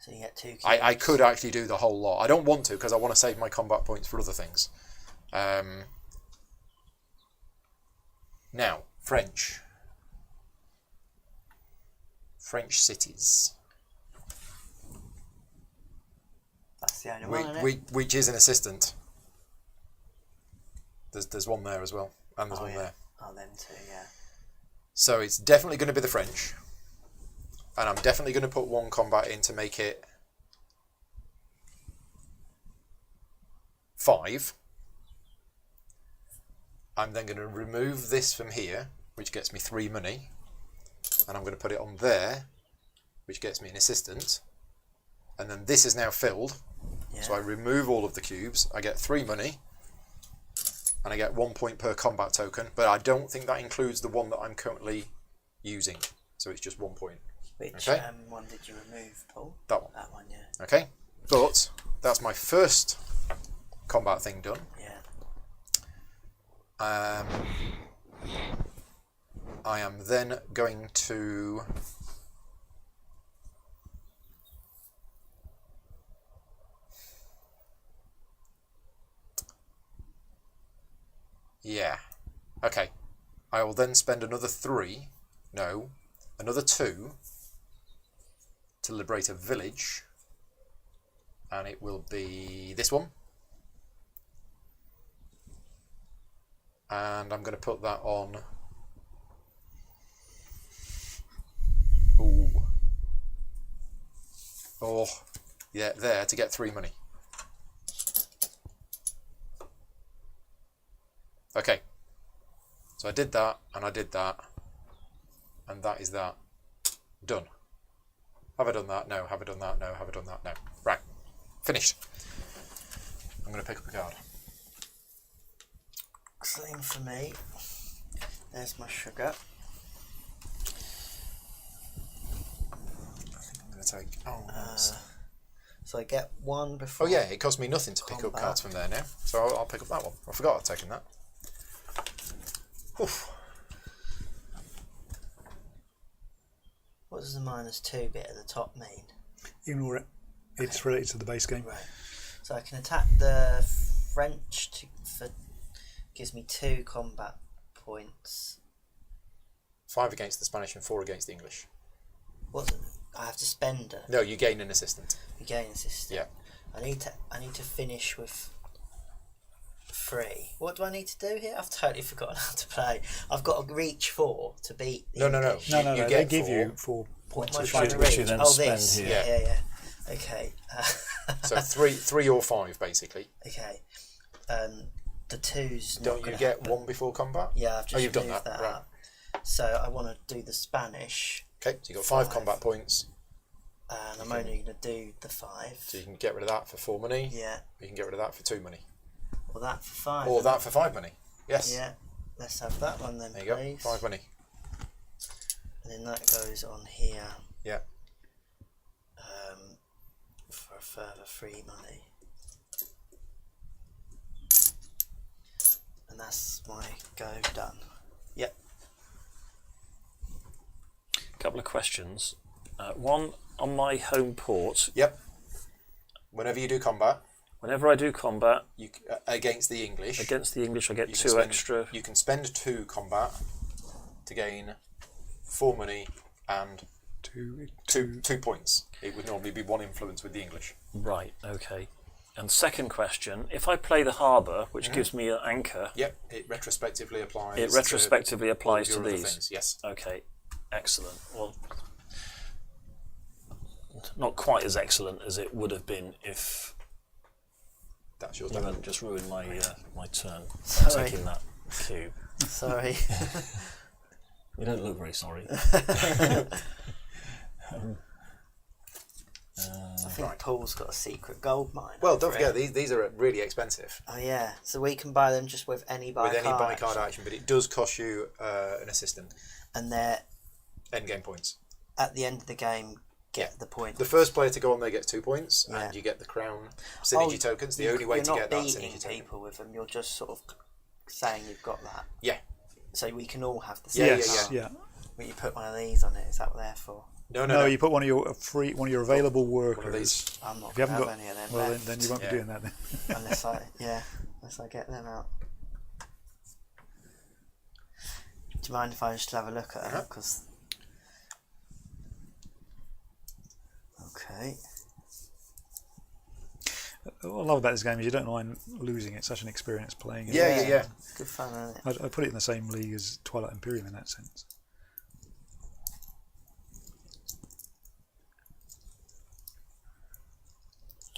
So you get 2 cubes. I could actually do the whole lot. I don't want to because I want to save my combat points for other things. Now, French. French cities. That's the only one, isn't it? Which is an assistant. There's one there as well. And there's one there. Oh, them 2, yeah. So it's definitely going to be the French. And I'm definitely going to put 1 combat in to make it 5. I'm then going to remove this from here, which gets me 3 money. And I'm going to put it on there, which gets me an assistant. And then this is now filled. Yeah. So I remove all of the cubes. I get 3 money. And I get 1 point per combat token. But I don't think that includes the one that I'm currently using. So it's just 1 point. Which Okay. one did you remove, Paul? That one. That one, yeah. Okay. But that's my first combat thing done. Yeah. I am then going to Yeah. Okay. I will then spend another 2 to liberate a village. And it will be this one. And I'm going to put that on. Ooh. Oh, yeah, there to get 3 money. Okay. So I did that, and I did that, and that is that. Done. Have I done that? No. Have I done that? No. Have I done that? No. Right. Finished. I'm going to pick up a card. Same for me. There's my sugar. I think I'm going to take... So I get one before... Oh yeah, it cost me nothing to pick up combat. cards from there now. So I'll pick up that one. I forgot I'd taken that. Oof. What does the -2 bit at the top mean? Ignore it. It's related to the base game. Right. So I can attack the French gives me 2 combat points. 5 against the Spanish and 4 against the English. What? I have to spend it. No, you gain an assistant. You gain assistant. Yeah. I need to finish with 3. What do I need to do here? I've totally forgotten how to play. I've got to reach 4 to beat the No. English. No. You They get give 4. you 4 points. What am I Which trying you- to which you reach? then Oh, spend this. here. Yeah. Okay. So 3 or 5 basically. Okay. The 2's not Don't you gonna get happen. 1 before combat? Yeah, I've just you've done moved that, that right. up. So I want to do the Spanish, Okay, so you got 5 5. combat points. and I'm only going to do the 5. So you can get rid of that for 4 money. Yeah. You can get rid of that for 2 money. Or that for 5. Or that for 5 money. Yes. Yeah. Let's have that one then, There you please. go. 5 money. And then that goes on here. Yeah. For a further 3 money. And that's my go done. Yep. Couple of questions. One, on my home port, Yep. Whenever you do combat, whenever I do combat you against the English, against the English, I get you 2 can spend, extra. You can spend 2 combat to gain 4 money and 2 points. It would normally be 1 influence with the English. Right, okay. And second question, if I play the harbour, which gives me an anchor, Yep. It retrospectively applies. it retrospectively applies to to all of your other these. things. Yes. Okay, excellent. Well, not quite as excellent as it would have been if That's yours. you hadn't just ruined my my turn by Sorry. taking that cube. Sorry. You don't look very sorry. I think Paul's got a secret gold mine. Well, don't over forget it. these are really expensive Oh yeah, so we can buy them just with any buy with any buy card card action, but it does cost you an assistant. and they're Endgame points. at the end of the game get the point. The first player to go on there gets 2 points, Yeah. and you get the crown synergy tokens. The only way you're to not get that beating synergy token. people with them. You're just sort of saying you've got that. Yeah. So we can all have the Yeah, same Yes, card. yeah. But you put one of these on it. Is that what they're for? No, you put one of your available workers. these. I'm not If you going haven't to have got, any of them well, left. then you won't Yeah. be doing that then. unless I get them out. Do you mind if I just have a look at them? Because okay. What I love about this game is you don't mind losing. It's such an experience playing it. Yeah. It's good fun, isn't it? I put it in the same league as Twilight Imperium in that sense.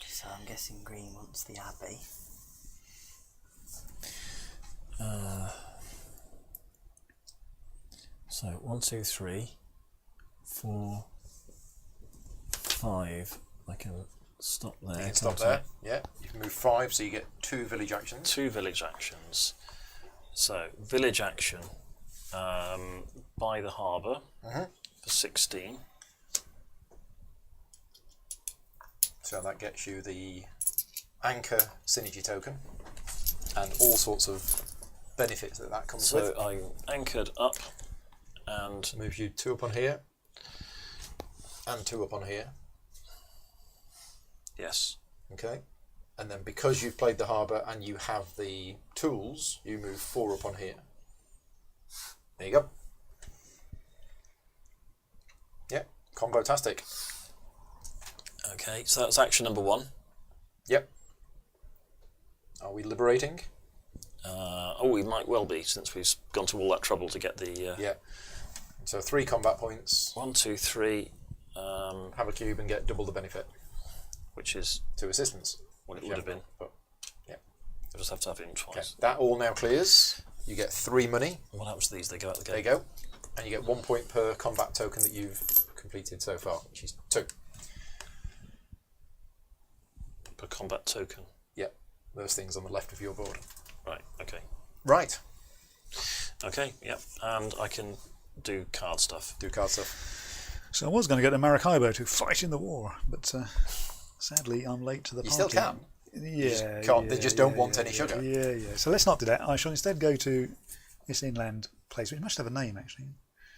So I'm guessing green wants the Abbey. So 1, 2, 3, 4, 5. I can stop there. You can stop can't I? there. Yeah. You can move 5, so you get 2 village actions. 2 village actions. So village action, buy the harbour for 16. So that gets you the anchor synergy token and all sorts of benefits that comes So with. I'm anchored up and Moves you 2 up on here and 2 up on here. yes, Okay. and then because you've played the harbour and you have the tools, you move 4 up on here. There you go. Yep, combo-tastic. Okay, so that's action number 1. Yep. Are we liberating? We might well be, since we've gone to all that trouble to get the... Yeah. So 3 combat points. 1, 2, 3. Have a cube and get double the benefit. Which is 2 assistance. what it would have been. But, yeah. I just have to have it in twice. Okay. That all now clears. You get 3 money. What happens to these? They go out the There gate. you go. And you get 1 point per combat token that you've completed so far, which is 2. Per combat token. Yep. Those things on the left of your board. Right, okay. Right. Okay, yep. And I can do card stuff. Do card stuff. So I was going to get to Maracaibo to fight in the war, but sadly I'm late to the You party. still can. Yeah, can't- they just don't want any sugar. Yeah, yeah. So let's not do that. I shall instead go to this inland place, which must have a name actually.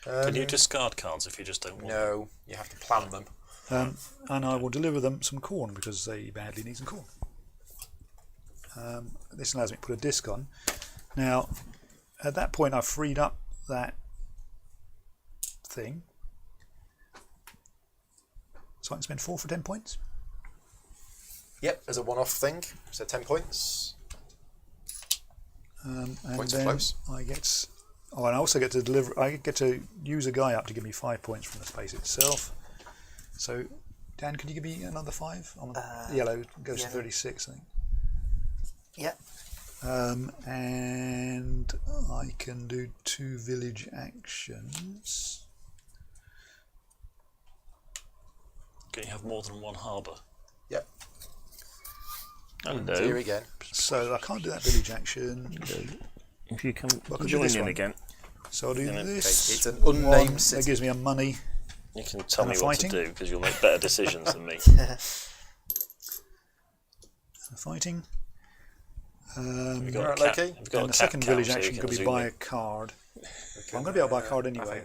Can you discard cards if you just don't want them? No, you have to plan them. And I will deliver them some corn because they badly need some corn. This allows me to put a disc on. Now, at that point, I've freed up that thing, so I can spend 4 for 10 points. Yep, as a one-off thing. So 10 points. And Points for then close. I get. Oh, and I also get to deliver. I get to use a guy up to give me 5 points from the space itself. So, Dan, could you give me another 5? On the yellow goes to 36, I think. Yep. And I can do 2 village actions. Can you have more than one harbour? Yep. Hello. Here again. So I can't do that village action. If you can Well, I can do join this in one. again, So I'll do this. It's an unnamed one city. that gives me a money. you can tell And me a what to fighting? do because you'll make better decisions than me. Fighting. Have you got Right, a cat? Loki? Have you got And a the cat second cam village so you action can could be zoom buy in? a card. I'm going to be able to buy a card anyway.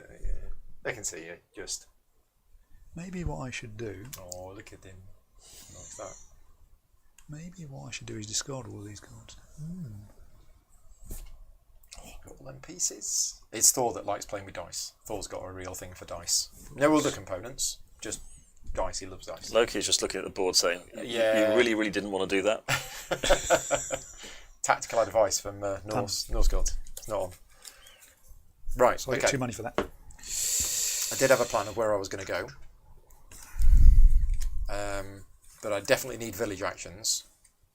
They can see you, just. Maybe what I should do. Oh, look at him. Like that. Maybe what I should do is discard all of these cards. Got all them pieces. It's Thor that likes playing with dice. Thor's got a real thing for dice. No other components, just dice. He loves dice. Loki's just looking at the board saying, Yeah. you really, really didn't want to do that. Tactical advice from Norse gods. It's not on. Right, So I okay. get 2 money for that. I did have a plan of where I was going to go. But I definitely need village actions.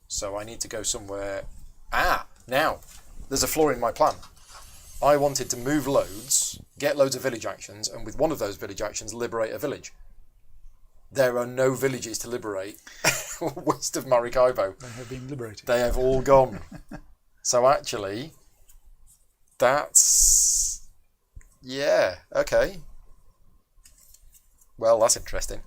So I need to go somewhere. Now, there's a flaw in my plan. I wanted to move loads, get loads of village actions, and with one of those village actions, liberate a village. There are no villages to liberate west of Maracaibo. They have been liberated. They have all gone. So actually, that's... Yeah, okay. Well, that's interesting.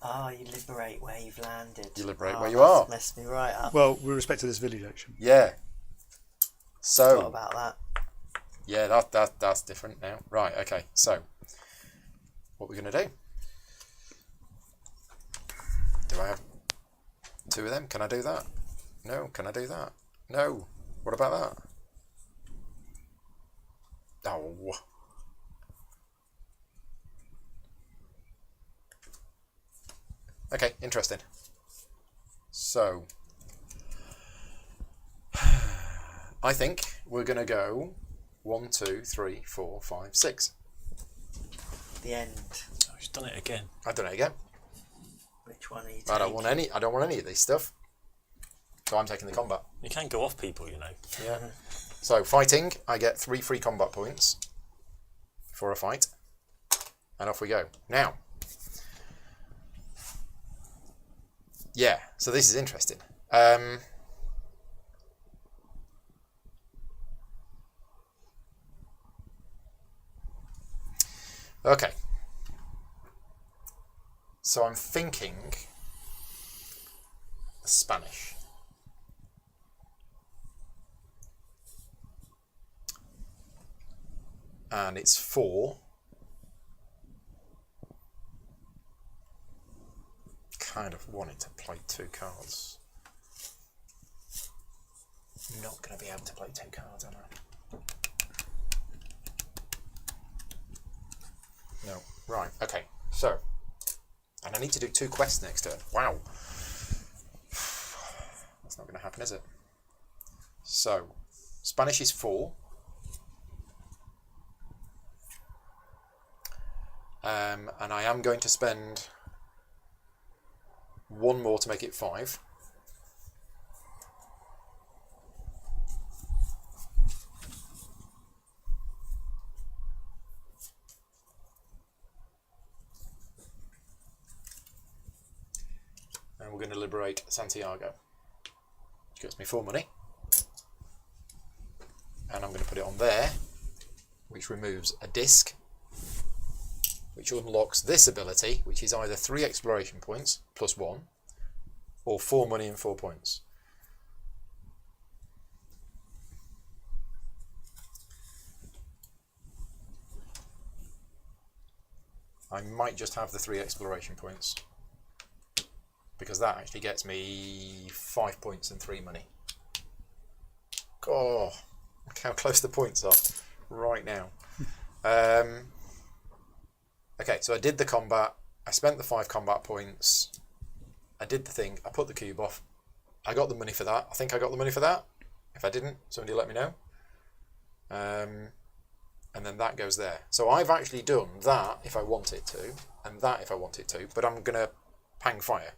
You liberate where you've landed. You liberate where you that's are. Messed me right up. Well, with respect to this village action. Yeah. What So, about that? yeah, that's different now. Right, okay. So, what we're going to do? Do I have 2 of them? Can I do that? No. Can I do that? No. What about that? Oh. Okay, interesting. So, I think we're going to go 1, 2, 3, 4, 5, 6. The end. Oh, he's done it again. I've done it again. Which one are you I don't taking? want any. I don't want any of this stuff. So I'm taking the combat. You can go off people, you know. Yeah. So fighting, I get 3 free combat points for a fight, and off we go. Now, yeah. So this is interesting. Okay. So I'm thinking Spanish. And it's 4. Kind of wanted to play 2 cards. not going to be able to play 2 cards, am I? No. Right, okay. So, and I need to do 2 quests next turn. Wow. That's not going to happen, is it? So, Spanish is 4. And I am going to spend 1 more to make it 5. And we're going to liberate Santiago, which gets me 4 money. And I'm going to put it on there, which removes a disc, which unlocks this ability, which is either 3 exploration points plus 1, or 4 money and 4 points. I might just have the 3 exploration points, because that actually gets me 5 points and 3 money. Oh, look how close the points are right now. Okay, so I did the combat, I spent the 5 combat points, I did the thing, I put the cube off, I got the money for that. I think I got the money for that. If I didn't, somebody let me know. And then that goes there. So I've actually done that if I wanted to, and that if I wanted to, but I'm going to pang fire,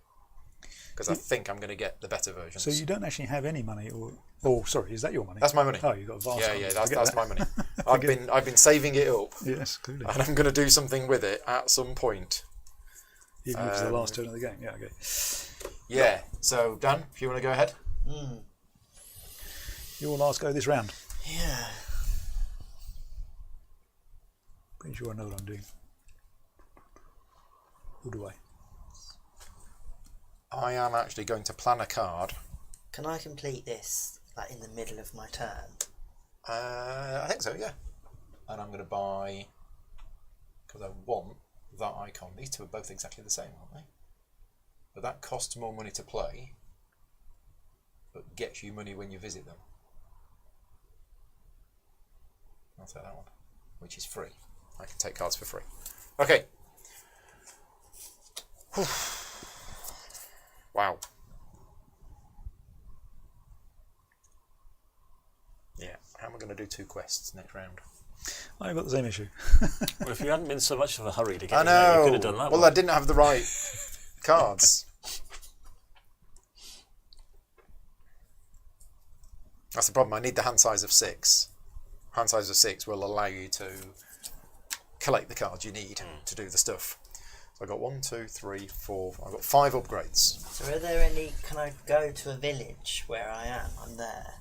because I think I'm going to get the better versions. So you don't actually have any money, or... Oh, sorry, is that your money? That's my money. Oh, you've got a vast Yeah, that's my money. I've been saving it up. Yes, clearly. And I'm going to do something with it at some point. Even if it's the last turn of the game. Yeah, okay. Yeah. So Dan, if you want to go ahead. Your last go this round. Yeah. Pretty sure I know what I'm doing. Or do I? I am actually going to plan a card. Can I complete this like in the middle of my turn? I think so, yeah. And I'm going to buy, because I want that icon. These two are both exactly the same, aren't they? But that costs more money to play, but gets you money when you visit them. I'll take that one, which is free. I can take cards for free. Okay. Whew. Wow. Yeah, how am I going to do 2 quests next round? I've got the same issue. Well, if you hadn't been so much of a hurry to get I in there, you know. could have done that Well, one. I didn't have the right cards. That's the problem. I need the hand size of 6. Hand size of 6 will allow you to collect the cards you need to do the stuff. So I've got 1, 2, 3, 4. I've got 5 upgrades. So are there any... Can I go to a village where I am? I'm there.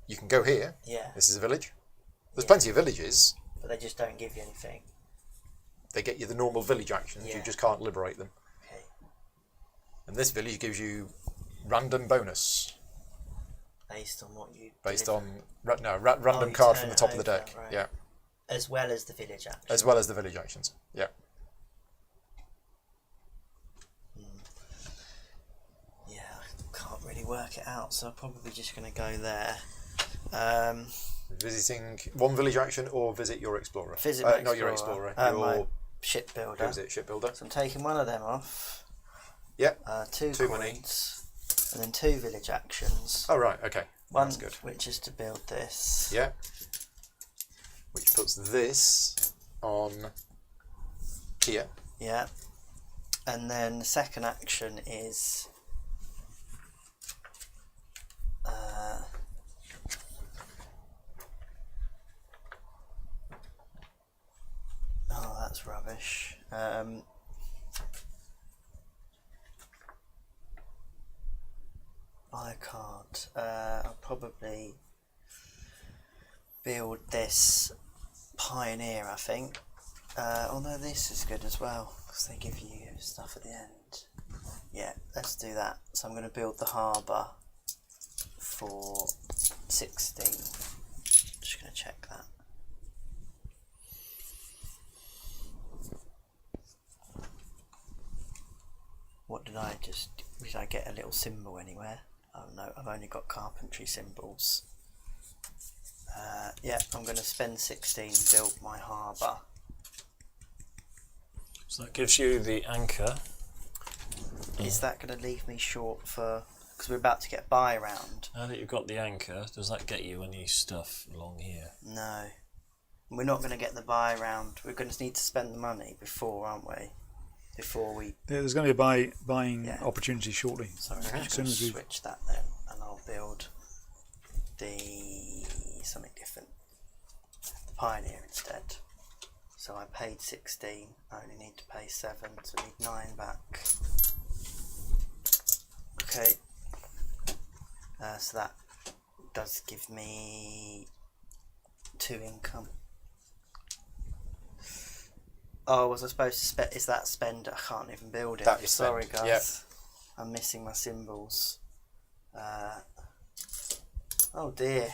You can go here. Yeah. This is a village. There's plenty of villages. But they just don't give you anything. They get you the normal village actions. You Yeah. just can't liberate them. Okay. And this village gives you random bonus. Based on what you... Based deliver. on random you card turn from the it top of the over, deck. right. Yeah. As well as the village action. As well as the village actions. Yeah. Yeah, I can't really work it out, so I'm probably just going to go there. Visiting one village action or visit your explorer. Visit my Not your explorer. my Your shipbuilder. who is it? Shipbuilder. So I'm taking one of them off. Yeah. 2 2 coins. money. And then 2 village actions. Oh right. Okay. One That's good. which is to build this. Yeah. Which puts this on here. Yeah. And then the second action is oh, that's rubbish. I can't. I'll probably build this Pioneer, I think. Although this is good as well, because they give you stuff at the end. Yeah, let's do that. So I'm going to build the harbour for 16. Just going to check that. What did I just... Did I get a little symbol anywhere? Oh no, I've only got carpentry symbols. Yeah, I'm going to spend 16 and build my harbour. So that gives you the anchor. Is that going to leave me short for... Because we're about to get by round. Now that you've got the anchor, does that get you any stuff along here? No. We're not going to get the buy round. We're going to need to spend the money before, aren't we? Before we... Yeah, there's going to be a buying opportunity shortly. Sorry, I'm just going to switch that then, and I'll build something different. The Pioneer instead. So I paid 16, I only need to pay 7, so I need 9 back. Okay. So that does give me 2 income. Oh, was I supposed to spend? Is that spend? I can't even build it. That is Sorry, spend. guys. Yep. I'm missing my symbols. Oh dear.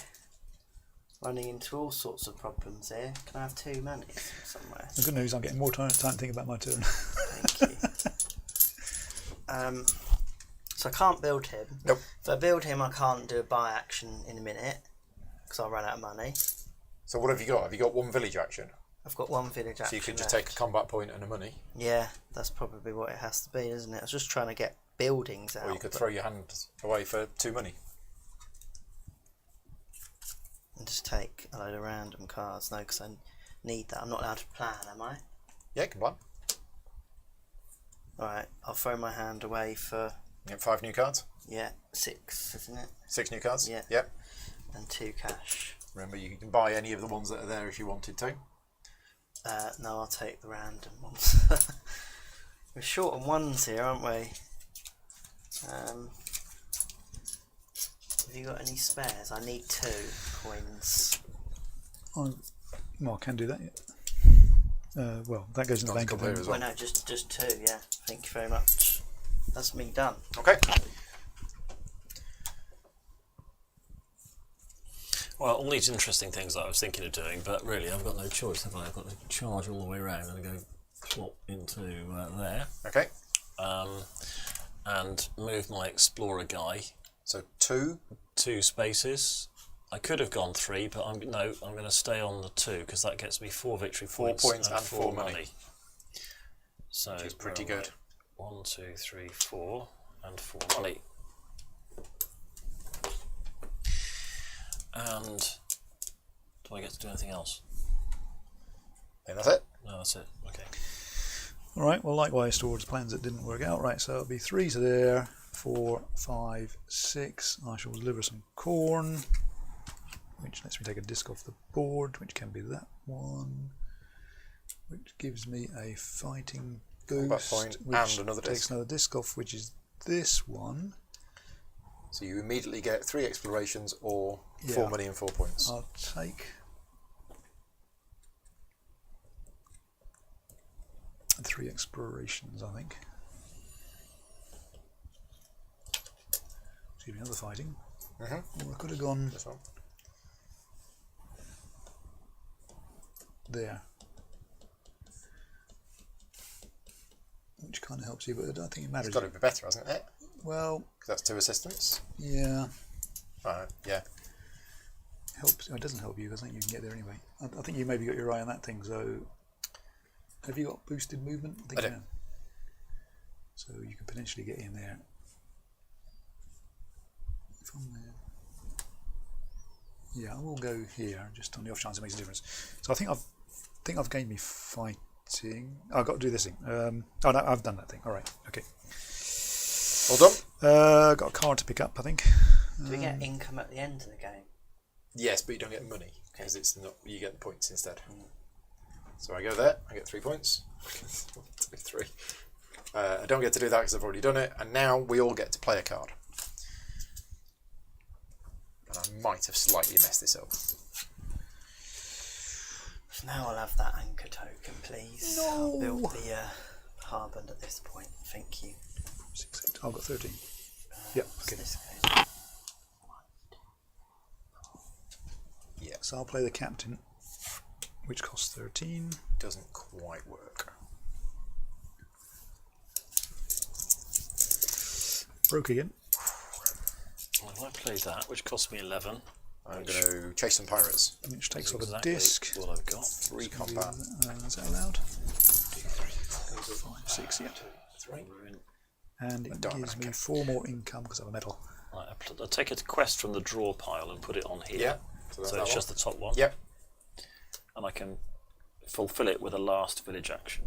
Running into all sorts of problems here. Can I have 2 money somewhere? The good news, I'm getting more time to think about my turn. Thank you. So I can't build him. Nope. If I build him, I can't do a buy action in a minute because I'll run out of money. So what have you got? Have you got 1 village action? I've got 1 village action. So you could just left. take a combat point and a money. Yeah, that's probably what it has to be, isn't it? I was just trying to get buildings out. Or you could throw your hand away for 2 money. And just take a load of random cards. No, because I need that. I'm not allowed to plan, am I? Yeah, you can plan. Alright, I'll throw my hand away for... You get 5 new cards. Yeah, 6, isn't it? 6 new cards. Yeah. Yep. And 2 cash. Remember, you can buy any of the ones that are there if you wanted to. No, I'll take the random ones. We're short on 1s here, aren't we? Have you got any spares? I need 2 coins. Well, I can do that. Well, that goes in the bank. There as well. Well, no, just 2, yeah. Thank you very much. That's me done. Okay. Well, all these interesting things that I was thinking of doing, but really I've got no choice, have I? I've got to charge all the way around and go plop into there. Okay. And move my explorer guy. So 2. 2 spaces. I could have gone 3, but I'm going to stay on the 2 because that gets me 4 victory 4 points and 4 money. So which is pretty good. 1, 2, 3, 4, and 4 money. And do I get to do anything else? And that's it. No, that's it. Okay. Alright, well likewise towards plans that didn't work out. Right, so it'll be 3 to there, 4, 5, 6. I shall deliver some corn, which lets me take a disc off the board, which can be that one, which gives me a fighting boost, point which and another takes disc. another disc off, which is this one. So you immediately get 3 explorations or 4 Yeah. money and 4 points. I'll take 3 explorations, I think. Give me another fighting. Or I could have gone This one. there, which kind of helps you, but I don't think it matters. It's got to be better, hasn't it? Well, 'Cause that's 2 assistants. yeah, Right. Yeah. helps. It doesn't help you because I think you can get there anyway. I think you maybe got your eye on that thing. So, have you got boosted movement? I think I do. you have. So you could potentially get in there. If I'm there. Yeah, I will go here just on the off chance it makes a difference. So I think I've gained me fighting. Oh, I've got to do this thing. Oh no, I've done that thing. All right, okay. Well done. Got a card to pick up, I think. Do we get income at the end of the game? Yes, but you don't get money because it's not. You get the points instead. So I go there. I get 3 points. 1, 2, 3. I don't get to do that because I've already done it. And now we all get to play a card. And I might have slightly messed this up. So now I'll have that anchor token, please. No. I'll build the harbour at this point. Thank you. 6, 8. I've got 13. Yeah, What's okay. this game? Yeah, So I'll play the captain, which costs 13. doesn't quite work. Broke again. play that, which cost me 11. I'm going to chase some pirates. Which takes off Exactly a disc. what I've got. 3 combat. Is that allowed? 5, 6, yeah. 3. And it Diamond, gives me okay. 4 more income because of a medal. Right, I'll take a quest from the draw pile and put it on here. Yeah. So, that's So that it's one. just the top one. Yep. And I can fulfill it with a last village action.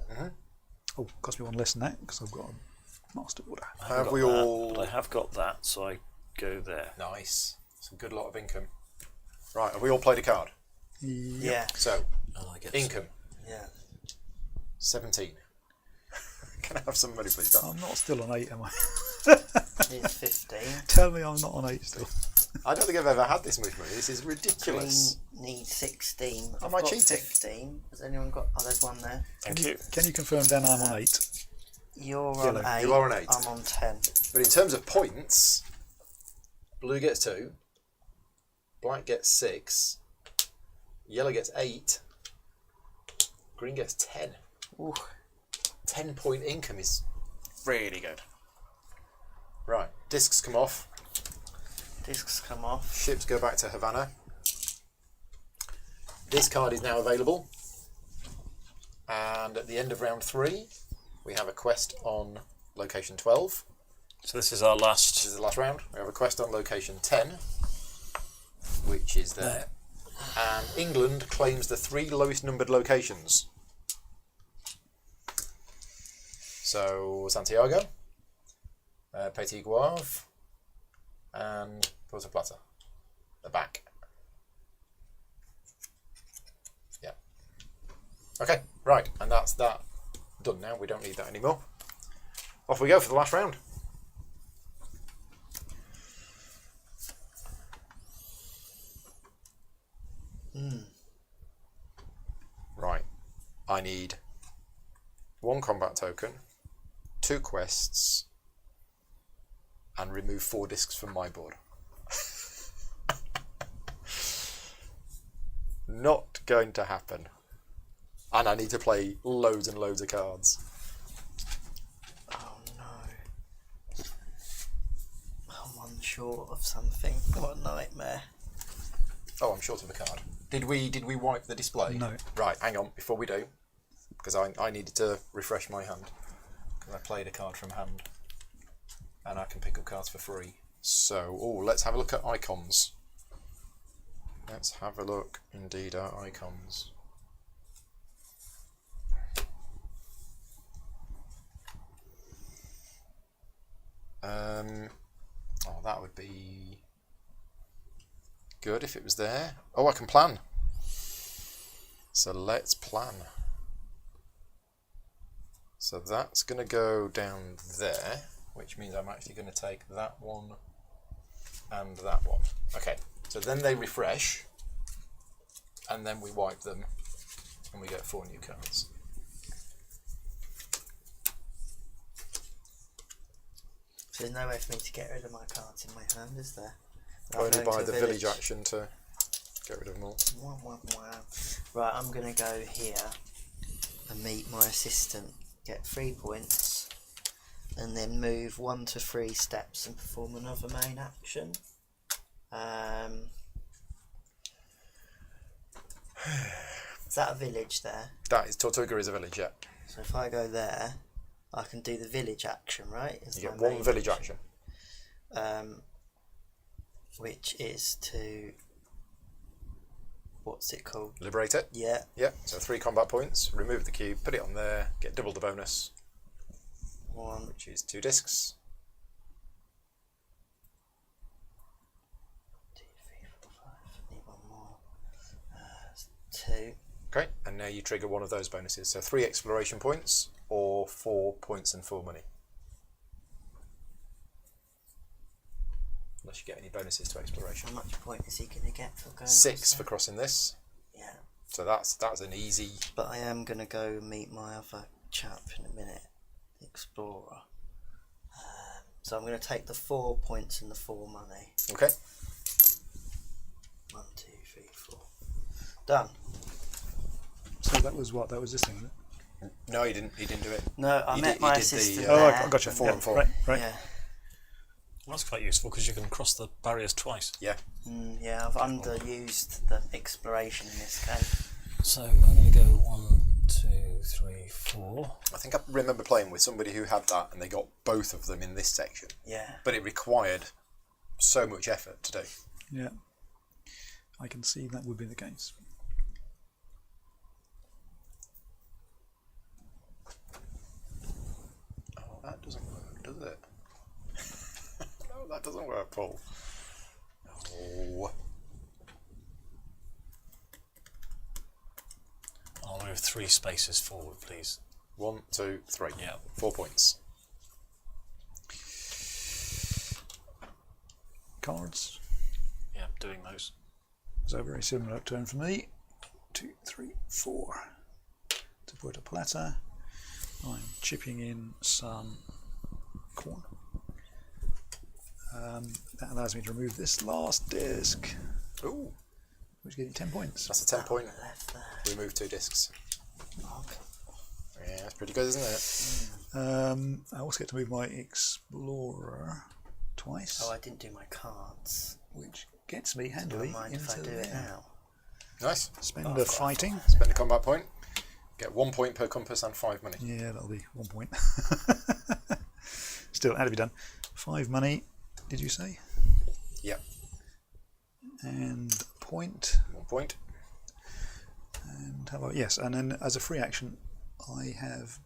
Oh, cost me 1 less than that because I've got a master order. I haven't Have got we that, all- but I have got that, so I go there. Nice. It's a good lot of income. Right, have we all played a card? Yeah. So, And I get income, Yeah. 17. Can I have some money, please, Dan? I'm not still on 8, am I? Here's 15. Tell me I'm not on 8 still. I don't think I've ever had this much money. This is ridiculous. Green needs 16. Am I've I got cheating? 15. Has anyone got... Oh, there's one there. Thank you. Can you confirm, Dan, I'm on 8? You're Yellow. on 8. You are on 8. I'm on 10. But in terms of points, blue gets 2, black gets 6, yellow gets 8, green gets 10. Ooh. 10-point income is really good. Right, discs come off, Discs come off. ships go back to Havana. This card is now available, and at the end of round 3, we have a quest on location 12. So this is our This last. is the last round. We have a quest on location 10, which is there. And England claims the 3 lowest numbered locations. So Santiago, Petit Guave, and Puerto Plata. The back. Yeah. Okay, right. And that's that done now. We don't need that anymore. Off we go for the last round. Right, I need 1 combat token, 2 quests, and remove 4 discs from my board. Not going to happen. And I need to play loads and loads of cards. Oh no. I'm unsure of something. What a nightmare. Oh, I'm short of a card. Did we wipe the display? No. Right, hang on, before we do, because I needed to refresh my hand, because I played a card from hand, and I can pick up cards for free. So, let's have a look at icons. Let's have a look, indeed, at icons. That would be good if it was there. Oh, I can plan. So let's plan. So that's going to go down there, which means I'm actually going to take that one and that one. Okay, so then they refresh, and then we wipe them, and we get 4 new cards. So there's no way for me to get rid of my cards in my hand, is there? Only by the village action to get rid of them all. Wah, wah, wah. Right, I'm going to go here and meet my assistant, get 3 points, and then move 1 to 3 steps and perform another main action. Is that a village there? That is, Tortuga is a village, yeah. So if I go there, I can do the village action, right? Is You my get 1 main village action. which is to... What's it called? Liberate it. Yeah. Yeah, so 3 combat points, remove the cube, put it on there, get double the bonus, 1, which is 2 discs. 2, 3, 4, 5. Need 1 more. 2. Okay, and now you trigger one of those bonuses. So 3 exploration points or 4 points and 4 money. Unless you get any bonuses to exploration. How much point is he going to get for going? 6 for across crossing this. there? Yeah. So that's an easy. But I am going to go meet my other chap in a minute, the explorer. So I'm going to take the 4 points and the 4 money. Okay. 1, 2, 3, 4. Done. So that was what? That was this thing, wasn't it? No, he didn't do it. No, I He met did- my he did the, assistant oh, there. I gotcha. 4 Yeah, and 4. Right, right. Yeah. Well, that's quite useful because you can cross the barriers twice. Yeah. Yeah, I've underused the exploration in this case. So I'm going to go 1, 2, 3, 4. I think I remember playing with somebody who had that and they got both of them in this section. Yeah. But it required so much effort to do. Yeah. I can see that would be the case. Oh, that doesn't work, does it? No, that doesn't work, Paul. Oh. I'll move 3 spaces forward, please. 1, 2, 3. Yeah. 4 points. Cards. Yeah, doing those. So very similar turn for me. 2, 3, 4. To put a platter. I'm chipping in some corn. That allows me to remove this last disc, Ooh, which gives me 10 points. that's a 10 point. Left there. Remove 2 discs. Okay. Yeah, that's pretty good, isn't it? I also get to move my Explorer twice, Oh, I didn't do my cards. which gets me Do handily you mind into if I do it now? Nice. Spend Oh, a I've got fighting. Spend a combat point. Get 1 point per compass and 5 money. Yeah, that'll be 1 point. Still, had to be done. 5 money, did you say? Yep. And a point. 1 point. And how about, yes, and then as a free action, I have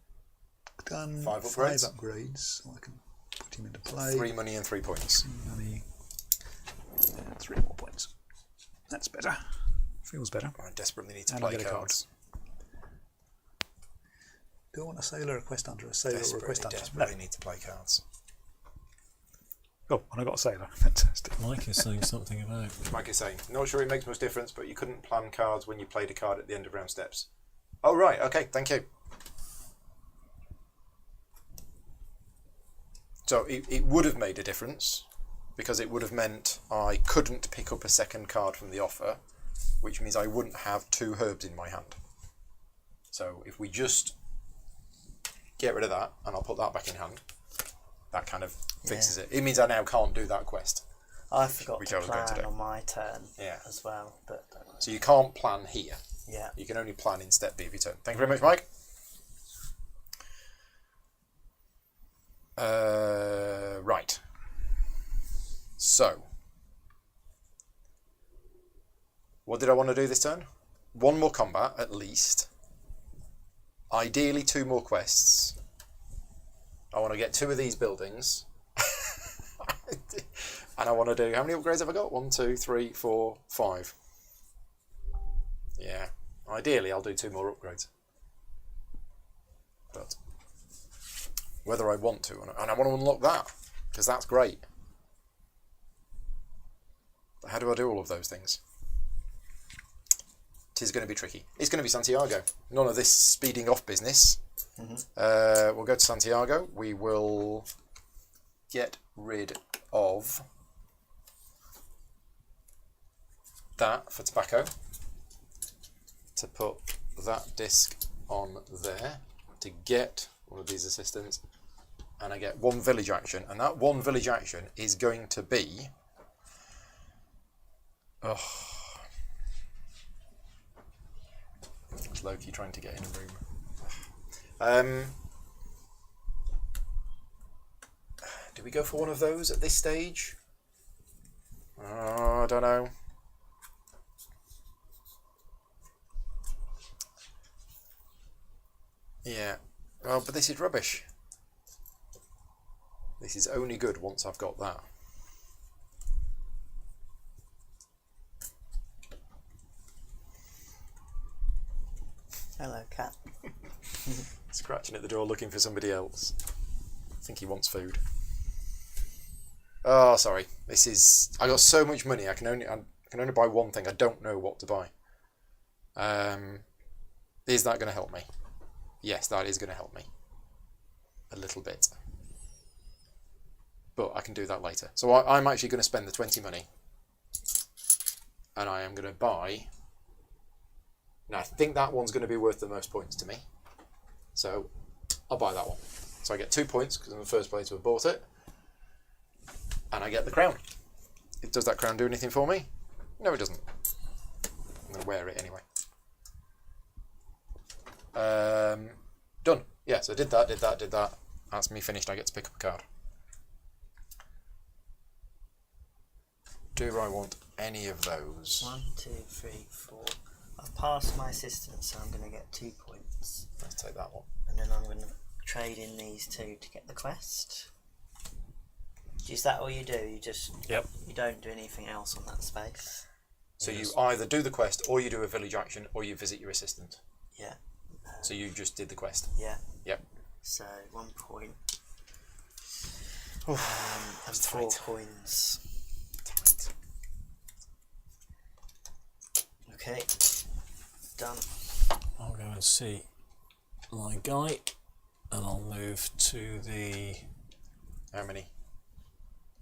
done 5 upgrades. 5 upgrades, so I can put him into play. 3 money and 3 points. Money, and 3 more points. That's better. Feels better. I desperately need to And I play get a cards. Do I want a sailor, a quest hunter, a sailor, or a Desperately, quest hunter? desperately need to play cards. No. Oh, and I got a sailor. Fantastic. Mike is saying something about. Like I say, not sure it makes much difference, but you couldn't plan cards when you played a card at the end of round steps. Oh, right, okay, thank you. So it would have made a difference, because it would have meant I couldn't pick up a second card from the offer, which means I wouldn't have 2 herbs in my hand. So if we just get rid of that, and I'll put that back in hand, that kind of fixes it. It means I now can't do that quest. I forgot Which to I was going to plan do. on my turn Yeah. as well, but don't worry. So you can't plan here. Yeah. You can only plan in step B of your turn. Thank you very much, Mike. Right. So, what did I want to do this turn? 1 more combat, at least. Ideally, 2 more quests. I want to get 2 of these buildings. And I want to do... How many upgrades have I got? 1, 2, 3, 4, 5. Yeah. Ideally, I'll do 2 more upgrades. But whether I want to, and I want to unlock that, because that's great. But how do I do all of those things? It is going to be tricky. It's going to be Santiago. None of this speeding off business. We'll go to Santiago. We will get rid of that for tobacco. To put that disc on there. To get one of these assistants. And I get 1 village action. And that 1 village action is going to be... Oh... It's Loki trying to get in a room. Do we go for one of those at this stage? I don't know. Yeah. Oh, but this is rubbish. This is only good once I've got that. Hello, cat. Scratching at the door looking for somebody else. I think he wants food. Oh, sorry. This is... I got so much money. I can only buy one thing. I don't know what to buy. Is that going to help me? Yes, that is going to help me. A little bit. But I can do that later. So I'm actually going to spend the 20 money. And I am going to buy... Now, I think that one's going to be worth the most points to me. So, I'll buy that one. So I get 2 points, because I'm the first player to have bought it. And I get the crown. Does that crown do anything for me? No, it doesn't. I'm going to wear it anyway. Done. Yeah, so did that. That's me finished. I get to pick up a card. Do I want any of those? 1, 2, 3, 4. I've passed my assistant, so I'm going to get 2 points. Let's take that one. And then I'm going to trade in these 2 to get the quest. Is that all you do? You just you don't do anything else on that space. So you either do the quest, or you do a village action, or you visit your assistant. Yeah. So you just did the quest. Yeah. Yep. So 1 point. And And 4 coins. Tight. Okay. Done. I'll go and see my guy, and I'll move to the. How many?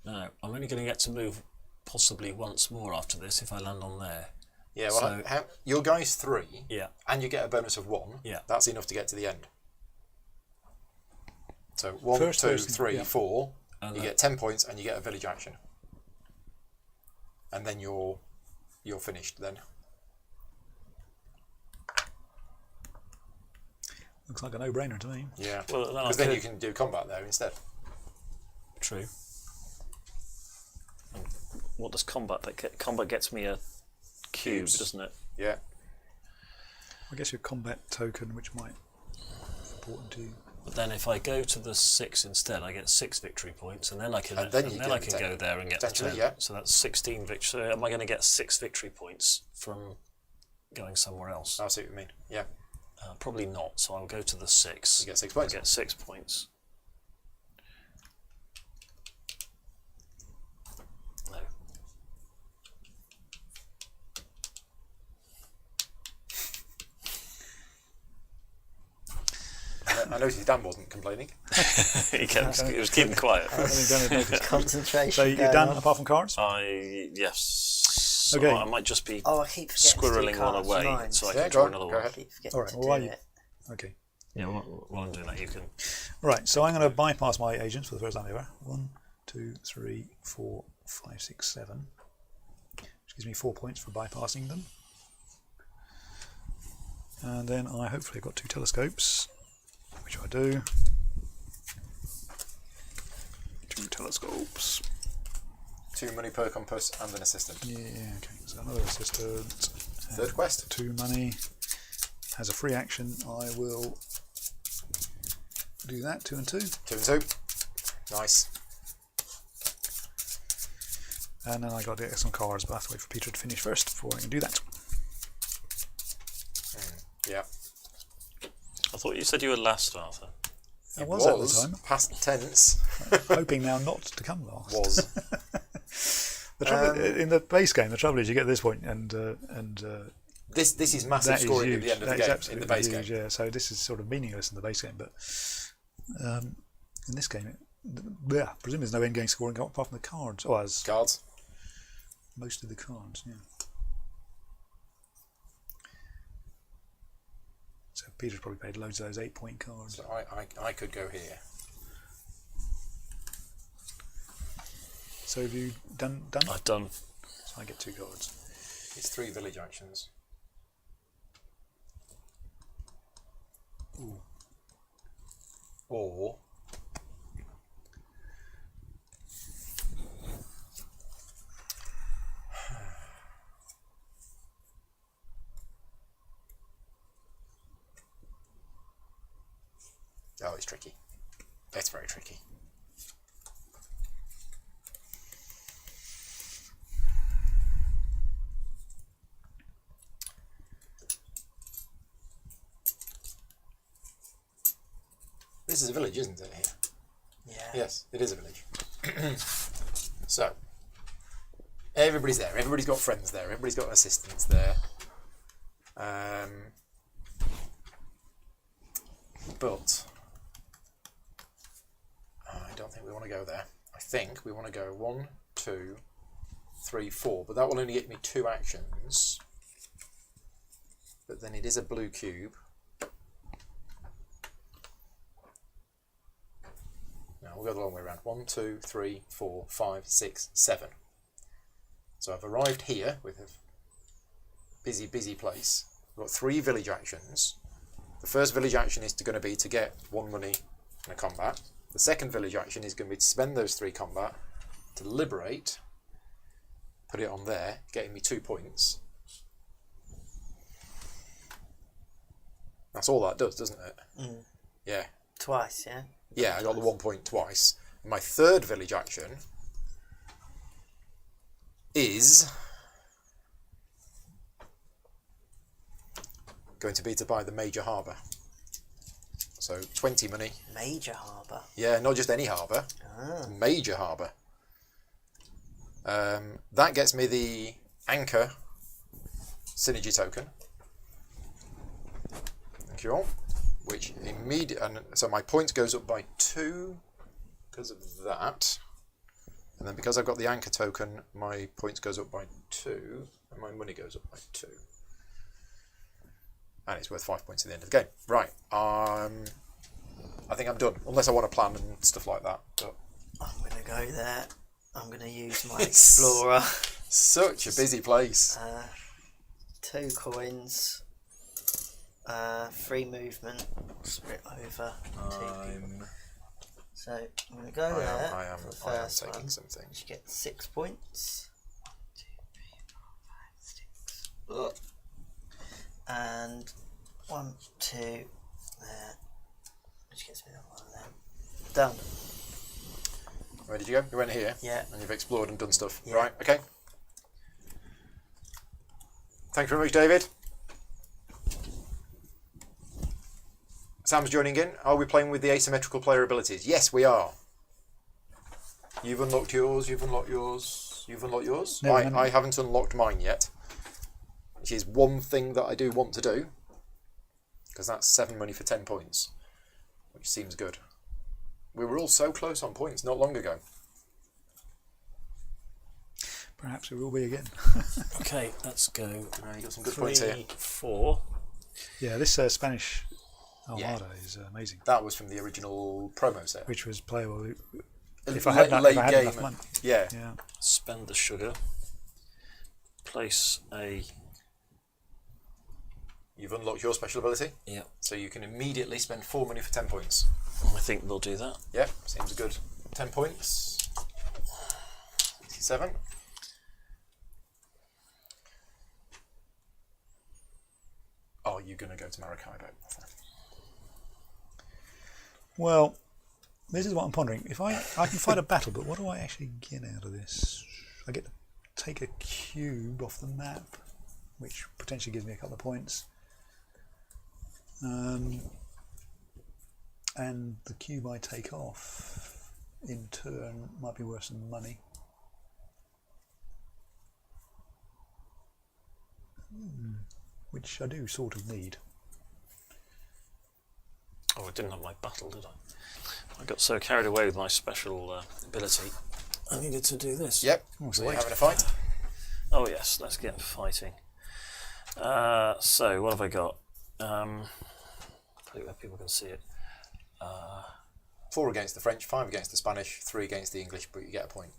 No, I'm only going to get to move possibly once more after this if I land on there. Yeah, well, your guy's 3. Yeah. And you get a bonus of 1. Yeah. That's enough to get to the end. So 1, First 2, person, 3, yeah. 4. And You get 10 points, and you get a village action. And then you're finished. Then. Looks like a no-brainer to me. Yeah. Well, then Because then you can do combat there instead. True. And what does combat? Combat gets me a cube, Cubes. doesn't it? Yeah. I guess your combat token, which might be important to you. But then if I go to the 6 instead, I get 6 victory points, and then I can And then you get I the can 10. go there and get the 10. Potentially, yeah. So that's 16 victory. So am I going to get 6 victory points from going somewhere else? I see what you mean. Yeah. Probably not. So I'll go to the 6. You get 6 points. I get 6 points. No. I noticed Dan wasn't complaining. he was keeping quiet. I think Dan had noticed. Concentration. So you're going done on. apart from cards? Yes. Okay. I might just be Oh, I keep forgetting to do squirreling one cards. away, Mine. so I Yeah, can go draw on, another go one. ahead. I keep forgetting All right, to well, do you- it. Okay. Yeah, while I'm doing that, you can. Right, so I'm going to bypass my agents for the first time ever. 1, 2, 3, 4, 5, 6, 7. Which gives me 4 points for bypassing them. And then I hopefully have got 2 telescopes, which I do. 2 telescopes. 2 money per compass and an assistant. Yeah, okay. So another assistant. Third quest. 2 money. As a free action, I will do that. 2 and 2. 2 and 2. Nice. And then I got to get some cards, but I have to wait for Peter to finish first before I can do that. Yeah. I thought you said you were last, Arthur. I was at the time, Past tense. hoping now not to come last. Was. The trouble in the base game, the trouble is you get to this point and This is massive that is scoring huge. at the end of the That is game in absolutely the base huge, game. yeah. So this is sort of meaningless in the base game, but in this game, presumably there's no end-game scoring apart from the cards, or as Cards. most of the cards, yeah. So Peter's probably paid loads of those 8-point cards. So I could go here. So have you done? I've done. So I get 2 cards. It's 3 village actions. Ooh. Or oh, it's tricky. It's very tricky. This is a village, isn't it, here? Yeah. Yes, it is a village. So, everybody's there. Everybody's got friends there. Everybody's got assistants there. But I don't think we want to go there. I think we want to go 1, 2, 3, 4. But that will only get me 2 actions. But then it is a blue cube. No, we'll go the long way around. 1, 2, 3, 4, 5, 6, 7. So I've arrived here with a busy place. I've got 3 village actions. The first village action is going to be to get 1 money in a combat. The second village action is going to be to spend those 3 combat to liberate, put it on there, getting me 2 points. That's all that does, doesn't it? Mm. Yeah. Twice, yeah? Yeah, I got the 1 point twice. My third village action is going to be to buy the major harbour. So 20 money. Major harbour. Yeah, not just any harbour. Ah. Major harbour. That gets me the anchor synergy token. Thank you all. Which and so my points goes up by 2 because of that. And then because I've got the anchor token, my points goes up by 2, and my money goes up by 2. And it's worth 5 points at the end of the game. Right. I think I'm done, unless I want to plan and stuff like that. But I'm going to go there. I'm going to use my explorer. Such a busy place. 2 coins. 3 movement. Split over 2 people. So I'm going to go there. I am for the first taking one. something. You get 6 points. 2, 3, 4, 5, 6. And 1, 2 there. Which gets me that one there. Done. Where did you go? You went here? Yeah. And you've explored and done stuff. Yeah. Right, okay. Thank you very much, David. Sam's joining in. Are we playing with the asymmetrical player abilities? Yes, we are. You've unlocked yours, you've unlocked yours, you've unlocked yours. No, I haven't unlocked mine yet, which is one thing that I do want to do, because that's 7 money for 10 points, which seems good. We were all so close on points not long ago. Perhaps it will be again. Okay, let's go. You got some good 3, points here. 4. Yeah, this Spanish Armada is amazing. That was from the original promo set. Which was playable if Late- I had, late if I had game. enough money. Yeah. Yeah. Spend the sugar. Place a. You've unlocked your special ability, Yeah, so you can immediately spend 4 money for 10 points. I think we'll do that. Yeah, seems good. 10 points. 67. Oh, you're going to go to Maracaibo. Well, this is what I'm pondering. If I can fight a battle, but what do I actually get out of this? I get to take a cube off the map, which potentially gives me a couple of points. And the cube I take off, in turn, might be worth some money. Which I do sort of need. Oh, I didn't have my battle, did I? I got so carried away with my special ability, I needed to do this. Yep, Oh, so so you're wait. having a fight. Oh yes, let's get fighting. So what have I got? Put it where people can see it. 4 against the French, 5 against the Spanish, 3 against the English, but you get a point.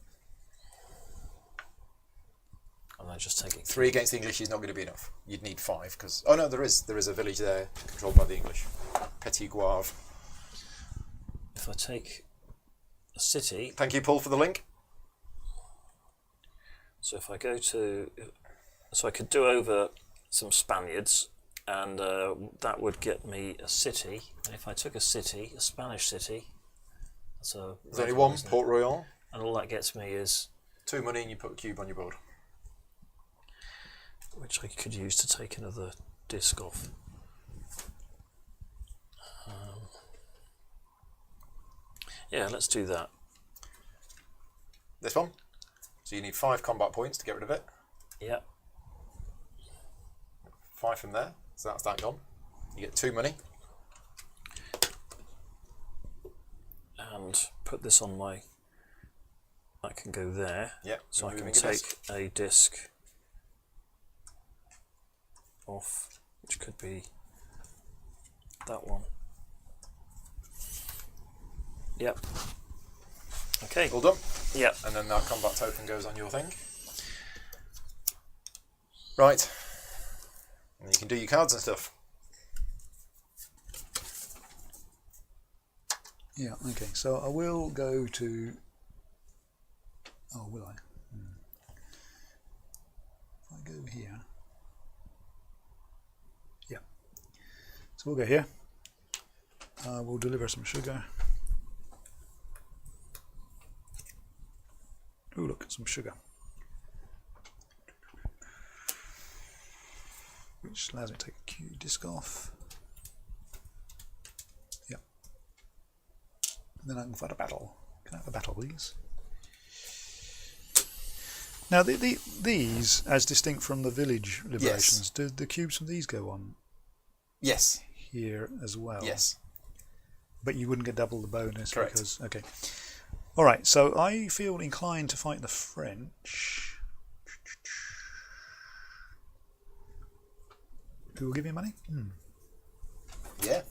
I'm not just taking 3 against the English is not going to be enough. You'd need 5 because oh no, there is a village there controlled by the English. Petit Guave. If I take a city, Thank you, Paul, for the link. so if I go to, so I could do over some Spaniards, and that would get me a city. And if I took a city, a Spanish city, that's a There's only red one, isn't it? Port Royal. And all that gets me is, 2 money and you put a cube on your board. which I could use to take another disc off. Yeah, let's do that. This one. So you need 5 combat points to get rid of it. Yeah. 5 from there. So that's that gone. You get 2 money. And put this on my. That can go there. Yep. So I can removing a take disc. a disc off, which could be that one. Yep. Okay. All done? Yeah. And then that combat token goes on your thing. Right. And you can do your cards and stuff. Yeah, okay, so I will go to... Oh, will I? If I go here... Yeah. So we'll go here. We'll deliver some sugar. Oh, look, some sugar. Which allows me to take a Q disc off. Yeah. And then I can fight a battle. Can I have a battle, please? Now, these, as distinct from the village liberations, do the cubes from these go on Yes. here as well? Yes. But you wouldn't get double the bonus. Correct. Because, okay. All right, so I feel inclined to fight the French. Who will give me money? Yeah.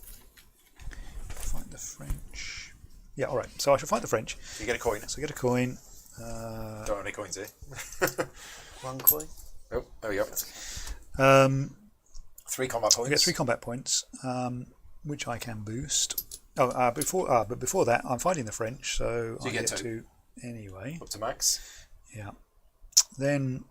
Fight the French. Yeah, all right. So I shall fight the French. You get a coin. So I get a coin. Don't have any coins here. 1 coin. Oh, there we go. 3 combat points. I get 3 combat points, which I can boost. But before that, I'm fighting the French, so you I get get 2 anyway. up to max. Yeah. Then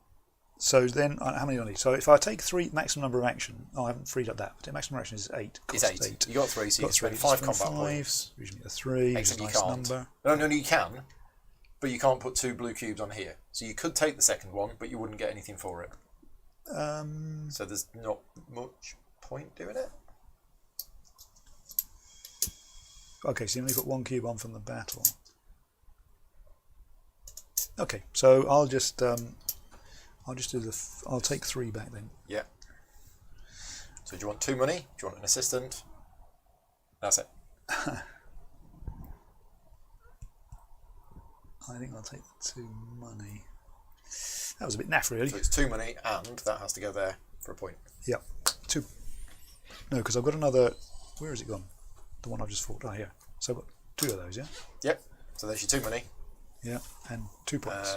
how many do I need? So if I take 3 maximum number of action, I haven't freed up that. But maximum action is 8. It's 8. You got 3, so you can spend 5 combat points. Usually a 3. Except which you is a nice can't. number. No, you can, but you can't put 2 blue cubes on here. So you could take the second one, but you wouldn't get anything for it. So there's not much point doing it. Okay, so you only put 1 cube on from the battle. Okay, so I'll just do I'll take 3 back then. Yeah. So do you want 2 money? Do you want an assistant? That's it. I think I'll take the 2 money. That was a bit naff, really. So it's 2 money, and that has to go there for a point. Yeah, 2. No, because I've got another. Where has it gone? The one I've just fought. Oh, here. So I've got 2 of those, yeah? Yep. So there's your 2 money. Yeah, and 2 points.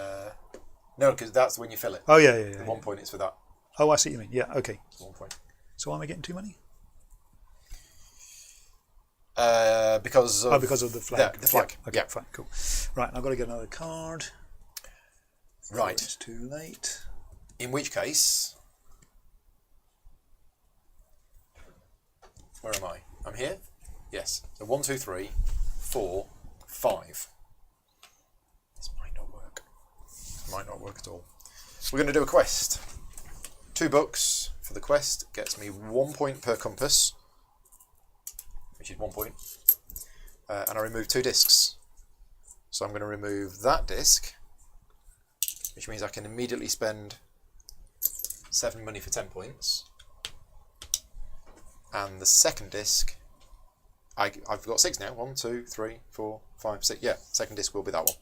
No, because that's when you fill it. Oh, yeah. The 1 point is for that. Oh, I see what you mean. Yeah, okay. 1 point. So why am I getting 2 money? Because of the flag. The flag. Yeah, okay, fine, cool. Right, I've got to get another card. Right. It's too late. In which case, where am I? I'm here? Yes. So 1, 2, 3, 4, 5. This might not work. Might not work at all. We're going to do a quest. 2 books for the quest gets me 1 point per compass, which is 1 point. And I remove 2 discs. So I'm going to remove that disc, which means I can immediately spend 7 money for 10 points. And the second disc, I've got 6 now. 1, 2, 3, 4, 5, 6. Yeah, second disc will be that one.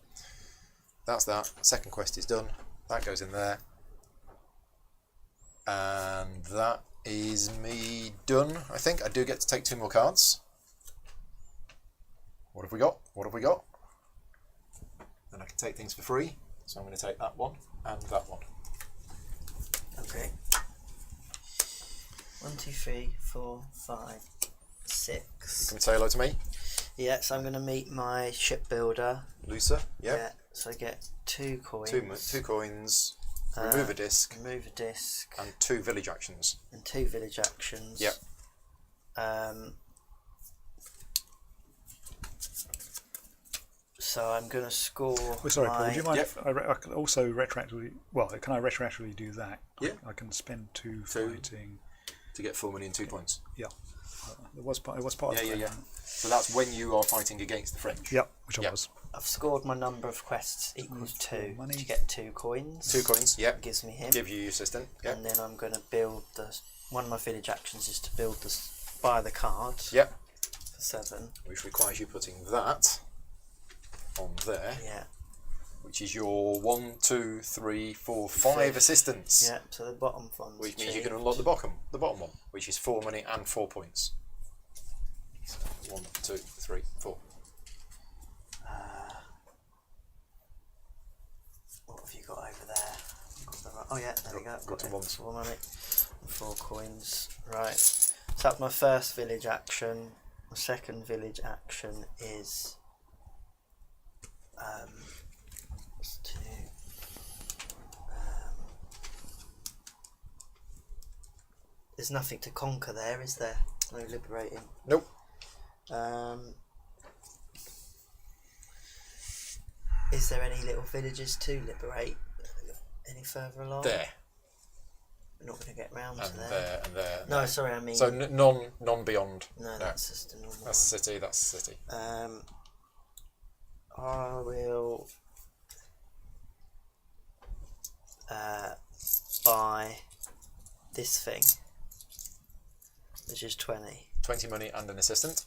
That's that. Second quest is done. That goes in there. And that is me done, I think. I do get to take 2 more cards. What have we got? What have we got? Then I can take things for free. So I'm going to take that one and that one. Okay. 1, 2, 3, 4, 5, 6. Can you say hello to me? Yeah, so I'm going to meet my shipbuilder. Lucer, Yeah. yeah. So I get 2 coins. 2 coins, remove a disc, Remove a disc. and 2 village actions. And 2 village actions. Yep. So I'm going to score. Oh, sorry, Paul. Would you mind Yep. if I could also retroactively? Well, can I retroactively do that? Yeah. I can spend 2 2. fighting. To get 4 money and 2 points. Yeah. It was part. It was part of Yeah, the yeah, plan. yeah. So that's when you are fighting against the French. Yeah, which I Yep. was. I've scored my number of quests equals 2 money. to get 2 coins. 2 coins, yep. Gives me him. Give you your assistant, yep. And then I'm going to build the. One of my village actions is to build the. Buy the card. Yep. For 7. Which requires you putting that on there, Yeah. which is your 1, 2, 3, 4, 5 assistants. Yeah. So the bottom one's Which means you cheap. can unlock the bottom one, which is 4 money and 4 points. So 1, 2, 3, 4. Oh yeah, there we go. Got some ones. 4 money, 4 coins. Right. So that's my first village action. My second village action is what's 2. There's nothing to conquer there, is there? No liberating. Nope. Is there any little villages to liberate any further along? There. We're not going to get round And to there. there and there. No, sorry, I mean. So none beyond. No, that's just a normal. That's the city. That's the city. I will buy this thing, which is 20. 20 money and an assistant.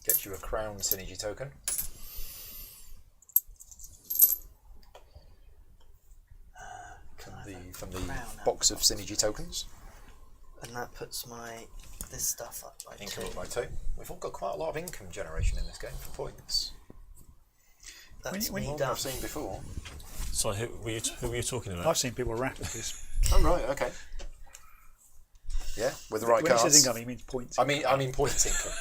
Gets you a crown synergy token. From the box of synergy tokens. And that puts this stuff up by Income 2. up by 2. We've all got quite a lot of income generation in this game for points. That's When me you- done. I've seen before. So who were you talking about? I've seen people rat at this. Oh right, okay. Yeah, with the right When he cards. says income, he means points. I mean points income.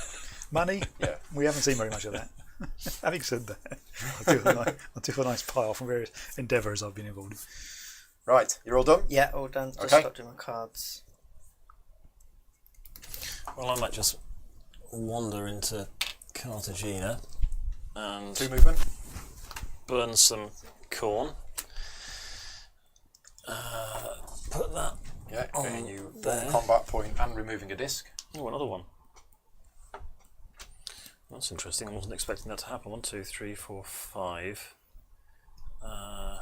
Money? Yeah. We haven't seen very much of that. Having said that, I'll do a nice pile from various endeavours I've been involved in. Right, you're all done? Yeah, all done. Just Okay. got to do my cards. Well, I might just wander into Cartagena and 2 movement. burn some corn. Put that. Yeah, On getting you there. 1 combat point and removing a disc. Oh, another one. That's interesting. I wasn't expecting that to happen. 1, 2, 3, 4, 5. Might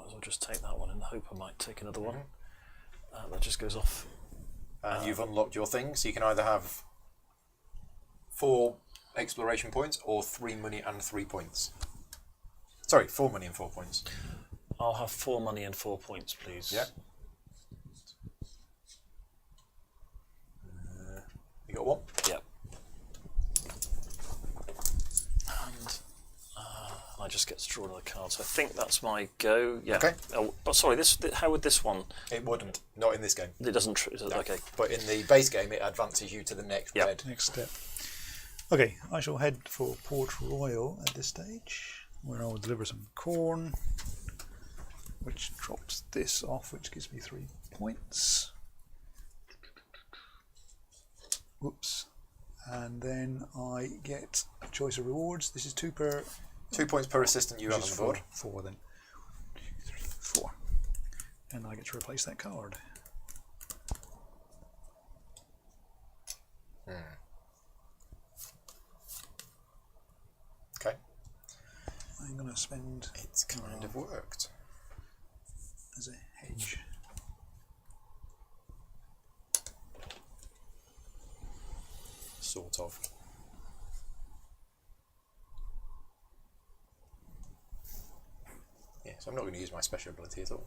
as well just take that one in the hope I might take another one. That just goes off. And you've unlocked your thing, so you can either have 4 exploration points or 3 money and 3 points. Sorry, 4 money and 4 points. I'll have 4 money and 4 points, please. Yeah. You got 1? Yep. And I just get to draw another card. So I think that's my go. Yeah. Okay. Oh, but sorry, how would this one? It wouldn't. Not in this game. It doesn't. Okay. But in the base game, it advances you to the next Yep. red. Next step. Okay, I shall head for Port Royal at this stage, where I will deliver some corn, which drops this off, which gives me 3 points. Whoops. And then I get a choice of rewards. This is 2 per... 2 points per assistant you have which on is the board. 4 then. 1, 2, 3, 4. And I get to replace that card. Okay. I'm going to spend It's kind of worked. as a hedge. Sort of. Yeah, so I'm not going to use my special ability at all.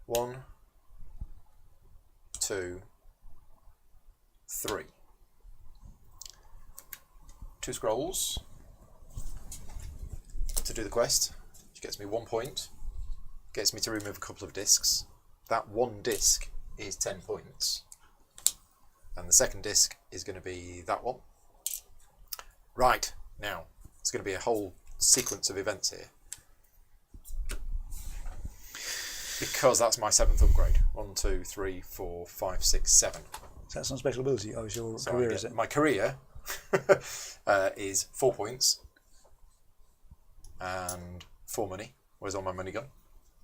1, 2, 3. 2 scrolls to do the quest, which gets me 1 point. Gets me to remove a couple of discs. That 1 disc is 10 points. And the second disc is going to be that one. Right, now, it's going to be a whole sequence of events here. Because that's my 7th upgrade. 1, 2, 3, 4, 5, 6, 7. Is that some special ability? Oh, it's your So career, I is get- it? My career is 4 points. And 4 money. Where's all my money gone?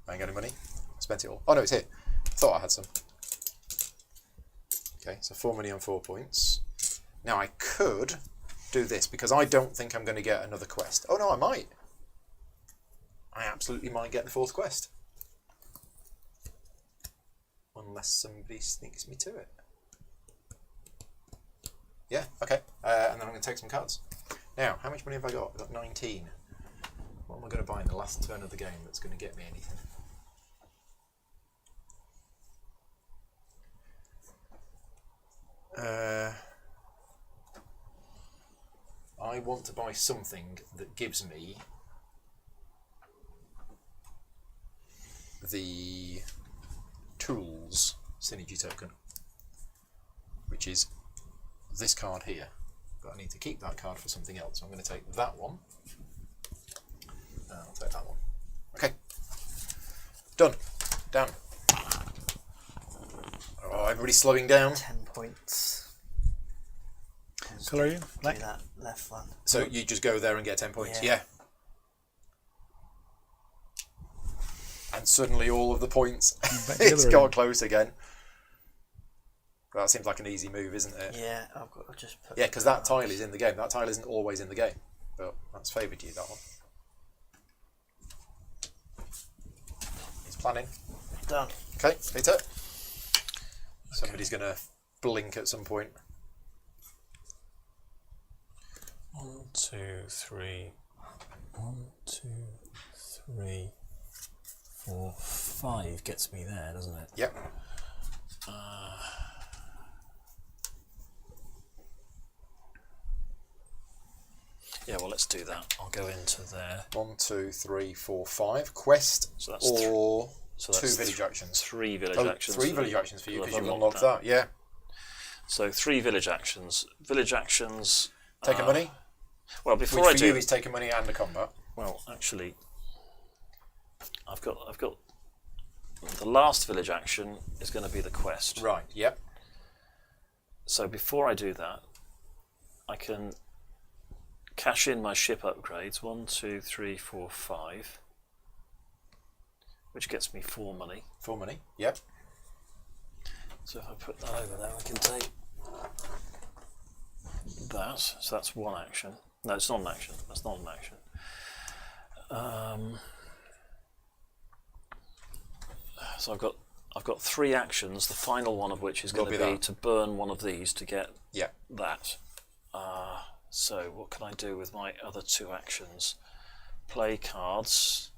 I ain't got any money. Spent it all. Oh no, it's here. Thought I had some. Okay, so 4 money and 4 points. Now I could do this because I don't think I'm going to get another quest. Oh no, I might. I absolutely might get the 4th quest. Unless somebody sneaks me to it. Yeah, okay. And then I'm going to take some cards. Now, how much money have I got? I've got 19. What am I going to buy in the last turn of the game that's going to get me anything? I I want to buy something that gives me the tools synergy token, which is this card here. But I need to keep that card for something else. So I'm going to take that one. I'll take that one. Okay. Done. Down. Oh, everybody's slowing down. 10 points. Colour are you? Do Black? that left one. So you just go there and get 10 points. Yeah. And suddenly all of the points, Back the it's other got end. close again. That seems like an easy move, isn't it? Yeah, I'll just put. Yeah, because that tile is in the game. That tile isn't always in the game. But that's favoured you, that one. He's planning. Done. Okay, Peter. Somebody's going to blink at some point. 1, 2, 3. 1, 2, 3, 4, 5 gets me there, doesn't it? Yep. Yeah, well, let's do that. I'll go into there. 1, 2, 3, 4, 5. Quest So that's or So two that's village actions. 3 village Oh, actions. 3 village actions for you Well, because I've you've unlocked unlocked that. Yeah. So 3 village actions. Village actions. Taking money. Well, before Which I for do, you is taking money and a combat. well, actually, I've got the last village action is going to be the quest. Right. Yep. So before I do that, I can cash in my ship upgrades. 1, 2, 3, 4, 5, which gets me 4 money. 4 money. Yep. So if I put that over there, I can take that. So that's one action. No, it's not an action. That's not an action. So I've got 3 actions. The final one of which is going to be that. to burn one of these to get Yeah. that. So what can I do with my other 2 actions? Play cards.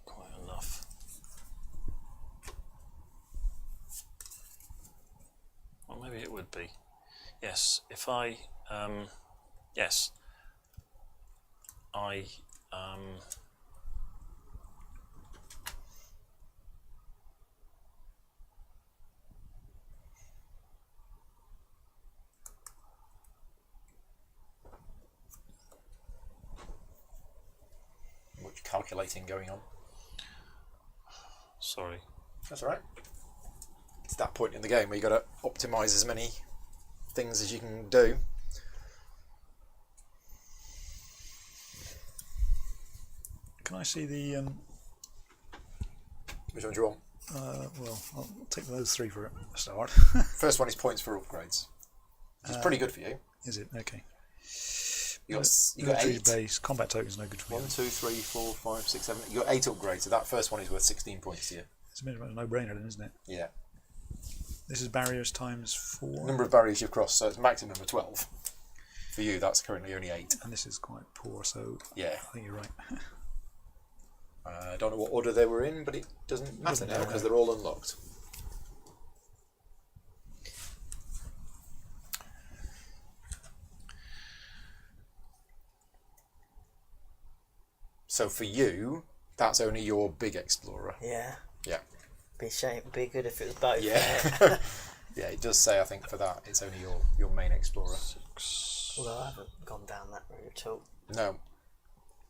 Quite enough. Well, maybe it would be. Yes, if I, yes, I, Much calculating going on. sorry. That's all right. It's that point in the game where you got to optimize as many things as you can do. Can I see the? Which one do you want? Well, I'll take those 3 for a start. First one is points for upgrades. Which is pretty good for you. Is it okay? You got Military 8. base combat tokens no good for 1, me. 2, 3, 4, 5, 6, 7. You got 8 upgrades. So that first one is worth 16 points to you. It's a bit of a no-brainer, then, isn't it? Yeah. This is barriers times 4, Number of barriers you've crossed, so it's maximum of 12. For you, that's currently only 8. and this is quite poor. So Yeah. I think you're right. I don't know what order they were in, but it doesn't matter Doesn't now matter, because no. they're all unlocked. So for you, that's only your big explorer. Yeah. Yeah. Be good if it was both. Yeah. Yeah, it does say, I think, for that, it's only your main explorer. Although I haven't gone down that route at all. No.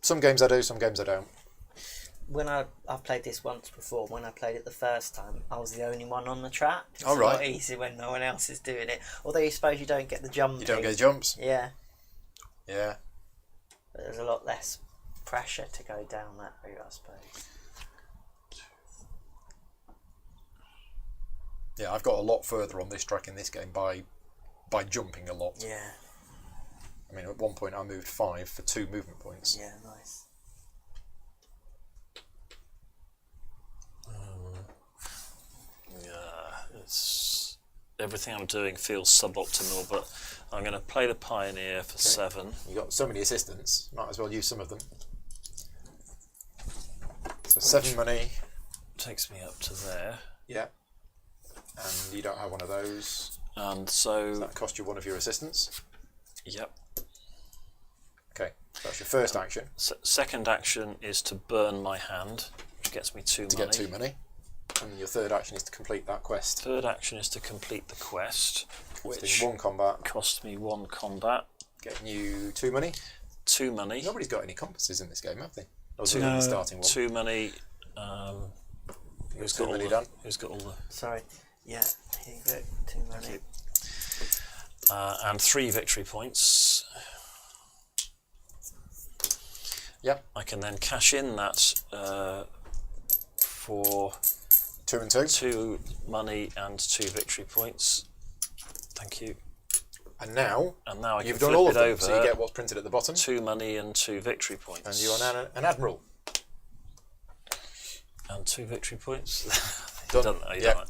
Some games I do, some games I don't. When I've played this once before, when I played it the first time, I was the only one on the track. It's Oh, a right. lot easier when no one else is doing it. Although you suppose you don't get the jumping. You don't get jumps. Yeah, Yeah. but there's a lot less pressure to go down that route, I suppose. Yeah, I've got a lot further on this track in this game by jumping a lot. Yeah. I mean, at one point I moved 5 for 2 movement points. Yeah, nice. Yeah, it's everything I'm doing feels suboptimal, but I'm going to play the Pioneer for 7. You got so many assistants, might as well use some of them. So 7 money. Takes me up to there. Yeah. And you don't have one of those. And So so, that cost you one of your assistants. yep. Okay, so that's your first action Second action is to burn my hand, which gets me 2 to money. get 2 money. And then your third action is to complete that quest. Third action is to complete the quest, which Costing 1 combat, costs me 1 combat, getting you 2 money. 2 money. Nobody's got any compasses in this game, have they? Or Two- the starting one. 2 money. Who's 2 money done? Who's got all the? Sorry. Yeah, here you go. 2 money. And 3 victory points. Yep. I can then cash in that for 2 and 2. 2 money and 2 victory points. Thank you. And now And now I you've can done flip all it of them, over. so you get what's printed at the bottom. 2 money and 2 victory points. And you are now an admiral. And 2 victory points. Done. Done. Oh, you Yeah. done it.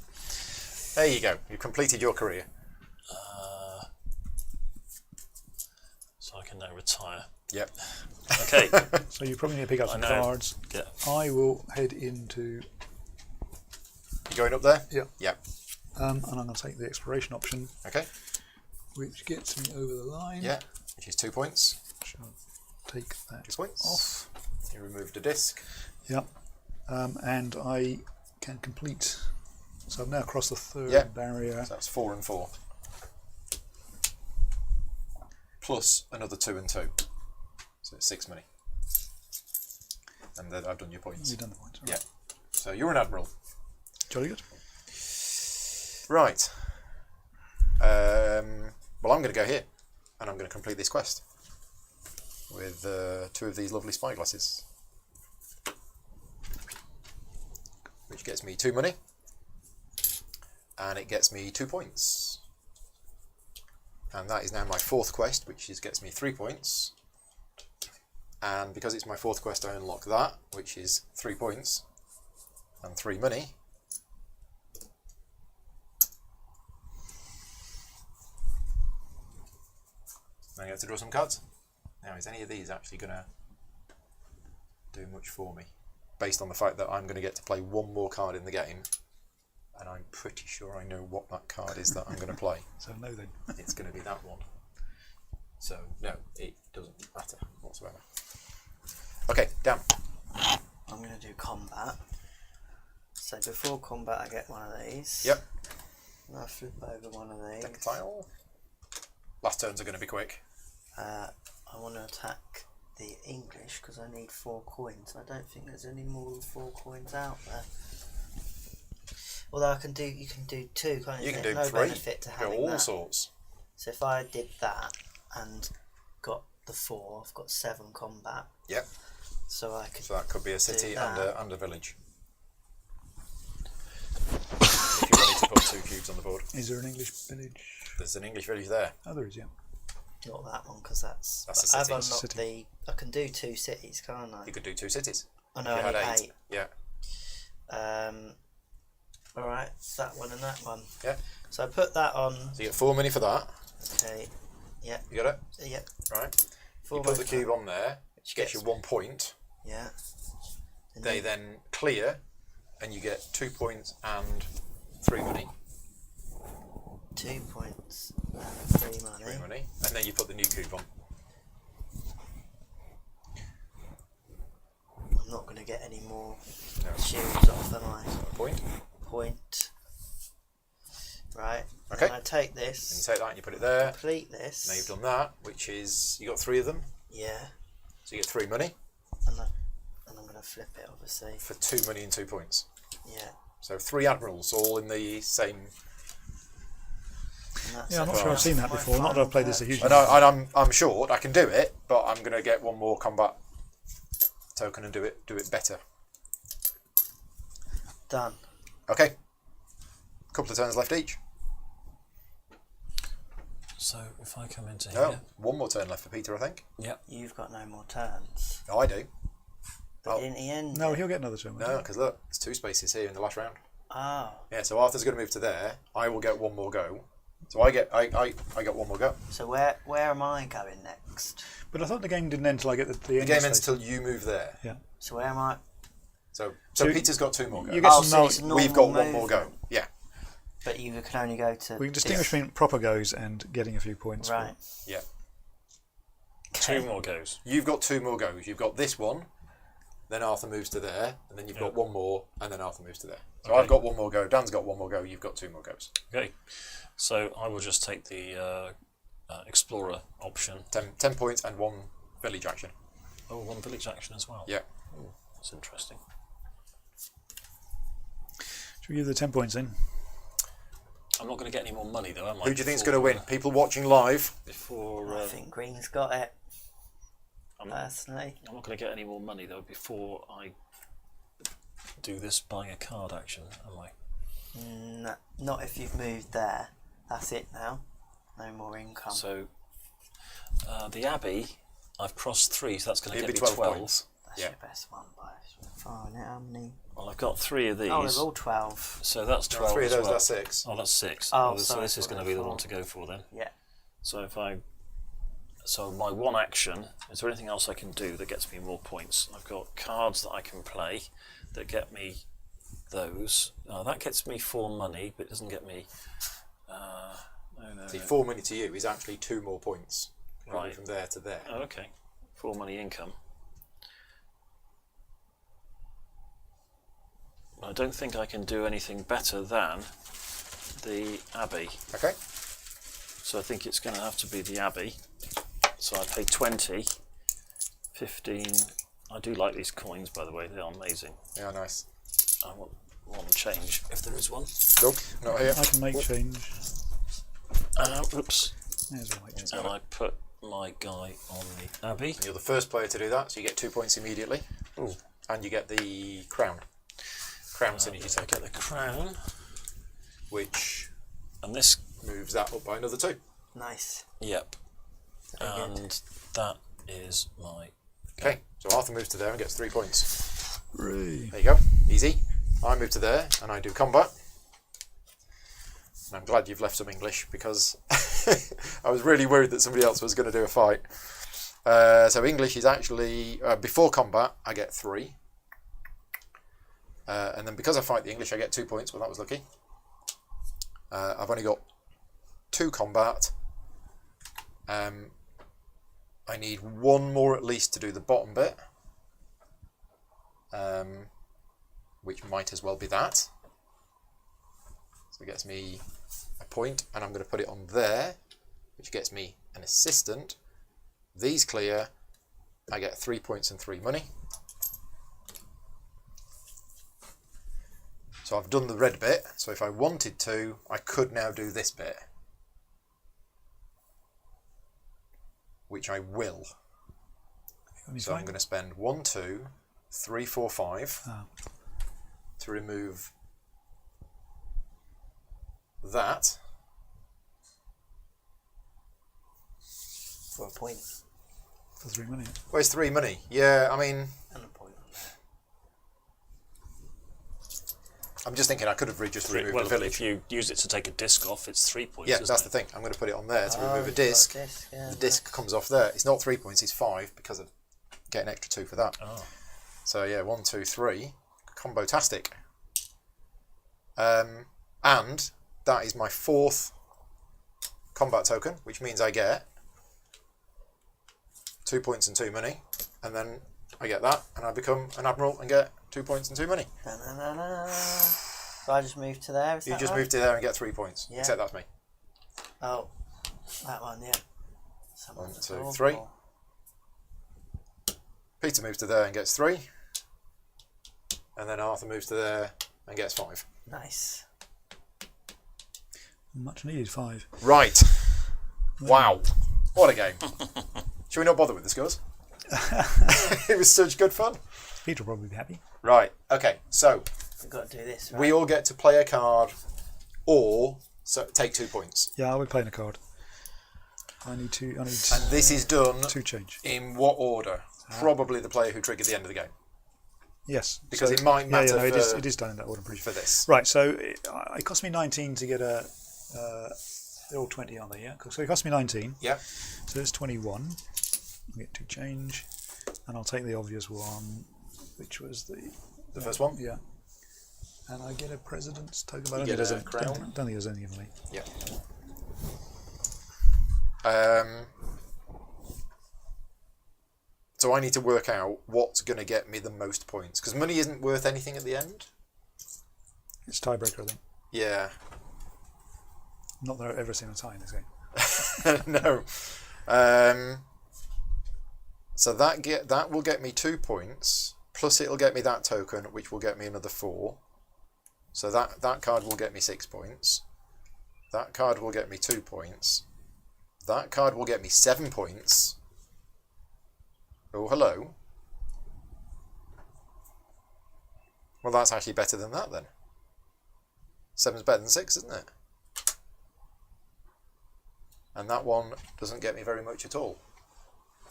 There you go. You've completed your career. So I can now retire. Yep. Okay. So you probably need to pick up some know. cards. Yeah. I will head into, You going up there? yeah, Yep. and I'm going to take the exploration option, Okay. which gets me over the line. Yeah. Which is 2 points. Shall take that 2 points. off. You removed a disc. Yep. And I can complete. So I've now crossed the third Yeah. barrier. So that's 4 and 4. Plus another 2 and 2. So it's 6 money. And then I've done your points. You've done the points. Right. Yeah. So you're an admiral. Jolly good. Right. Well, I'm going to go here. And I'm going to complete this quest. With 2 of these lovely spyglasses. Which gets me 2 money. And it gets me 2 points. And that is now my 4th quest, which gets me 3 points. And because it's my 4th quest, I unlock that, which is 3 points and 3 money. Then I get to draw some cards. Now, is any of these actually going to do much for me? Based on the fact that I'm going to get to play 1 more card in the game. And I'm pretty sure I know what that card is that I'm going to play. So no then. It's going to be that one. So, no, it doesn't matter whatsoever. Okay, Dan. I'm going to do combat. So before combat, I get one of these. Yep. And I flip over one of these. Deck a tile. Last turns are going to be quick. I want to attack the English because I need 4 coins. I don't think there's any more than 4 coins out there. Although you can do 2, can't you? You can There's do no 3. benefit to Go having all that. sorts. So if I did that and got the 4, I've got 7 combat. Yep. So I could. So that could be a city and that. a village. If you wanted to put 2 cubes on the board. Is there an English village? There's an English village there. Oh, there is, yeah. Not that one because that's. That's a I've city. unlocked City. I can do 2 cities, can't I? You could do 2 cities. Oh no, You I had need 8. Yeah. 8. Alright, that one and that one. Yeah. So I put that on. So you get 4 money for that. Okay. Yep. You got it? Yep. Right. 4 You put the money. cube on there, which gets you Gets- 1 point. Yeah. And They then clear, and you get 2 points and 3 money. 2 points and 3 money. 3 money. And then you put the new cube on. I'm not going to get any more No. shields off, am I? A point. Point. Right. Okay. And I take And you this. take that and you put it there. Complete this. Now you've done that, which is, you got 3 of them. Yeah. So you get 3 money And I'm going to flip it, obviously. for 2 money and 2 points. Yeah. So 3 admirals all in the same. And that's Yeah, I'm not it. sure I've seen that My before. Not that final I've played this a purchase. huge And, I'm short. I can do it, but I'm going to get 1 more combat token and do it better. Done. Okay. Couple of turns left each. So if I come into No, here, one more turn left for Peter, I think. yep. You've got no more turns. No, I do. But Oh. didn't he end? No, it? he'll get another turn. won't No, because look, there's 2 spaces here in the last round. Oh. Yeah, so Arthur's going to move to there. I will get one more go. So I get one more go. So where am I going next? he? But I thought the game didn't end until I get the The end game ends space. till you move there. Yeah. So where am I? So So Peter's got 2 more goes. you get some so knowledge. it's We've got normal one more go. movement, Yeah, But you can only go to. We can distinguish between proper goes and getting a few points. for- Right. yeah. 2 more goes. You've got 2 more goes. You've got this one, then Arthur moves to there, and then you've got one more, and then Arthur moves to there. So Okay. I've got 1 more go. Dan's got 1 more go. You've got 2 more goes. Okay. So I will just take the explorer option. 10 points and 1 village action. Oh, 1 village action as well. Yeah. Ooh, that's interesting. Should we give the 10 points in? I'm not going to get any more money though, am I? Who do you think's before, going to win? People watching live. Before I think Green's got it. I'm Personally. not going to get any more money though before I do this buying a card action, am I? No, not if you've moved there. That's it now. No more income. So the Abbey, I've crossed 3, so that's going to It'd get be me 12 12. points. That's Yeah. your best one by far, isn't it? How many? Well, I've got 3 of these. Oh, they're all 12. So that's 12 3 of as those, well. that's 6. Oh, that's 6. Oh, so sorry, this is I thought going to they be the were one 4. to go for then. Yeah. So if I... So my 1 action, is there anything else I can do that gets me more points? I've got cards that I can play that get me those. That gets me 4 money, but it doesn't get me... See, 4 money to you is actually 2 more points. Going Right. from there to there. Oh, okay. 4 money income. I don't think I can do anything better than the Abbey. Okay. So I think it's going to have to be the Abbey. So I pay 20, 15. I do like these coins, by the way. They are amazing. Yeah, nice. I want one change, if there is one. Nope, not here. I can make change. Oops. There's a make change. And I put my guy on the Abbey. You're the first player to do that, so you get 2 points immediately. Ooh. And you get the crown. Crown synergy I token, get the crown. which And this, moves that up by another 2. Nice. yep. Very good. And that is my... Okay, so Arthur moves to there and gets 3 points. Hooray. There you go, easy. I move to there and I do combat. And I'm glad you've left some English because I was really worried that somebody else was going to do a fight. So English is actually, before combat, I get 3. And then because I fight the English, I get 2 points. Well, that was lucky. I've only got 2 combat. I need 1 more at least to do the bottom bit. Which might as well be that. So it gets me a point, and I'm going to put it on there, which gets me an assistant. These clear, I get 3 points and 3 money. So I've done the red bit, so if I wanted to, I could now do this bit. Which I will. Only So I'm fine. going to spend 1, 2, 3, 4, 5 Ah. to remove that. For a point. For 3 money. Where's 3 money? Yeah, I mean, And a point on there. I'm just thinking I could have just removed Well, the village. if you use it to take a disc off, it's 3 points, Yeah, isn't that's it? the thing. I'm going to put it on there to Oh, remove a you've got disc. yeah, The disc comes off there. It's not 3 points, it's 5 because I get an extra 2 for that. Oh. So yeah, 1, 2, 3. Combo-tastic. And that is my 4th combat token, which means I get 2 points and 2 money. And then I get that, and I become an admiral and get 2 points and 2 money. Da-na-na-na. So I just move to there, is You that just right? move to there and get 3 points. Yeah. Except that's me. Oh, that one, yeah. Someone's 1, 2, awful. 3. Peter moves to there and gets 3. And then Arthur moves to there and gets 5. Nice. Much needed 5. Right. Wow. What a game. Should we not bother with the scores? It was such good fun. Peter will probably be happy. Right. Okay. So We've got to do this, right? we all get to play a card or take 2 points. Yeah, I'll be playing a card. I need And this is done two change. in what order? Probably the player who triggered the end of the game. Yes. Because it might matter no, it is done in that order. I'm pretty for sure. this. Right, so it cost me 19 to get a... they're all 20, aren't they? Yeah. So it cost me 19. Yeah. So it's 21. I'll get two change. And I'll take the obvious one, which was the first one? Yeah. And I get a president's token. But You I get a crown. crown. Don't think there's anything for me. Yeah. So I need to work out what's going to get me the most points. Because money isn't worth anything at the end. It's tiebreaker, I think. Yeah. Not that I've ever seen a tie in this game. No. So that will get me 2 points. Plus it'll get me that token, which will get me another 4. So that card will get me 6 points. That card will get me 2 points. That card will get me 7 points. Oh, hello. Well, that's actually better than that then. 7's better than 6, isn't it? And that one doesn't get me very much at all.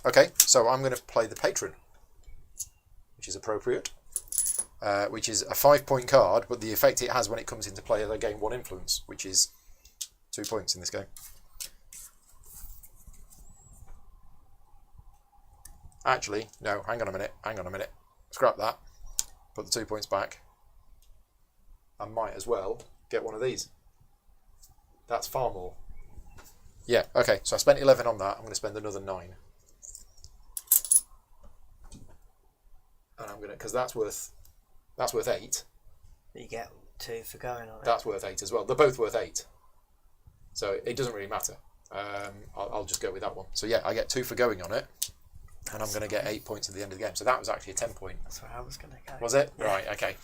Okay, so I'm going to play the Patron, which is appropriate. Which is a 5-point card, but the effect it has when it comes into play, they gain 1 influence, which is 2 points in this game. Actually, no, hang on a minute. Scrap that. Put the 2 points back. I might as well get one of these. That's far more. Yeah, okay, so I spent 11 on that. I'm going to spend another 9. And I'm going to, because that's worth 8. You get 2 for going on it. That's worth 8 as well. They're both worth 8. So it doesn't really matter. I'll just go with that one. So yeah, I get 2 for going on it. And I'm going to get 8 points at the end of the game. So that was actually a 10-point. That's where I was going to go. Was it? Yeah. Right, okay.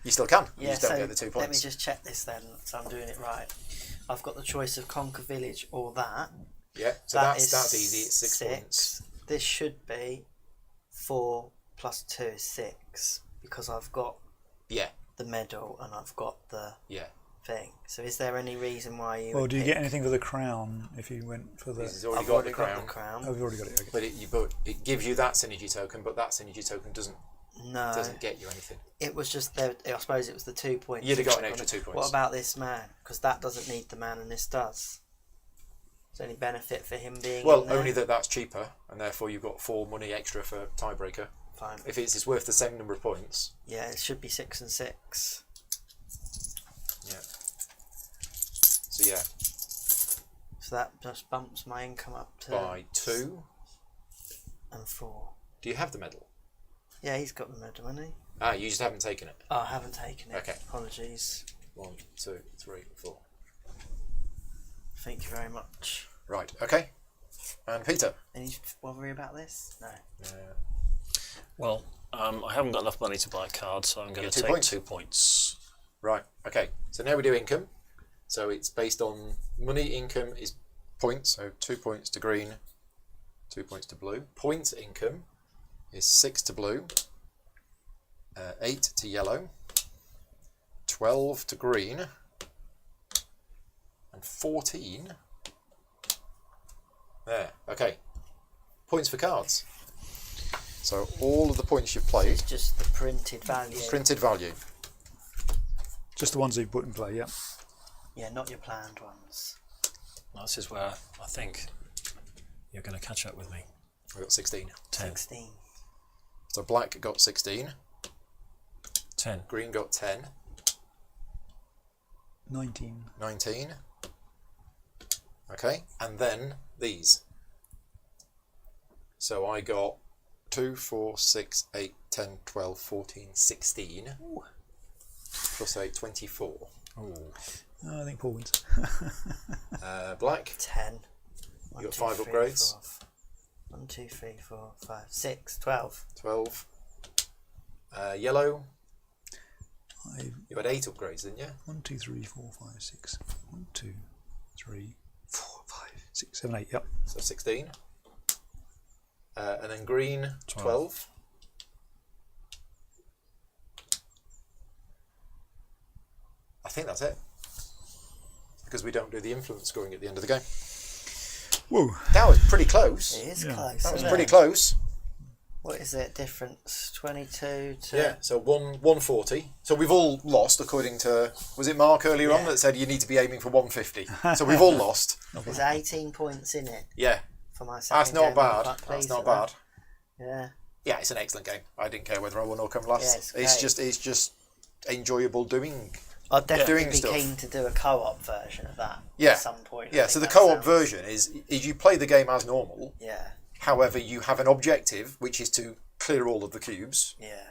You still can. You Yeah, just don't so get the 2 points. let me just check this then, so I'm doing it right. I've got the choice of Conquer Village or that. Yeah, so that's easy. It's 6 points. This should be 4 plus 2 is 6, because I've got the medal and I've got the thing. So is there any reason why you... Well, do you get anything for the crown if you went for the... He's already I've got already the got crown. the crown. Oh, we've already got it. Okay. But it gives you that synergy token, but that synergy token doesn't get you anything. It was just there. I suppose it was the 2 points. You'd have got an extra 2 points. What about this man? Because that doesn't need the man, and this does. Is there any benefit for him being? Well, in there? only that's cheaper, and therefore you've got 4 money extra for tiebreaker. Fine. If it's worth the same number of points. Yeah, it should be 6 and 6. Yeah. So yeah. So that just bumps my income up to By 2. and 4. Do you have the medal? Yeah, he's got the medal, hasn't he? Ah, you just haven't taken it. Oh, I haven't taken it. Okay. Apologies. 1, 2, 3, 4. Thank you very much. Right. Okay. And Peter. Any worry about this? No. Well, I haven't got enough money to buy a card, so I'm going Get to 2 take points. 2 points. Right. Okay. So now we do income. So it's based on money. Income is points. So 2 points to green, 2 points to blue. Points income is 6 to blue, 8 to yellow, 12 to green, and 14. There. Okay. Points for cards. So all of the points you've played, It's just the printed value. printed value. Just the ones that you put in play, yeah. Yeah, not your planned ones. Well, this is where I think you're going to catch up with me. I got 16. 10. 16. So black got 16, 10. green got 10, 19. 19. Okay, and then these. So I got 2, 4, 6, 8, 10, 12, 14, 16. Ooh. Plus 8, 24. Ooh. I think Paul wins. Black, 10. you got 5 upgrades. 1, 2, 3, 4, 5, 6, 12. 12. Yellow, 5. you had 8 upgrades, didn't you? 1, 2, 3, 4, 5, 6. 1, 2, 3, 4, 5, 6, 7, 8. Yep. So 16. And then green, 12. 12. I think that's it. Because we don't do the influence scoring at the end of the game. Whoa. That was pretty close. It is Yeah. close. That was isn't pretty it? close. What is it? Difference 22 to. Yeah, so 140. So we've all lost, according to, was it Mark earlier on Yeah. that said you need to be aiming for 150? So we've all lost. There's 18 points in it Yeah, for my second that's not game. I'm bad. quite That's pleased not with bad. that. Yeah. Yeah, it's an excellent game. I didn't care whether I won or come last. Yeah, it's just enjoyable doing. I'd definitely Doing be stuff. keen to do a co-op version of that Yeah. at some point. I Yeah, think so the that co-op sounds- version is you play the game as normal. Yeah, However, you have an objective, which is to clear all of the cubes. yeah.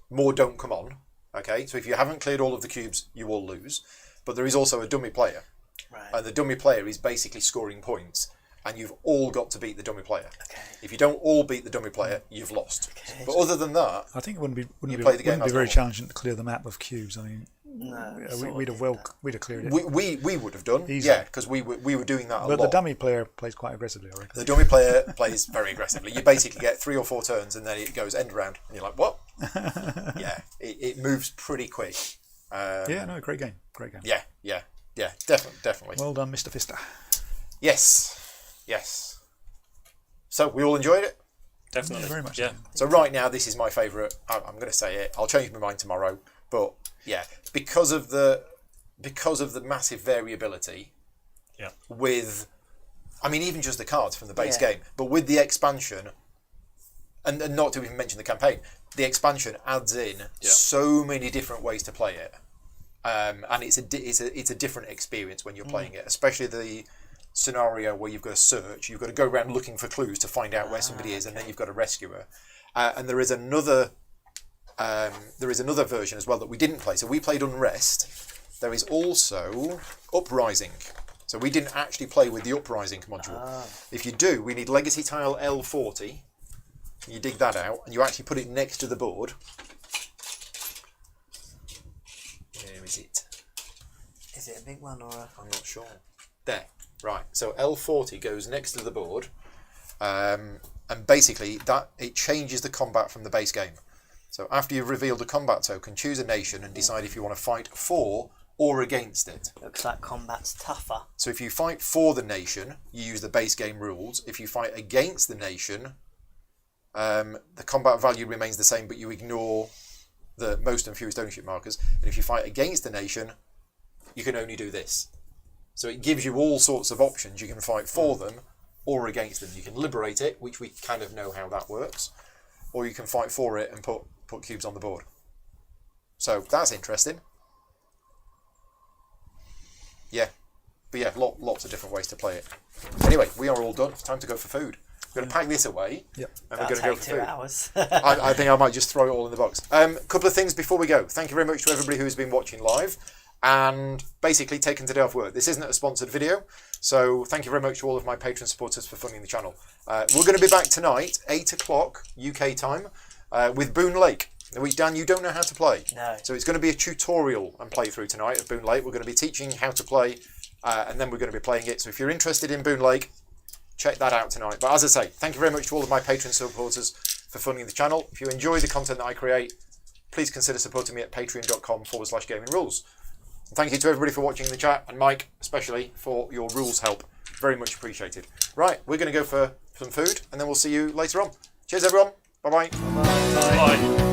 More don't come on. Okay, so if you haven't cleared all of the cubes, you will lose. But there is also a dummy player. Right. And the dummy player is basically scoring points. And you've all got to beat the dummy player. Okay. If you don't all beat the dummy player, you've lost. Okay. But other than that, I think it wouldn't be play the game as very normal. challenging to clear the map of cubes. I mean, No, we'd have cleared it. we would have done. Easily. Yeah, because we were doing that a But lot. the dummy player plays quite aggressively, I reckon. The dummy player plays very aggressively. You basically get 3 or 4 turns and then it goes end round. And you're like, what? Yeah, it moves pretty quick. Yeah, no, great game. Great game. Yeah, definitely. Well done, Mr. Fister. Yes. So we all enjoyed it. Definitely. Yeah, very much Yeah. so. So right now, this is my favourite. I'm going to say it. I'll change my mind tomorrow. But yeah, because of the massive variability. Yeah. With, I mean, even just the cards from the base Yeah. game, but with the expansion, and not to even mention the campaign, the expansion adds in so many different ways to play it, and it's a different experience when you're playing it, especially the scenario where you've got to search, you've got to go around looking for clues to find out where somebody is, and then you've got to rescue her. And there is another version as well that we didn't play. So we played Unrest. There is also Uprising. So we didn't actually play with the Uprising module. If you do, we need Legacy Tile L40. You dig that out, and you actually put it next to the board. Where is it? Is it a big one or a? I'm not sure. There. Right. So L40 goes next to the board, and basically that it changes the combat from the base game. So after you've revealed a combat token, choose a nation and decide if you want to fight for or against it. Looks like combat's tougher. So if you fight for the nation, you use the base game rules. If you fight against the nation, the combat value remains the same, but you ignore the most and fewest ownership markers. And if you fight against the nation, you can only do this. So it gives you all sorts of options. You can fight for them or against them. You can liberate it, which we kind of know how that works, or you can fight for it and put cubes on the board. So that's interesting. Yeah, but yeah, lots of different ways to play it. Anyway, we are all done. It's time to go for food. We're going to pack this away, Yep. and we're That'll going to go take for 2 food. hours. I think I might just throw it all in the box. Couple of things before we go. Thank you very much to everybody who's been watching live and basically taken today off work. This isn't a sponsored video, so thank you very much to all of my patron supporters for funding the channel. We're going to be back tonight, 8 o'clock UK time, with Boone Lake, which, Dan, you don't know how to play. No. So it's going to be a tutorial and playthrough tonight of Boone Lake. We're going to be teaching how to play, and then we're going to be playing it. So if you're interested in Boone Lake, check that out tonight. But as I say, thank you very much to all of my patron supporters for funding the channel. If you enjoy the content that I create, please consider supporting me at patreon.com/gaming rules. And thank you to everybody for watching in the chat, and Mike especially for your rules help. Very much appreciated. Right, we're going to go for some food, and then we'll see you later on. Cheers, everyone. Bye-bye. Bye.